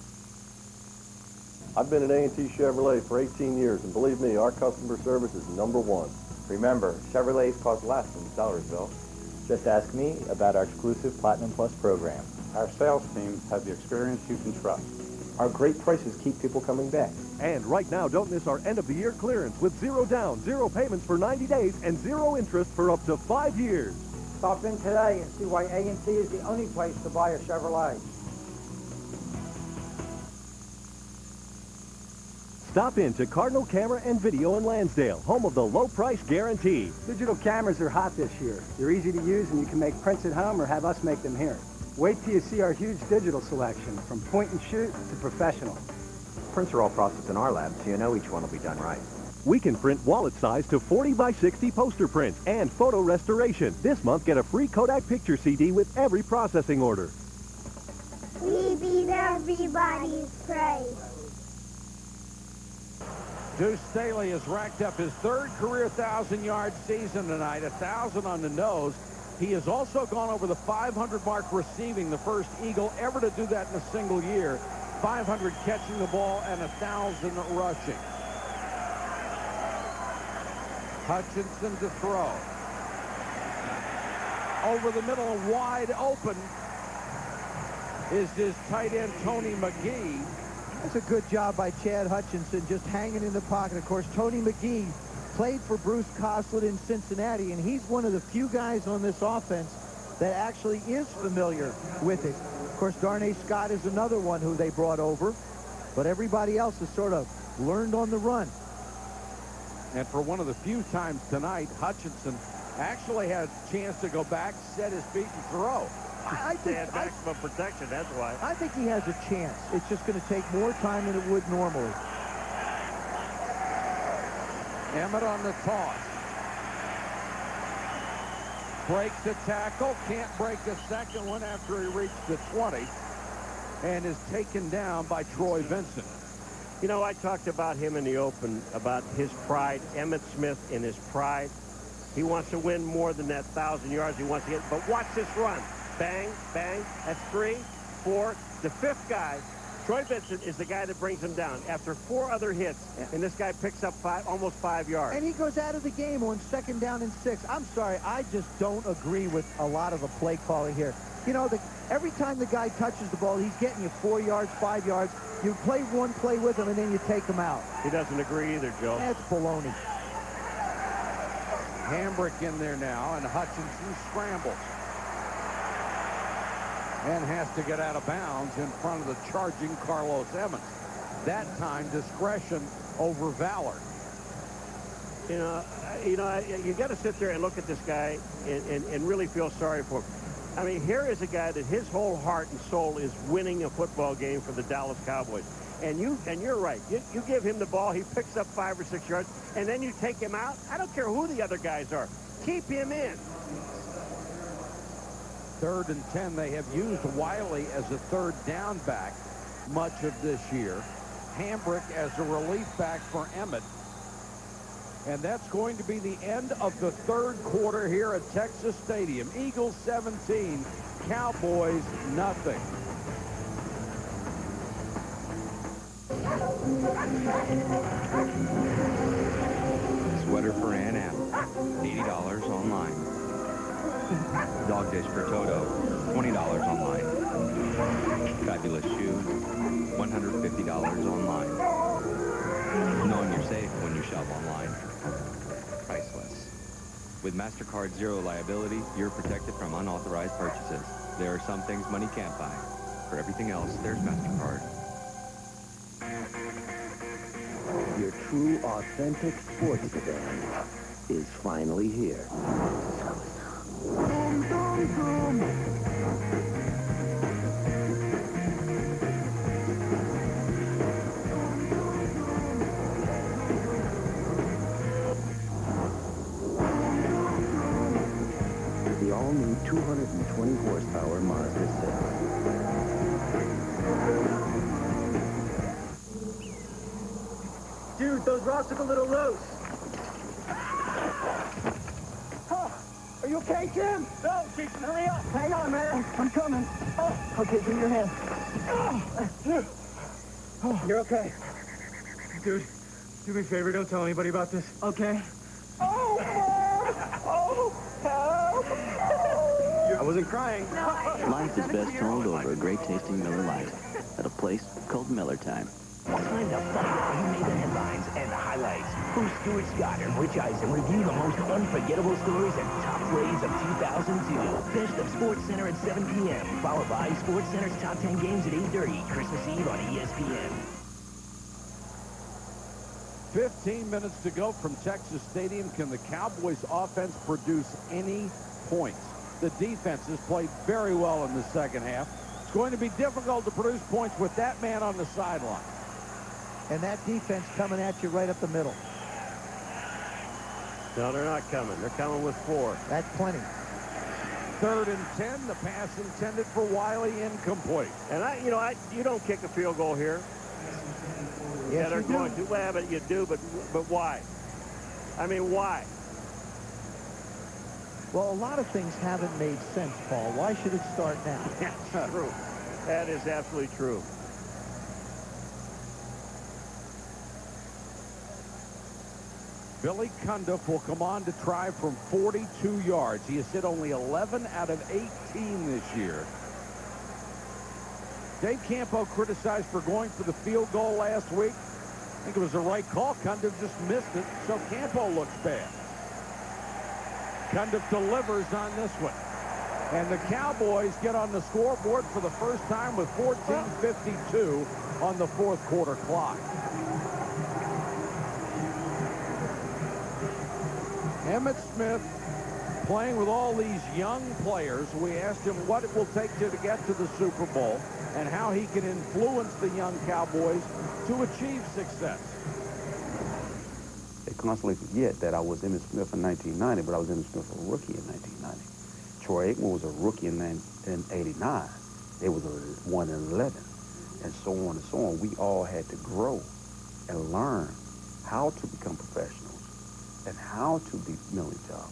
I've been at A&T Chevrolet for 18 years, and believe me, our customer service is #1. Remember, Chevrolets cost less in Sellersville. Just ask me about our exclusive Platinum Plus program. Our sales team have the experience you can trust. Our great prices keep people coming back. And right now, don't miss our end-of-the-year clearance with 0 down, 0 payments for 90 days, and 0 interest for up to 5 years. Stop in today and see why A&T is the only place to buy a Chevrolet. Stop in to Cardinal Camera and Video in Lansdale, home of the low price guarantee. Digital cameras are hot this year. They're easy to use, and you can make prints at home or have us make them here. Wait till you see our huge digital selection, from point and shoot to professional. Prints are all processed in our lab, so you know each one will be done right. We can print wallet size to 40 by 60 poster prints and photo restoration. This month, get a free Kodak picture CD with every processing order. We beat everybody's praise. Deuce Staley has racked up his 3rd career 1,000-yard season tonight, 1,000 on the nose. He has also gone over the 500 mark receiving, the first Eagle ever to do that in a single year. 500 catching the ball and 1,000 rushing. Hutchinson to throw. Over the middle and wide open is his tight end, Tony McGee. That's a good job by Chad Hutchinson, just hanging in the pocket. Of course, Tony McGee played for Bruce Coslett in Cincinnati, and he's one of the few guys on this offense that actually is familiar with it. Of course, Darnay Scott is another one who they brought over, but everybody else has sort of learned on the run. And for one of the few times tonight, Hutchinson actually has a chance to go back, set his feet, and throw. I think maximum protection, that's why. I think he has a chance. It's just going to take more time than it would normally. Emmett on the toss. Breaks the tackle, can't break the second one after he reached the 20, and is taken down by Troy Vincent. You know, I talked about him in the open, about his pride, Emmitt Smith in his pride. He wants to win more than that 1,000 yards he wants to get. But watch this run. Bang, bang. That's 3, 4. The fifth guy, Troy Vincent, is the guy that brings him down after 4 other hits. And this guy picks up almost 5 yards. And he goes out of the game on 2nd down and 6. I'm sorry, I just don't agree with a lot of the play calling here. You know, every time the guy touches the ball, he's getting you 4 yards, 5 yards. You play one play with him, and then you take him out. He doesn't agree either, Joe. That's baloney. Hambrick in there now, and Hutchinson scrambles. And has to get out of bounds in front of the charging Carlos Emmons. That time, discretion over valor. You got to sit there and look at this guy and really feel sorry for him. I mean, here is a guy that his whole heart and soul is winning a football game for the Dallas Cowboys. And you're right. You give him the ball, he picks up 5 or 6 yards, and then you take him out. I don't care who the other guys are. Keep him in. 3rd and 10. They have used Wiley as a 3rd down back much of this year. Hambrick as a relief back for Emmett. And that's going to be the end of the 3rd quarter here at Texas Stadium. Eagles 17, Cowboys nothing. Sweater for Ann App, $80 online. Dog dish for Toto, $20 online. Fabulous shoes, $150 online. Knowing you're safe when you shop online. Priceless. With MasterCard Zero Liability, you're protected from unauthorized purchases. There are some things money can't buy. For everything else, there's MasterCard. Your true, authentic sports sedan is finally here. Dum, dum, dum. The all-new 220 horsepower Mazda 6. Dude, those rocks look a little loose. Are you okay, Jim? No, Jason, hurry up. Hang on, man. I'm coming. Okay, give me your hand. You're okay. Dude, do me a favor, don't tell anybody about this. Okay. Oh, help! I wasn't crying. Life is best told over a great-tasting Miller Lite at a place called Miller Time. Time to find out who made the headlines and the highlights. Who Stuart Scott and Rich Eisen review the most unforgettable stories and top plays of 2002. Best of Sports Center at 7 p.m. Followed by Sports Center's top 10 games at 8:30. Christmas Eve on ESPN. 15 minutes to go from Texas Stadium. Can the Cowboys offense produce any points? The defense has played very well in the second half. It's going to be difficult to produce points with that man on the sideline. And that defense coming at you right up the middle. No, they're not coming. They're coming with 4. That's plenty. 3rd and 10. The pass intended for Wiley, incomplete. And you don't kick a field goal here. Yes, they're you going do. to. Well, but you do, but why? I mean, why? Well, a lot of things haven't made sense, Paul. Why should it start now? That's true. That is absolutely true. Billy Cundiff will come on to try from 42 yards. He has hit only 11 out of 18 this year. Dave Campo criticized for going for the field goal last week. I think it was the right call. Cundiff just missed it, so Campo looks bad. Cundiff delivers on this one. And the Cowboys get on the scoreboard for the first time with 14:52 on the fourth quarter clock. Emmitt Smith playing with all these young players. We asked him what it will take to get to the Super Bowl and how he can influence the young Cowboys to achieve success. They constantly forget that I was Emmitt Smith in 1990, but I was Emmitt Smith, a rookie in 1990. Troy Aikman was a rookie in 89. They was a 1 in 11, and so on and so on. We all had to grow and learn how to become professionals and how to be mentally tough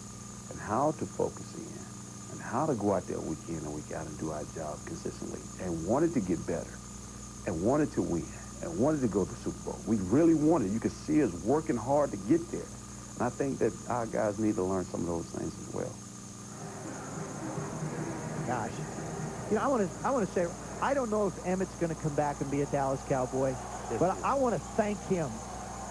and how to focus in and how to go out there week in and week out and do our job consistently, and wanted to get better and wanted to win and wanted to go to the Super Bowl. We really wanted. You could see us working hard to get there. And I think that our guys need to learn some of those things as well. Gosh. You know, I want to say, I don't know if Emmitt's going to come back and be a Dallas Cowboy, but I want to thank him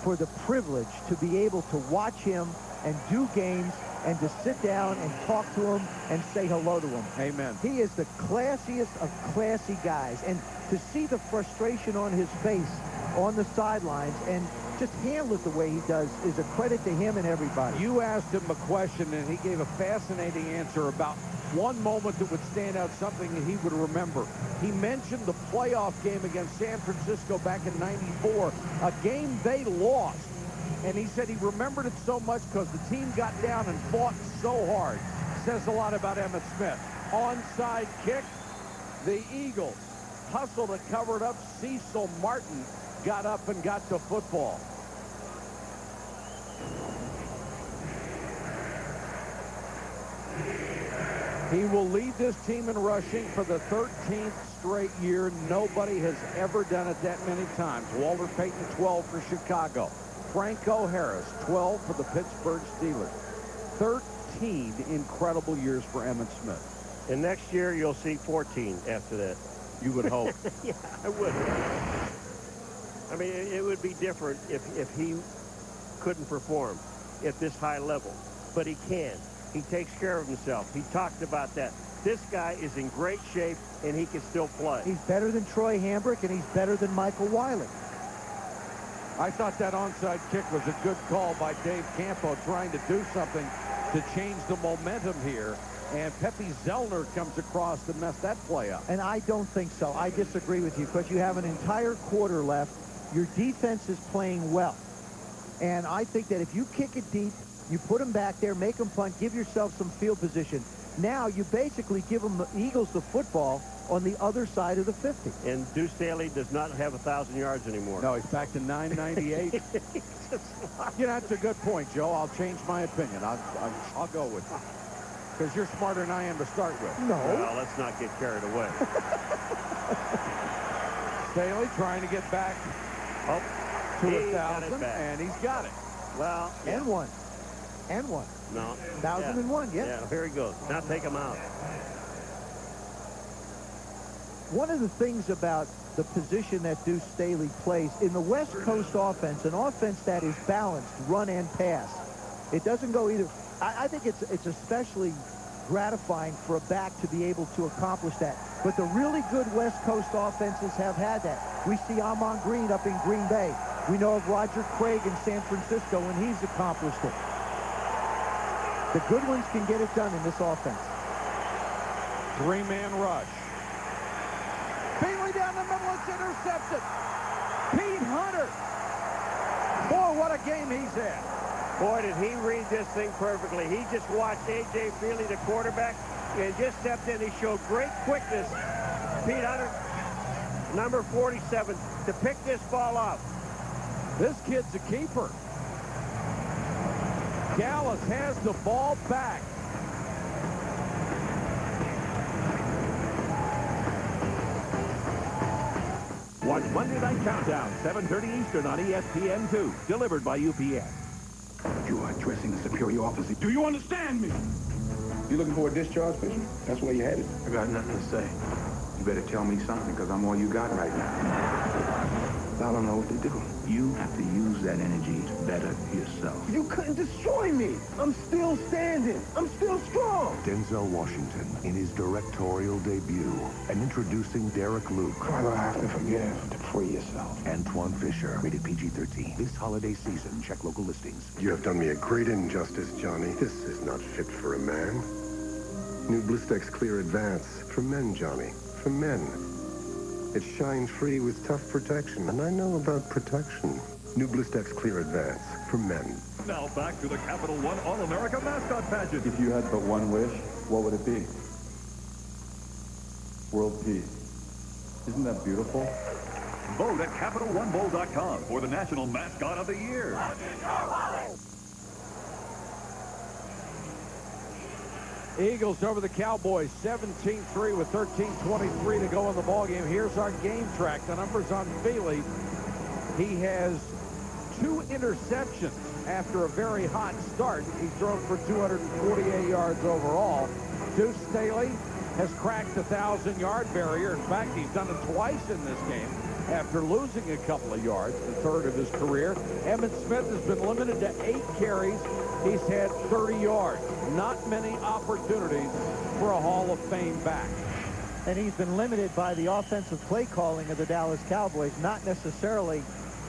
for the privilege to be able to watch him and do games and to sit down and talk to him and say hello to him. Amen. He is the classiest of classy guys. And to see the frustration on his face on the sidelines and just handle it the way he does is a credit to him and everybody. You asked him a question, and he gave a fascinating answer about one moment that would stand out, something that he would remember. He mentioned the playoff game against San Francisco back in '94, a game they lost. And he said he remembered it so much because the team got down and fought so hard. Says a lot about Emmitt Smith. Onside kick. The Eagles hustled to cover it up. Cecil Martin got up and got the football. He will lead this team in rushing for the 13th straight year. Nobody has ever done it that many times. Walter Payton, 12 for Chicago. Franco Harris, 12 for the Pittsburgh Steelers. 13 incredible years for Emmitt Smith. And next year, you'll see 14 after that. You would hope. Yeah, I would. I mean, it would be different if he couldn't perform at this high level. But he can. He takes care of himself. He talked about that. This guy is in great shape, and he can still play. He's better than Troy Hambrick, and he's better than Michael Wiley. I thought that onside kick was a good call by Dave Campo, trying to do something to change the momentum here. And Pepe Zellner comes across to mess that play up. And I don't think so. I disagree with you because you have an entire quarter left. Your defense is playing well. And I think that if you kick it deep, you put them back there, make them punt, give yourself some field position. Now you basically give them the Eagles the football on the other side of the 50. And Deuce Staley does not have 1,000 yards anymore. No, he's back to 998. You know, that's a good point, Joe. I'll change my opinion. I'll go with you. Because you're smarter than I am to start with. No. Well, let's not get carried away. Staley trying to get back up to 1,000, and he's got it. Well, yeah. And one. And one. No. 1,001, yeah. Yeah, here he goes. Now take him out. One of the things about the position that Deuce Staley plays in the West Coast offense, an offense that is balanced, run and pass, it doesn't go either. I think it's especially gratifying for a back to be able to accomplish that. But the really good West Coast offenses have had that. We see Amon Green up in Green Bay. We know of Roger Craig in San Francisco when he's accomplished it. The good ones can get it done in this offense. Three-man rush. Beasley down the middle, it's intercepted. Pete Hunter. Boy, what a game he's had. Boy, did he read this thing perfectly. He just watched A.J. Feely, the quarterback, and just stepped in. He showed great quickness. Pete Hunter, number 47, to pick this ball up. This kid's a keeper. Gallus has the ball back. Watch Monday Night Countdown, 7:30 Eastern on ESPN2. Delivered by UPS. You are addressing a superior officer. Do you understand me? You looking for a discharge patient? That's where you headed? I got nothing to say. You better tell me something, because I'm all you got right now. I don't know what to do. You have to use that energy to better yourself. You couldn't destroy me. I'm still standing. I'm still strong. Denzel Washington in his directorial debut. And introducing Derek Luke. Why do I have to forgive to free yourself? Antoine Fisher, rated PG-13. This holiday season, check local listings. You have done me a great injustice, Johnny. This is not fit for a man. New Blistex Clear Advance. For men, Johnny. For men. It's shine-free with tough protection, and I know about protection. New Blistex Clear Advance. For men. Now back to the Capital One All-America mascot pageant. If you had but one wish, what would it be? World peace. Isn't that beautiful? Vote at CapitalOneBowl.com for the National Mascot of the Year. Eagles over the Cowboys, 17-3 with 13:23 to go in the ballgame. Here's our game track. The numbers on Feely. He has 2 interceptions after a very hot start. He's thrown for 248 yards overall. Deuce Staley has cracked the 1,000-yard barrier. In fact, he's done it twice in this game after losing a couple of yards, the 3rd of his career. Emmitt Smith has been limited to 8 carries. He's had 30 yards. Not many opportunities for a Hall of Fame back. And he's been limited by the offensive play calling of the Dallas Cowboys, not necessarily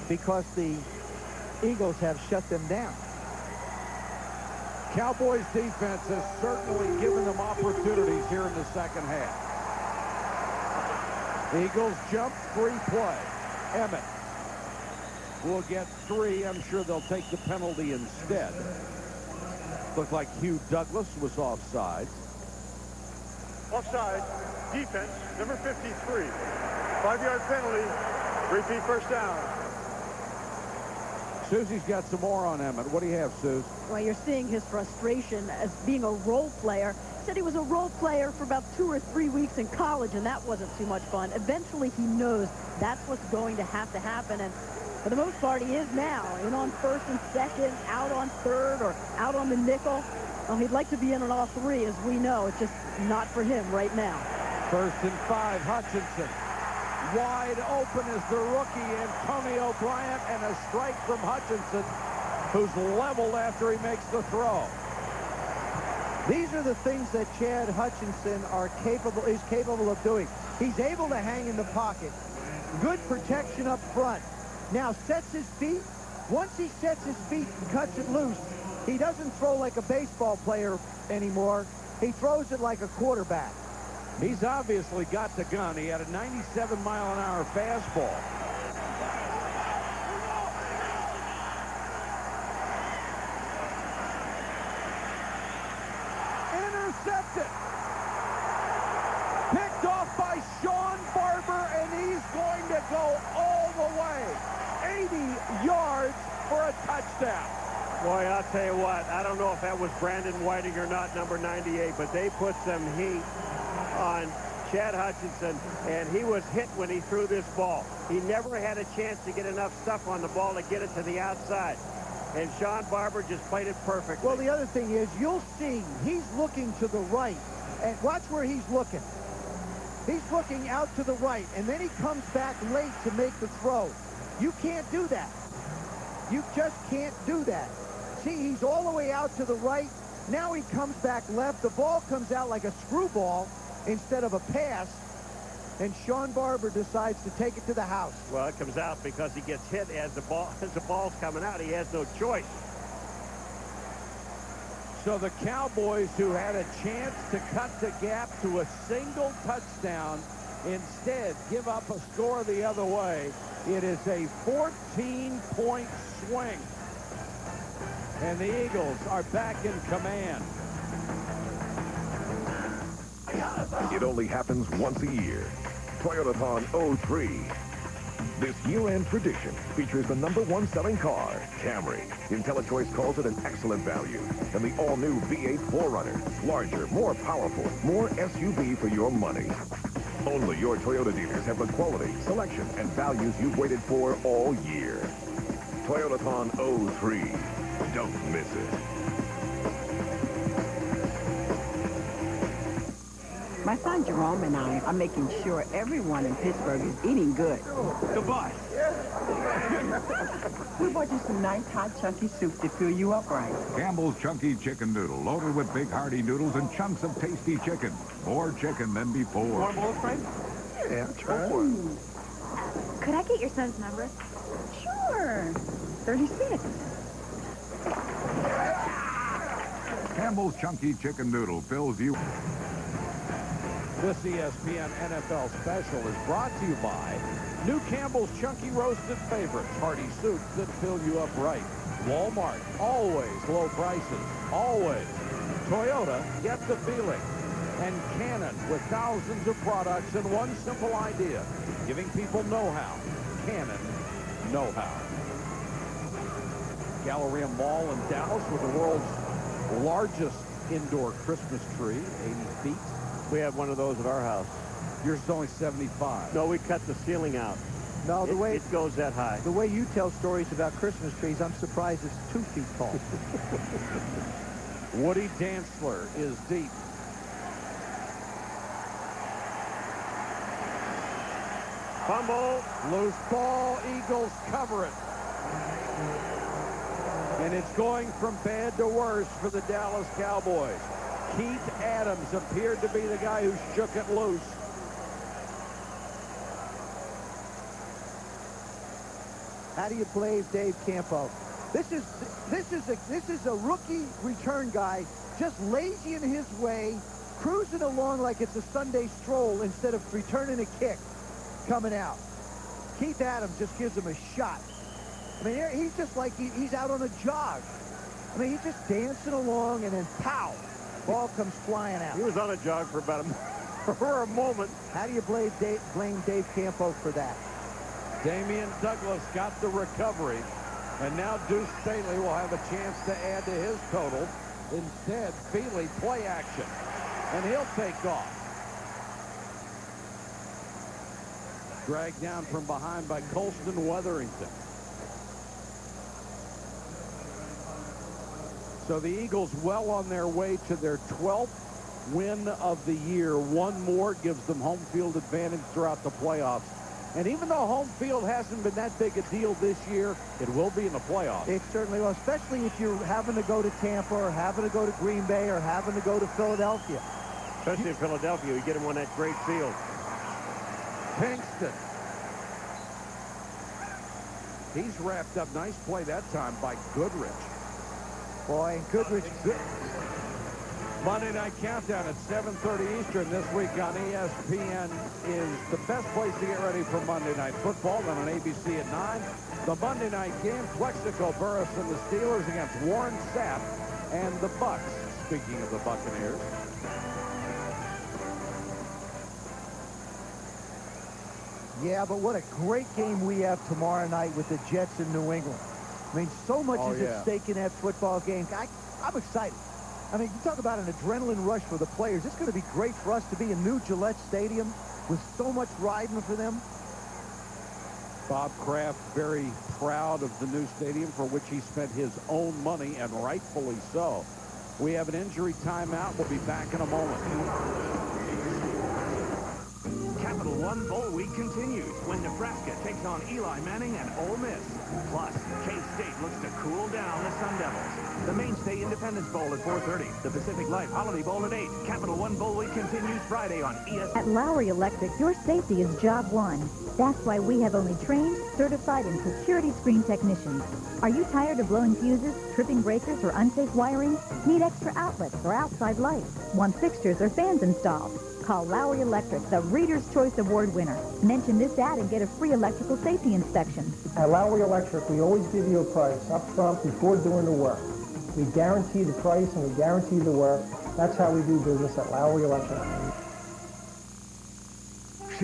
because the Eagles have shut them down. Cowboys defense has certainly given them opportunities here in the second half. Eagles jump 3 play. Emmitt will get 3. I'm sure they'll take the penalty instead. Looked like Hugh Douglas was offside. Offside. Defense, number 53. 5-yard penalty. Repeat first down. Susie's got some more on Emmitt. What do you have, Suze? Well, you're seeing his frustration as being a role player. Said he was a role player for about 2 or 3 weeks in college, and that wasn't too much fun. Eventually, he knows that's what's going to happen, and for the most part, he is now in on 1st and 2nd, out on 3rd, or out on the nickel. Well, he'd like to be in on all 3, as we know. It's just not for him right now. 1st and 5, Hutchinson. Wide open is the rookie, Antonio Bryant, and a strike from Hutchinson, who's leveled after he makes the throw. These are the things that Chad Hutchinson is capable of doing. He's able to hang in the pocket. Good protection up front. Now sets his feet. Once he sets his feet and cuts it loose, he doesn't throw like a baseball player anymore. He throws it like a quarterback. He's obviously got the gun. He had a 97-mile-an-hour fastball. Intercepted. Picked off by Sean Barber, and he's going to go all the way. 80 yards for a touchdown. Boy, I'll tell you what, I don't know if that was Brandon Whiting or not, number 98, but they put some heat on Chad Hutchinson, and he was hit when he threw this ball. He never had a chance to get enough stuff on the ball to get it to the outside. And Sean Barber just played it perfectly. Well, the other thing is, you'll see he's looking to the right. And watch where he's looking. He's looking out to the right, and then he comes back late to make the throw. You can't do that. You just can't do that. See, he's all the way out to the right. Now he comes back left. The ball comes out like a screwball instead of a pass. And Sean Barber decides to take it to the house. Well, it comes out because he gets hit as the ball's coming out. He has no choice. So the Cowboys, who had a chance to cut the gap to a single touchdown, instead give up a score the other way. It is a 14-point swing. And the Eagles are back in command. It only happens once a year. Toyotathon 03. This year-end tradition features the #1 selling car, Camry. IntelliChoice calls it an excellent value. And the all-new V8 4Runner. Larger, more powerful, more SUV for your money. Only your Toyota dealers have the quality, selection, and values you've waited for all year. Toyotathon 03. Don't miss it. My son Jerome and I are making sure everyone in Pittsburgh is eating good. Goodbye. We bought you some nice hot chunky soup to fill you up right. Campbell's Chunky Chicken Noodle, loaded with big hearty noodles and chunks of tasty chicken. More chicken than before. Want a bowl of Frank? Yeah, try for it. Could I get your son's number? Sure. 36. Campbell's Chunky Chicken Noodle fills you. This ESPN NFL special is brought to you by New Campbell's Chunky Roasted Favorites, hearty soups that fill you up right. Walmart, always low prices, always. Toyota, get the feeling. And Canon, with thousands of products and one simple idea, giving people know-how. Canon know-how. Galleria Mall in Dallas with the world's largest indoor Christmas tree, 80 feet. We have one of those at our house. Yours is only 75. No, we cut the ceiling out. No, the way it goes that high. The way you tell stories about Christmas trees, I'm surprised it's 2 feet tall. Woody Dantzler is deep. Fumble. Loose ball. Eagles cover it. And it's going from bad to worse for the Dallas Cowboys. Keith Adams appeared to be the guy who shook it loose. How do you play Dave Campo? This is a rookie return guy, just lazy in his way, cruising along like it's a Sunday stroll instead of returning a kick coming out. Keith Adams just gives him a shot. I mean, he's just like he's out on a jog. I mean, he's just dancing along, and then pow, ball comes flying out. He was on a jog for about for a moment. How do you blame Dave Campo for that? Damian Douglas got the recovery, and now Deuce Staley will have a chance to add to his total. Instead, Feely play action, and he'll take off. Dragged down from behind by Colston Weatherington. So the Eagles well on their way to their 12th win of the year. One more gives them home field advantage throughout the playoffs. And even though home field hasn't been that big a deal this year, it will be in the playoffs. It certainly will, especially if you're having to go to Tampa or having to go to Green Bay or having to go to Philadelphia. Especially in Philadelphia, you get him on that great field. Pinkston. He's wrapped up. Nice play that time by Goodrich. Boy, Goodrich. Monday Night Countdown at 7:30 Eastern this week on ESPN is the best place to get ready for Monday Night Football. Then on ABC at 9. The Monday night game, Plexico Burris and the Steelers against Warren Sapp and the Bucks. Speaking of the Buccaneers. Yeah, but what a great game we have tomorrow night with the Jets in New England. I mean, so much is at stake in that football game. I'm excited. I mean, you talk about an adrenaline rush for the players. It's going to be great for us to be in new Gillette Stadium with so much riding for them. Bob Kraft very proud of the new stadium for which he spent his own money, and rightfully so. We have an injury timeout. We'll be back in a moment. Capital One Bowl Week continues when Nebraska takes on Eli Manning and Ole Miss. Plus, K-State looks to cool down the Sun Devils. The Mainstay Independence Bowl at 4:30. The Pacific Life Holiday Bowl at 8. Capital One Bowl Week continues Friday on ESPN. At Lowry Electric, your safety is job one. That's why we have only trained, certified, and security screen technicians. Are you tired of blowing fuses, tripping breakers, or unsafe wiring? Need extra outlets or outside lights? Want fixtures or fans installed? Call Lowry Electric, the Reader's Choice Award winner. Mention this ad and get a free electrical safety inspection. At Lowry Electric, we always give you a price up front before doing the work. We guarantee the price and we guarantee the work. That's how we do business at Lowry Electric.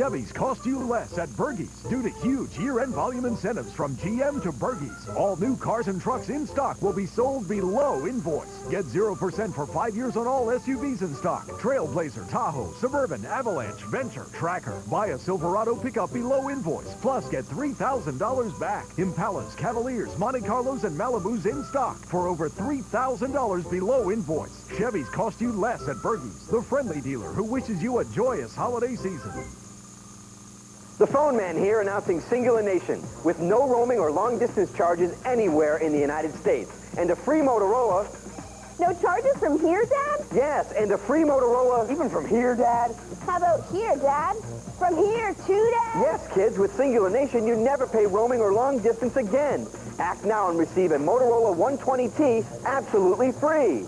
Chevys cost you less at Bergey's due to huge year-end volume incentives from GM to Bergey's. All new cars and trucks in stock will be sold below invoice. Get 0% for 5 years on all SUVs in stock. Trailblazer, Tahoe, Suburban, Avalanche, Venture, Tracker. Buy a Silverado pickup below invoice. Plus, get $3,000 back. Impalas, Cavaliers, Monte Carlos, and Malibus in stock for over $3,000 below invoice. Chevys cost you less at Bergey's, the friendly dealer who wishes you a joyous holiday season. The phone man here announcing Singular Nation with no roaming or long-distance charges anywhere in the United States. And a free Motorola. No charges from here, Dad? Yes, and a free Motorola even from here, Dad. How about here, Dad? From here, too, Dad? Yes, kids, with Singular Nation, you never pay roaming or long distance again. Act now and receive a Motorola 120T absolutely free.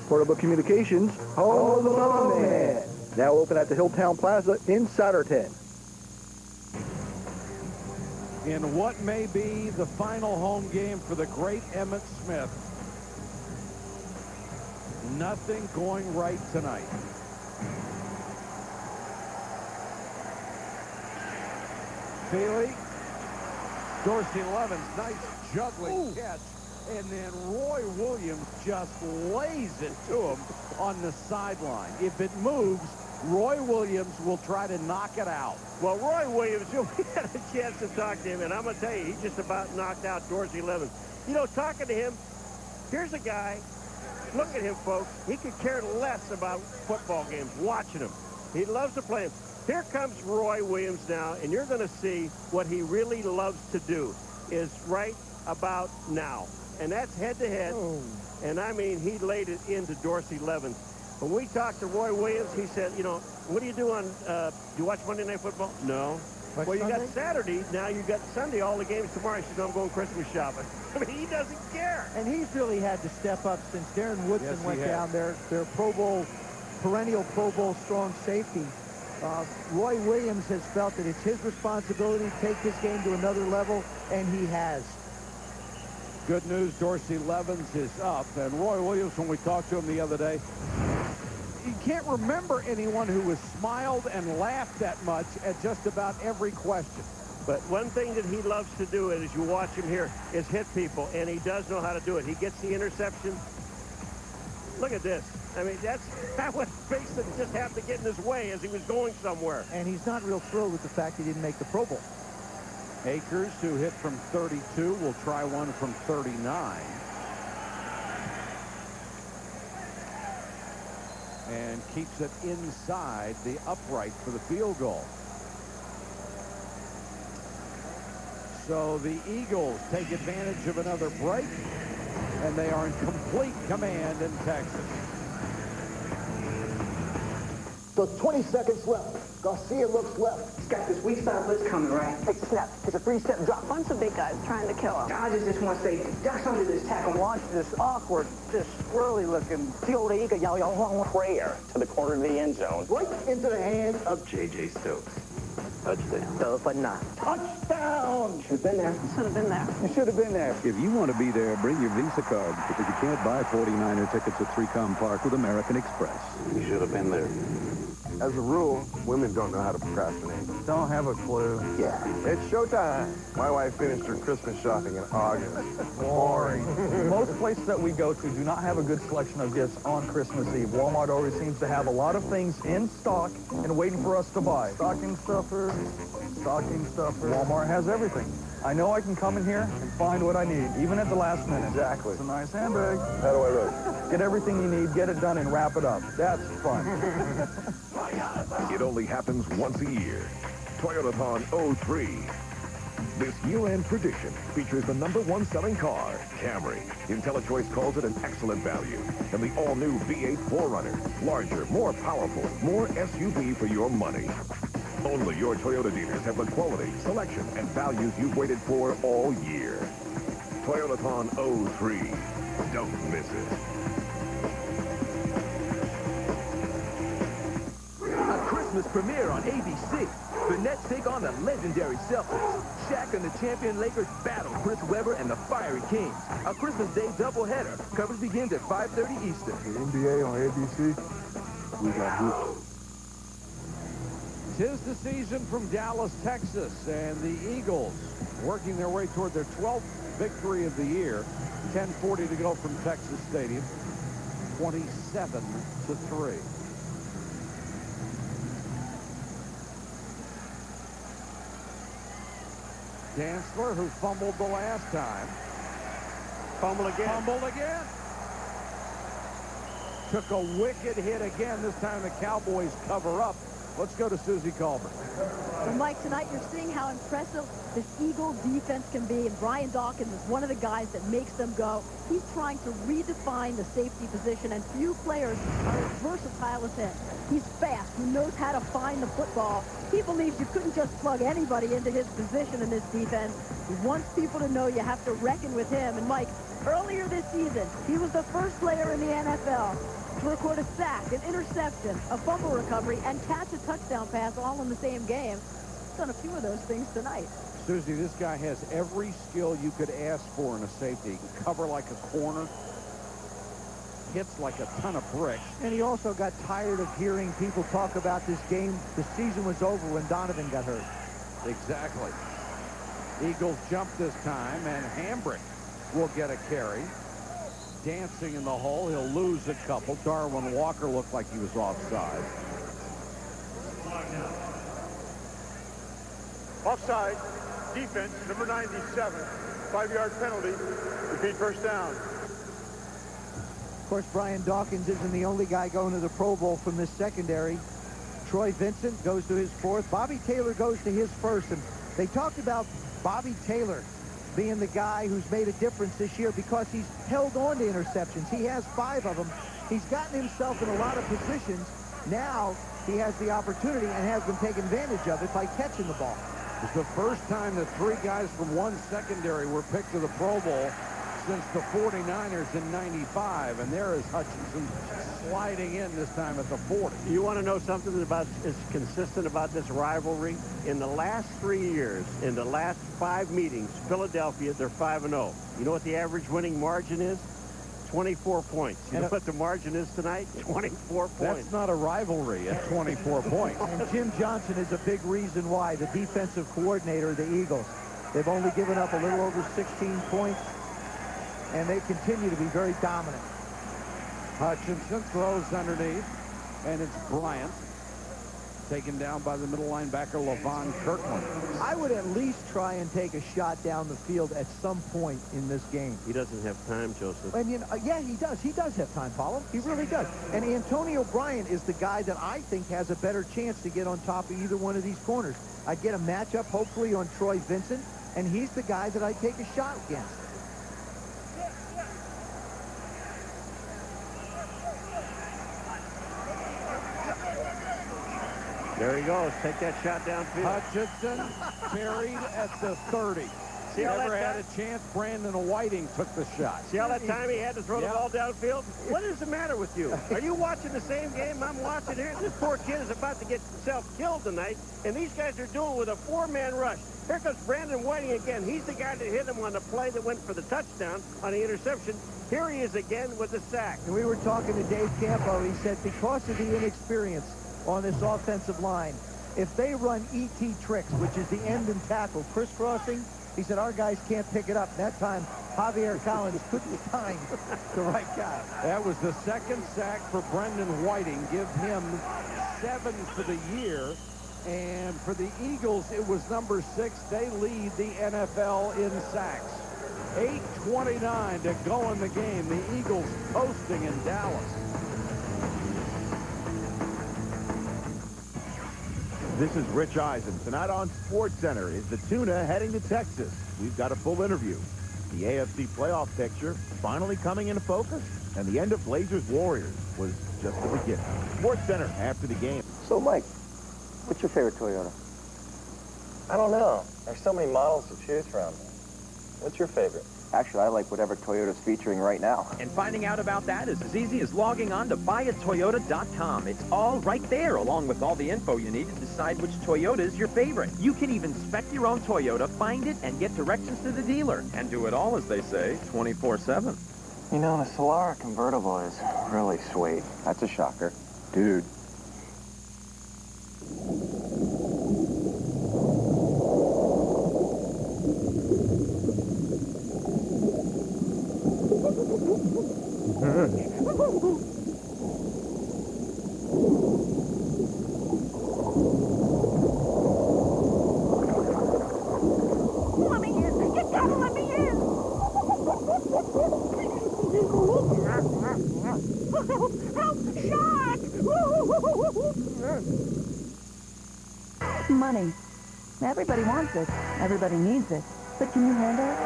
Portable Communications, home of the phone man. Now open at the Hilltown Plaza in Souderton. In what may be the final home game for the great Emmitt Smith. Nothing going right tonight. Feely. Dorsey Levens, nice juggling catch. And then Roy Williams just lays it to him on the sideline. If it moves, Roy Williams will try to knock it out. Well, Roy Williams, we had a chance to talk to him, and I'm going to tell you, he just about knocked out Dorsey Levens. You know, talking to him, here's a guy, look at him, folks. He could care less about football games, watching them. He loves to play them. Here comes Roy Williams now, and you're going to see what he really loves to do is right about now. And that's head-to-head. And, I mean, he laid it into Dorsey Levens. When we talked to Roy Williams, he said, you know, what do you do on, do you watch Monday Night Football? No. Watch well, you Sunday? got Saturday, now you got Sunday, all the games tomorrow. He said, no, I'm going Christmas shopping. I mean, he doesn't care. And he's really had to step up since Darren Woodson Yes, went he has. down there. Their Pro Bowl, perennial Pro Bowl strong safety. Roy Williams has felt that it's his responsibility to take this game to another level, and he has. Good news, Dorsey Levens is up. And Roy Williams, when we talked to him the other day, you can't remember anyone who has smiled and laughed that much at just about every question. But one thing that he loves to do, as you watch him here, is hit people, and he does know how to do it. He gets the interception. Look at this. I mean, that would Mason just have to get in his way as he was going somewhere. And he's not real thrilled with the fact he didn't make the Pro Bowl. Akers, who hit from 32, will try one from 39. And keeps it inside the upright for the field goal. So the Eagles take advantage of another break, and they are in complete command in Texas. So 20 seconds left. Garcia looks left. He's got this weak side blitz coming, right? Take a snap. It's a 3-step drop. Bunch of big guys trying to kill him. Dodges this one safety. Ducks under this tackle. Launch this awkward, just swirly looking field eagle y'all prayer to the corner of the end zone. Right into the hands of J.J. Stokes. Touchdown. Touchdown! Should have been there. Should have been there. You should have been there. If you want to be there, bring your Visa card, because you can't buy 49er tickets at 3Com Park with American Express. You should have been there. As a rule, women don't know how to procrastinate. Don't have a clue. Yeah. It's showtime. My wife finished her Christmas shopping in August. Boring. Most places that we go to do not have a good selection of gifts on Christmas Eve. Walmart always seems to have a lot of things in stock and waiting for us to buy. Stocking stuffers. Walmart has everything. I know I can come in here and find what I need, even at the last minute. Exactly. It's a nice handbag. How do I look? Get everything you need, get it done, and wrap it up. That's fun. It only happens once a year. Toyotathon 03. This year-end tradition features the #1 selling car, Camry. IntelliChoice calls it an excellent value. And the all-new V8 4Runner. Larger, more powerful, more SUV for your money. Only your Toyota dealers have the quality, selection, and values you've waited for all year. Toyotathon 03. Don't miss it. A Christmas premiere on ABC. The Nets take on the legendary Celtics. Shaq and the champion Lakers battle Chris Webber and the Fiery Kings. A Christmas Day doubleheader. Coverage begins at 5:30 Eastern. The NBA on ABC. We got hoops. 'Tis the season from Dallas, Texas, and the Eagles working their way toward their 12th victory of the year. 10:40 to go from Texas Stadium. 27-3. Dantzler, who fumbled the last time. Fumble again. Fumbled again. Took a wicked hit again. This time the Cowboys cover up. Let's go to Susie Culver. Well, Mike, tonight you're seeing how impressive this Eagles defense can be, and Brian Dawkins is one of the guys that makes them go. He's trying to redefine the safety position, and few players are as versatile as him. He's fast. He knows how to find the football. He believes you couldn't just plug anybody into his position in this defense. He wants people to know you have to reckon with him. And, Mike, earlier this season, he was the first player in the NFL to record a sack, an interception, a fumble recovery, and catch a touchdown pass all in the same game. He's done a few of those things tonight. Susie, this guy has every skill you could ask for in a safety. He can cover like a corner, hits like a ton of bricks. And he also got tired of hearing people talk about this game. The season was over when Donovan got hurt. Exactly. Eagles jump this time, and Hambrick will get a carry. Dancing in the hole. He'll lose a couple. Darwin Walker looked like he was offside. Offside. Defense, number 97. 5-yard penalty. Repeat first down. Of course, Brian Dawkins isn't the only guy going to the Pro Bowl from this secondary. Troy Vincent goes to his 4th. Bobby Taylor goes to his 1st. And they talked about Bobby Taylor being the guy who's made a difference this year because he's held on to interceptions. He has 5 of them. He's gotten himself in a lot of positions. Now he has the opportunity and has been taking advantage of it by catching the ball. It's the first time that 3 guys from one secondary were picked to the Pro Bowl since the 49ers in '95, and there is Hutchinson sliding in this time at the 40. You want to know something about is consistent about this rivalry? In the last 3 years, in the last 5 meetings, Philadelphia, they're 5-0. You know what the average winning margin is? 24 points. You know what the margin is tonight? 24 points. That's not a rivalry at 24 points. And Jim Johnson is a big reason why, the defensive coordinator of the Eagles. They've only given up a little over 16 points, and they continue to be very dominant. Hutchinson throws underneath, and it's Bryant. Taken down by the middle linebacker, Levon Kirkland. I would at least try and take a shot down the field at some point in this game. He doesn't have time, Joseph. And, you know, yeah, he does. He does have time, Paulo. He really does. And Antonio Bryant is the guy that I think has a better chance to get on top of either one of these corners. I get a matchup, hopefully, on Troy Vincent, and he's the guy that I take a shot against. There he goes. Take that shot downfield. Hutchinson buried at the 30. See how Never that had a chance. Brandon Whiting took the shot. See how that time he had to throw the ball downfield? What is the matter with you? Are you watching the same game I'm watching here? This poor kid is about to get himself killed tonight, and these guys are doing with a 4-man rush. Here comes Brandon Whiting again. He's the guy that hit him on the play that went for the touchdown on the interception. Here he is again with the sack. And we were talking to Dave Campo. He said because of the inexperience on this offensive line, if they run ET tricks, which is the end and tackle crisscrossing, he said our guys can't pick it up. That time, Javier Collins couldn't find the right guy. That was the 2nd sack for Brendan Whiting. Give him 7 for the year. And for the Eagles, it was number 6. They lead the NFL in sacks. 8:29 to go in the game. The Eagles coasting in Dallas. This is Rich Eisen. Tonight on SportsCenter, is the Tuna heading to Texas? We've got a full interview. The AFC playoff picture finally coming into focus, and the end of Blazers-Warriors was just the beginning. SportsCenter after the game. So, Mike, what's your favorite Toyota? I don't know. There's so many models to choose from. What's your favorite? Actually, I like whatever Toyota's featuring right now. And finding out about that is as easy as logging on to buyatoyota.com. It's all right there, along with all the info you need to decide which Toyota is your favorite. You can even spec your own Toyota, find it, and get directions to the dealer. And do it all, as they say, 24/7. You know, the Solara convertible is really sweet. That's a shocker. Dude. Let me in. You gotta let me in. Help! Shark! Money. Everybody wants it. Everybody needs it. But can you handle it?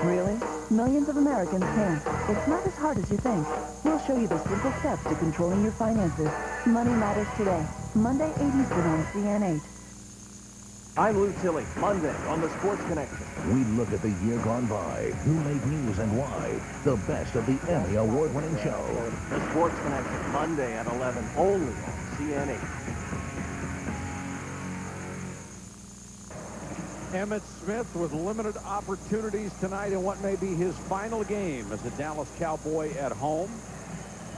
Really? Millions of Americans can't. It's not as hard as you think. We'll show you the simple steps to controlling your finances. Money Matters Today. Monday, 8 Eastern on CN8. I'm Lou Tilley, Monday on the Sports Connection. We look at the year gone by, who made news and why. The best of the Emmy award-winning show. The Sports Connection, Monday at 11, only on CN8. Emmitt Smith with limited opportunities tonight in what may be his final game as a Dallas Cowboy at home.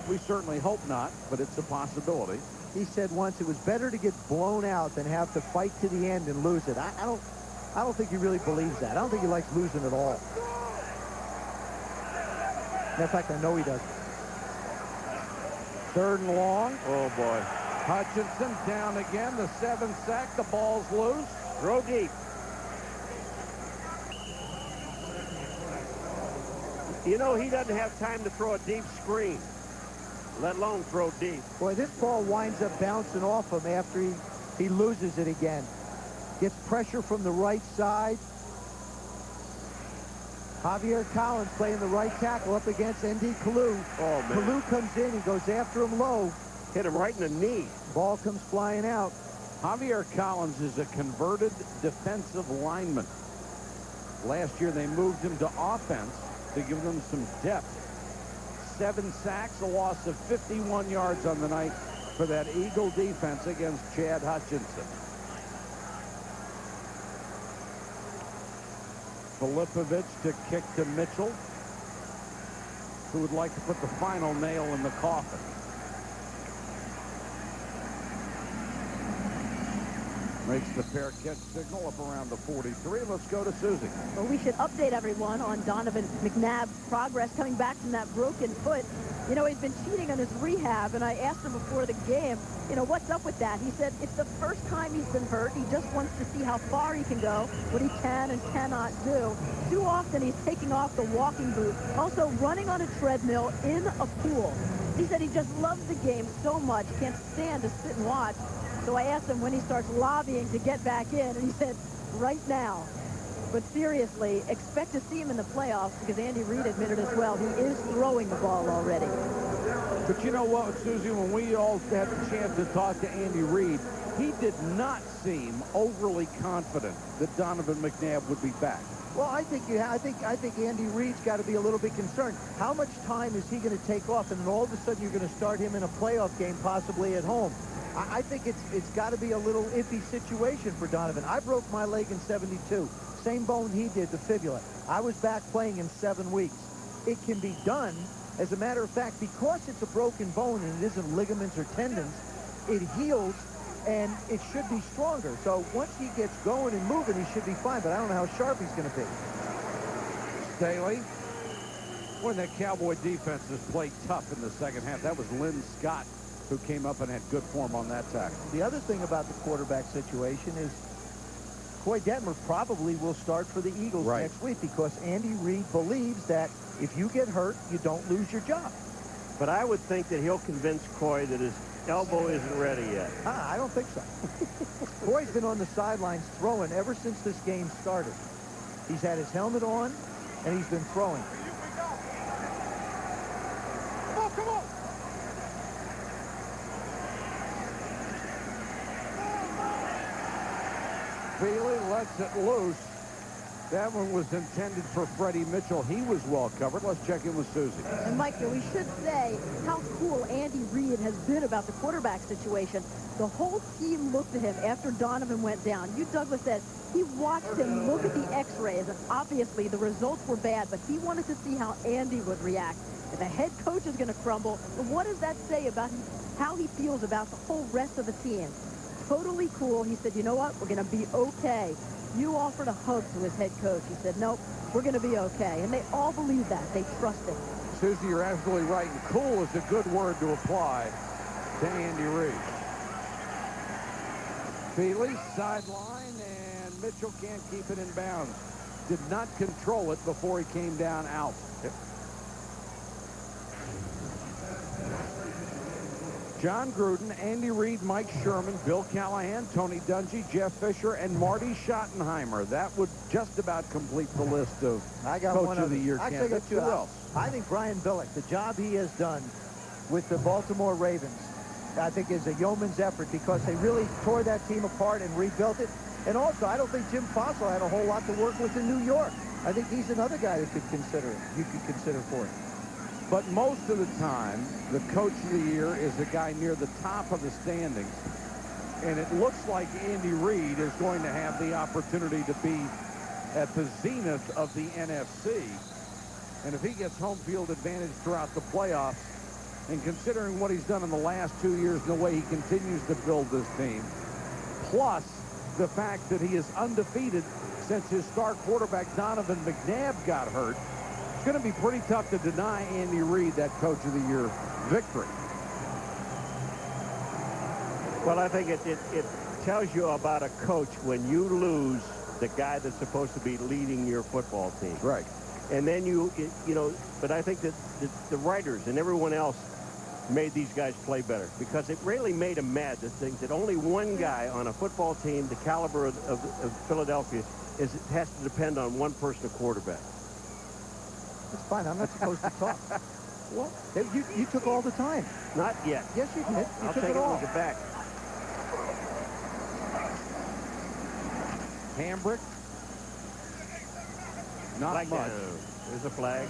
We certainly hope not, but it's a possibility. He said once it was better to get blown out than have to fight to the end and lose it. I don't think he really believes that. I don't think he likes losing at all. In fact, I know he doesn't. 3rd and long. Oh, boy. Hutchinson down again. The 7th sack. The ball's loose. Throw deep. You know, he doesn't have time to throw a deep screen, let alone throw deep. Boy, this ball winds up bouncing off him after he loses it again. Gets pressure from the right side. Javier Collins playing the right tackle up against N.D. Kalu. Oh, man. Kalu comes in. He goes after him low. Hit him right in the knee. Ball comes flying out. Javier Collins is a converted defensive lineman. Last year, they moved him to offense to give them some depth. 7 sacks, a loss of 51 yards on the night for that Eagle defense against Chad Hutchinson. Filipovic to kick to Mitchell, who would like to put the final nail in the coffin. Makes the pair catch signal up around the 43. Let's go to Susie. Well, we should update everyone on Donovan McNabb's progress coming back from that broken foot. You know, he's been cheating on his rehab, and I asked him before the game, you know, what's up with that? He said it's the first time he's been hurt. He just wants to see how far he can go, what he can and cannot do. Too often he's taking off the walking boot, also running on a treadmill in a pool. He said he just loves the game so much, can't stand to sit and watch. So I asked him when he starts lobbying to get back in, and he said, right now. But seriously, expect to see him in the playoffs because Andy Reid admitted as well he is throwing the ball already. But you know what, Susie, when we all had the chance to talk to Andy Reid, he did not seem overly confident that Donovan McNabb would be back. Well, I think Andy Reid's got to be a little bit concerned. How much time is he going to take off, and then all of a sudden you're going to start him in a playoff game, possibly at home? I think it's got to be a little iffy situation for Donovan. I broke my leg in 72. Same bone he did, the fibula. I was back playing in 7 weeks. It can be done. As a matter of fact, because it's a broken bone and it isn't ligaments or tendons, it heals and it should be stronger. So once he gets going and moving, he should be fine. But I don't know how sharp he's going to be. Staley, when that Cowboy defense has played tough in the second half, that was Lynn Scott who came up and had good form on that tackle. The other thing about the quarterback situation is Coy Detmer probably will start for the Eagles next week because Andy Reid believes that if you get hurt, you don't lose your job. But I would think that he'll convince Coy that his elbow isn't ready yet. I don't think so. Coy's been on the sidelines throwing ever since this game started. He's had his helmet on, and he's been throwing. Come on, come on! Feely lets it loose. That one was intended for Freddie Mitchell. He was well covered. Let's check in with Susie. And, Mike, we should say how cool Andy Reid has been about the quarterback situation. The whole team looked at him after Donovan went down. You, Douglas, said he watched him look at the x-rays, and obviously the results were bad, but he wanted to see how Andy would react. If the head coach is going to crumble, what does that say about how he feels about the whole rest of the team? Totally cool. He said, you know what? We're going to be okay. You offered a hug to his head coach. He said, nope, we're going to be okay. And they all believe that. They trust him. Susie, you're absolutely right. And cool is a good word to apply to Andy Reid. Feely, sideline, and Mitchell can't keep it in bounds. did not control it before he came down out. John Gruden, Andy Reid, Mike Sherman, Bill Callahan, Tony Dungy, Jeff Fisher, and Marty Schottenheimer. That would just about complete the list of Coach of the Year candidates. Who else? I think Brian Billick, the job he has done with the Baltimore Ravens, I think is a yeoman's effort because they really tore that team apart and rebuilt it. And also, I don't think Jim Fossil had a whole lot to work with in New York. I think he's another guy that could consider you could consider for it. But most of the time, the Coach of the Year is the guy near the top of the standings. And it looks like Andy Reid is going to have the opportunity to be at the zenith of the NFC. And if he gets home field advantage throughout the playoffs, and considering what he's done in the last 2 years and the way he continues to build this team, plus the fact that he is undefeated since his star quarterback Donovan McNabb got hurt, it's going to be pretty tough to deny Andy Reid that Coach of the Year victory. Well, I think it tells you about a coach when you lose the guy that's supposed to be leading your football team. Right. And then you know, but I think that the writers and everyone else made these guys play better because it really made them mad to think that only one guy on a football team the caliber of Philadelphia has to depend on one person, a quarterback. That's fine. I'm not supposed to talk. Well, you took all the time. Not yet. Yes, you did. I'll took take it all. it back. Hambrick. Not Flag much. down. There's a flag.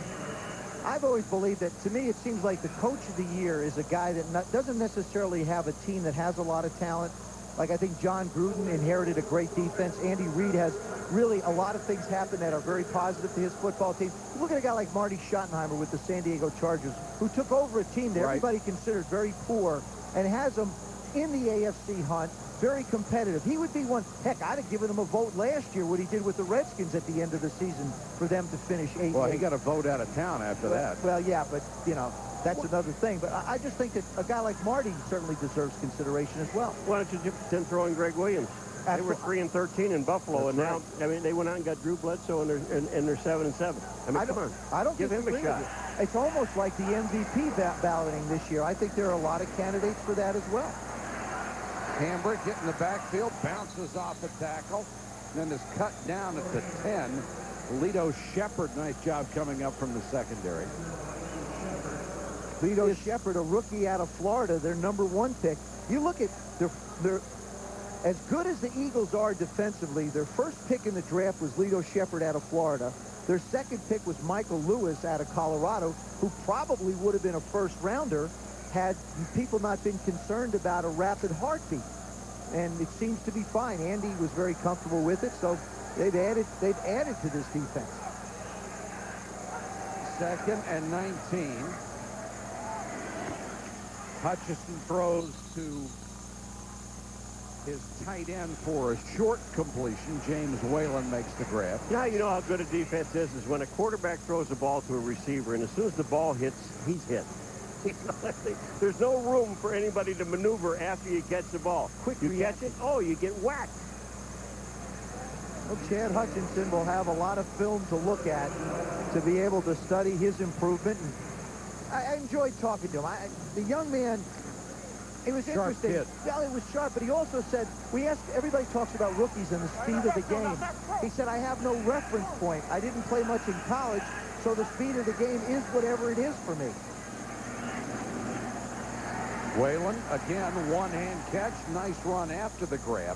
I've always believed that, to me, it seems like the Coach of the Year is a guy that doesn't necessarily have a team that has a lot of talent. Like, I think John Gruden inherited a great defense. Andy Reid has really a lot of things happen that are very positive to his football team. Look at a guy like Marty Schottenheimer with the San Diego Chargers, who took over a team that everybody considered very poor and has them in the AFC hunt, very competitive. He would be one. Heck, I'd have given him a vote last year, what he did with the Redskins at the end of the season for them to finish 8-8. Well, he got a vote out of town after that. Well, yeah, but, you know, that's another thing. But I just think that a guy like Marty certainly deserves consideration as well. Why don't you then throw in Greg Williams? They were 3-13 in Buffalo, and now, I mean, they went out and got Drew Bledsoe, and they're 7-7. I mean, come on. I don't give him a shot. It's almost like the MVP balloting this year. I think there are a lot of candidates for that as well. Hambrick getting the backfield, bounces off a tackle, then is cut down at the 10. Lito Shepard, nice job coming up from the secondary. Lito Shepard, a rookie out of Florida, their #1 pick. You look at their as good as the Eagles are defensively, their first pick in the draft was Lito Shepard out of Florida. Their second pick was Michael Lewis out of Colorado, who probably would have been a first-rounder had people not been concerned about a rapid heartbeat. And it seems to be fine. Andy was very comfortable with it, so they've added to this defense. 2nd and 19. Hutchinson throws to his tight end for a short completion. James Whalen makes the grab. Now you know how good a defense is when a quarterback throws the ball to a receiver, and as soon as the ball hits, he's hit. There's no room for anybody to maneuver after you catch the ball. You catch it, oh, you get whacked. Well, Chad Hutchinson will have a lot of film to look at to be able to study his improvement. And I enjoyed talking to him. The young man, it was Sharp interesting. kid. Well, it was sharp, but he also said, everybody talks about rookies and the speed of the game. He said, I have no reference point. I didn't play much in college, so the speed of the game is whatever it is for me. Whalen, again, one-hand catch. Nice run after the grab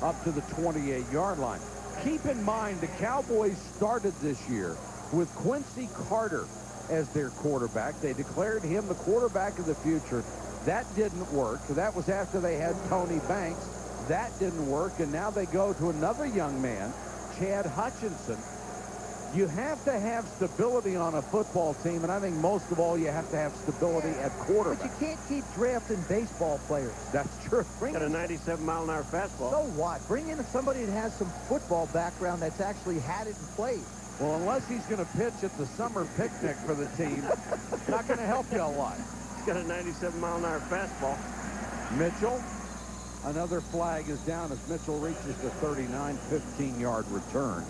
up to the 28-yard line. Keep in mind, the Cowboys started this year with Quincy Carter as their quarterback. They declared him the quarterback of the future. That didn't work. That was after they had Tony Banks. That didn't work, and now they go to another young man, Chad Hutchinson. You have to have stability on a football team, and I think most of all you have to have stability at quarterback. But you can't keep drafting baseball players. That's true. Got a 97-mile-an-hour fastball. So what? Bring in somebody that has some football background that's actually had it and played. Well, unless he's going to pitch at the summer picnic for the team, it's not going to help you a lot. He's got a 97-mile-an-hour fastball. Mitchell, another flag is down as Mitchell reaches the 39, 15-yard return.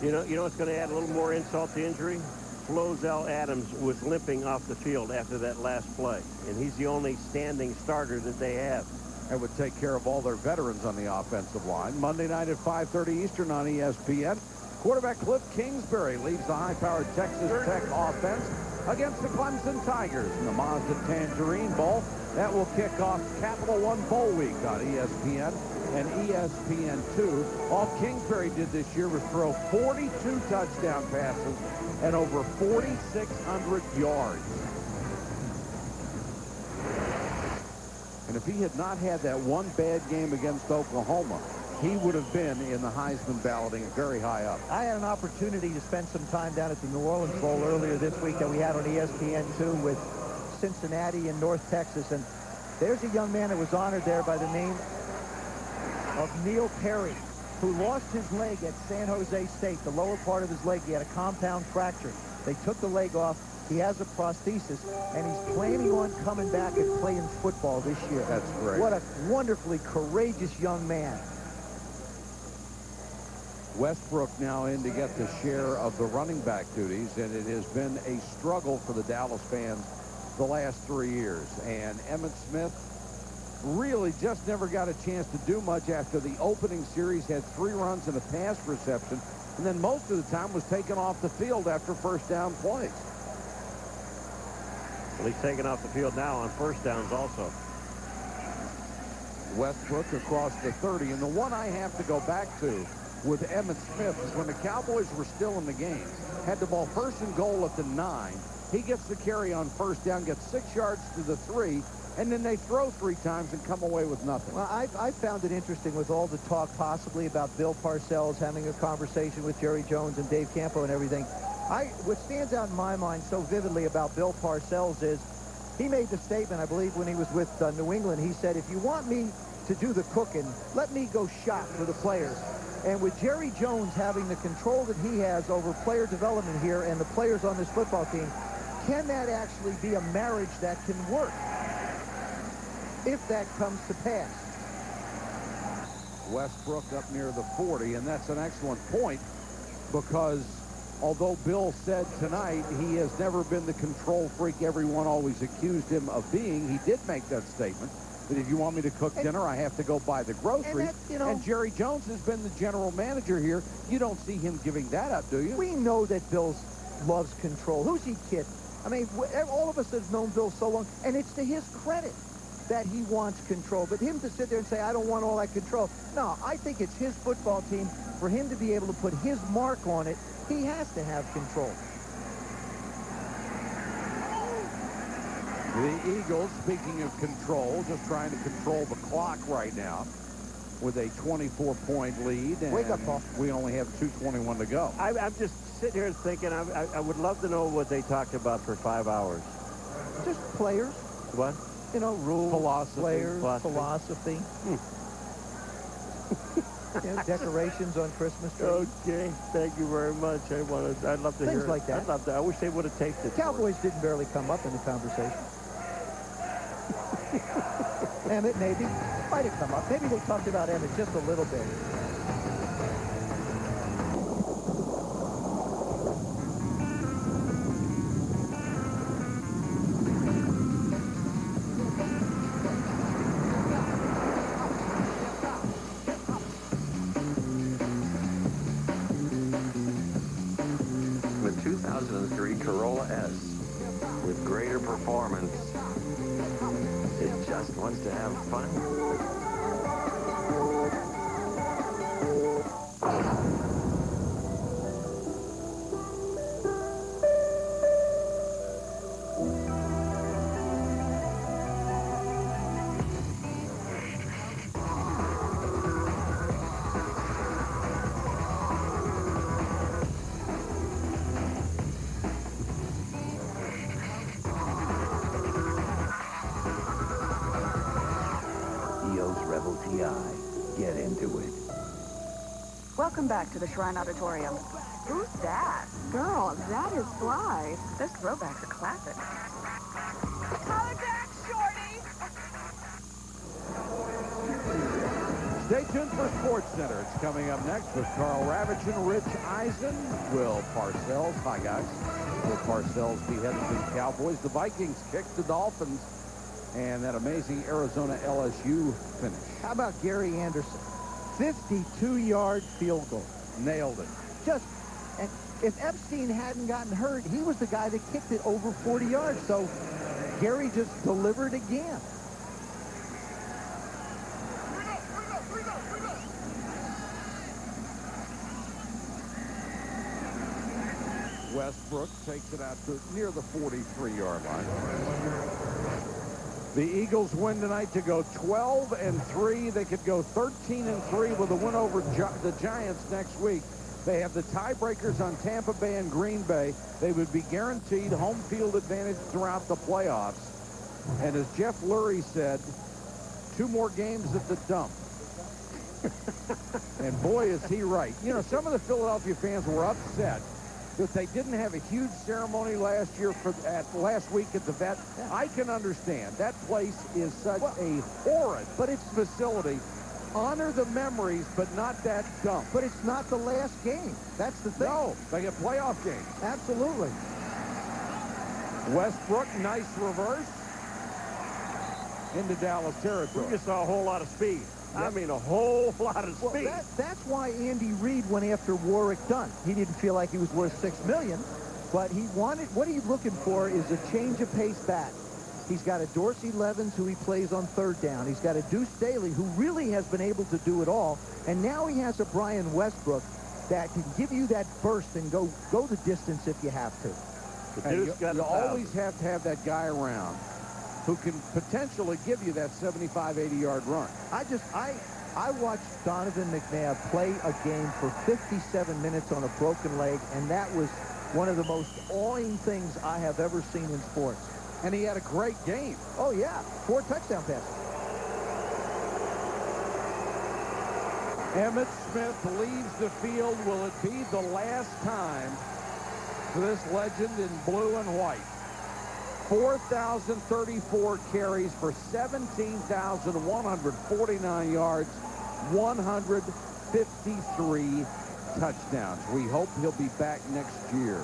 You know what's going to add a little more insult to injury? Flozell Adams was limping off the field after that last play, and he's the only standing starter that they have. That would take care of all their veterans on the offensive line. Monday night at 5:30 Eastern on ESPN. Quarterback Cliff Kingsbury leads the high-powered Texas Tech offense against the Clemson Tigers in the Mazda Tangerine Bowl. That will kick off Capital One Bowl Week on ESPN and ESPN2. All Kingsbury did this year was throw 42 touchdown passes and over 4,600 yards. And if he had not had that one bad game against Oklahoma, he would have been in the Heisman balloting very high up. I had an opportunity to spend some time down at the New Orleans Bowl earlier this week that we had on ESPN2 with Cincinnati and North Texas. And there's a young man that was honored there by the name of Neil Perry, who lost his leg at San Jose State. The lower part of his leg, he had a compound fracture. They took the leg off. He has a prosthesis, and he's planning on coming back and playing football this year. That's great. What a wonderfully courageous young man. Westbrook now in to get the share of the running back duties, and it has been a struggle for the Dallas fans the last 3 years. And Emmitt Smith really just never got a chance to do much after the opening series, had 3 runs and a pass reception, and then most of the time was taken off the field after first down plays. Well, he's taken off the field now on first downs also. Westbrook across the 30, and the one I have to go back to with Emmitt Smith is when the Cowboys were still in the game, had the ball first and goal at the 9. He gets the carry on first down, gets 6 yards to the 3, and then they throw 3 times and come away with nothing. Well, I found it interesting with all the talk possibly about Bill Parcells having a conversation with Jerry Jones and Dave Campo and everything. What stands out in my mind so vividly about Bill Parcells is he made the statement, I believe, when he was with New England. He said, if you want me to do the cooking, let me go shop for the players. And with Jerry Jones having the control that he has over player development here and the players on this football team, can that actually be a marriage that can work if that comes to pass? Westbrook up near the 40, and that's an excellent point because although Bill said tonight he has never been the control freak everyone always accused him of being, he did make that statement. But if you want me to cook dinner, I have to go buy the groceries. And Jerry Jones has been the general manager here. You don't see him giving that up, do you? We know that Bill loves control. Who's he kidding? I mean, all of us have known Bill so long, and it's to his credit that he wants control. But him to sit there and say, I don't want all that control. No, I think it's his football team. For him to be able to put his mark on it, he has to have control. The Eagles, speaking of control, just trying to control the clock right now with a 24-point lead. And wake up, Paul. We only have 2:21 to go. I'm just sitting here thinking, I would love to know what they talked about for 5 hours. Just players. What? You know, rules, philosophy, players, philosophy. You know, decorations on Christmas trees. Okay, thank you very much. I'd love to hear things like that. I'd love to. I wish they would have tasted it. Cowboys didn't barely come up in the conversation. Emmett, maybe. Might have come up. Maybe they talked about Emmett just a little bit. The 2003 Corolla S with greater performance. It just wants to have fun. Get into it. Welcome back to the Shrine Auditorium. Who's that? Girl, that is Fly. This throwback's a classic. Holler back, shorty! Stay tuned for Sports Center. It's coming up next with Carl Ravitch and Rich Eisen. Will Parcells, hi guys. Will Parcells be headed to the Cowboys? The Vikings kicked the Dolphins, and that amazing Arizona LSU finish. How about Gary Anderson? 52-yard field goal. Nailed it. And if Epstein hadn't gotten hurt, he was the guy that kicked it over 40 yards. So Gary just delivered again. Westbrook takes it out to near the 43-yard line. The Eagles win tonight to go 12-3. They could go 13-3 with a win over the Giants next week. They have the tiebreakers on Tampa Bay and Green Bay. They would be guaranteed home field advantage throughout the playoffs. And as Jeff Lurie said, 2 more games at the dump. And boy, is he right. You know, some of the Philadelphia fans were upset that they didn't have a huge ceremony last week at the Vet. I can understand. That place is such a horrid facility. Honor the memories, but not that dump. But it's not the last game. That's the thing. No, they get playoff games. Absolutely. Westbrook, nice reverse into Dallas territory. We just saw a whole lot of speed. Yep. I mean, a whole lot of speed. Well, that's why Andy Reid went after Warwick Dunn. He didn't feel like he was worth $6 million, but he wanted, what he's looking for is a change of pace back. He's got a Dorsey Levens who he plays on third down. He's got a Deuce Staley who really has been able to do it all. And now he has a Brian Westbrook that can give you that burst and go the distance if you have to. You always have to have that guy around who can potentially give you that 75, 80-yard run. I watched Donovan McNabb play a game for 57 minutes on a broken leg, and that was one of the most awing things I have ever seen in sports. And he had a great game. Oh, yeah. 4 touchdown passes. Emmitt Smith leaves the field. Will it be the last time for this legend in blue and white? 4,034 carries for 17,149 yards, 153 touchdowns. We hope he'll be back next year.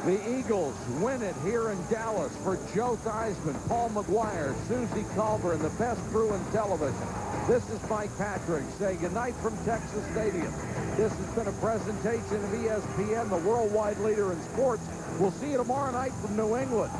The Eagles win it here in Dallas for Joe Theismann, Paul McGuire, Susie Culver, and the best crew in television. This is Mike Patrick saying goodnight from Texas Stadium. This has been a presentation of ESPN, the worldwide leader in sports. We'll see you tomorrow night from New England.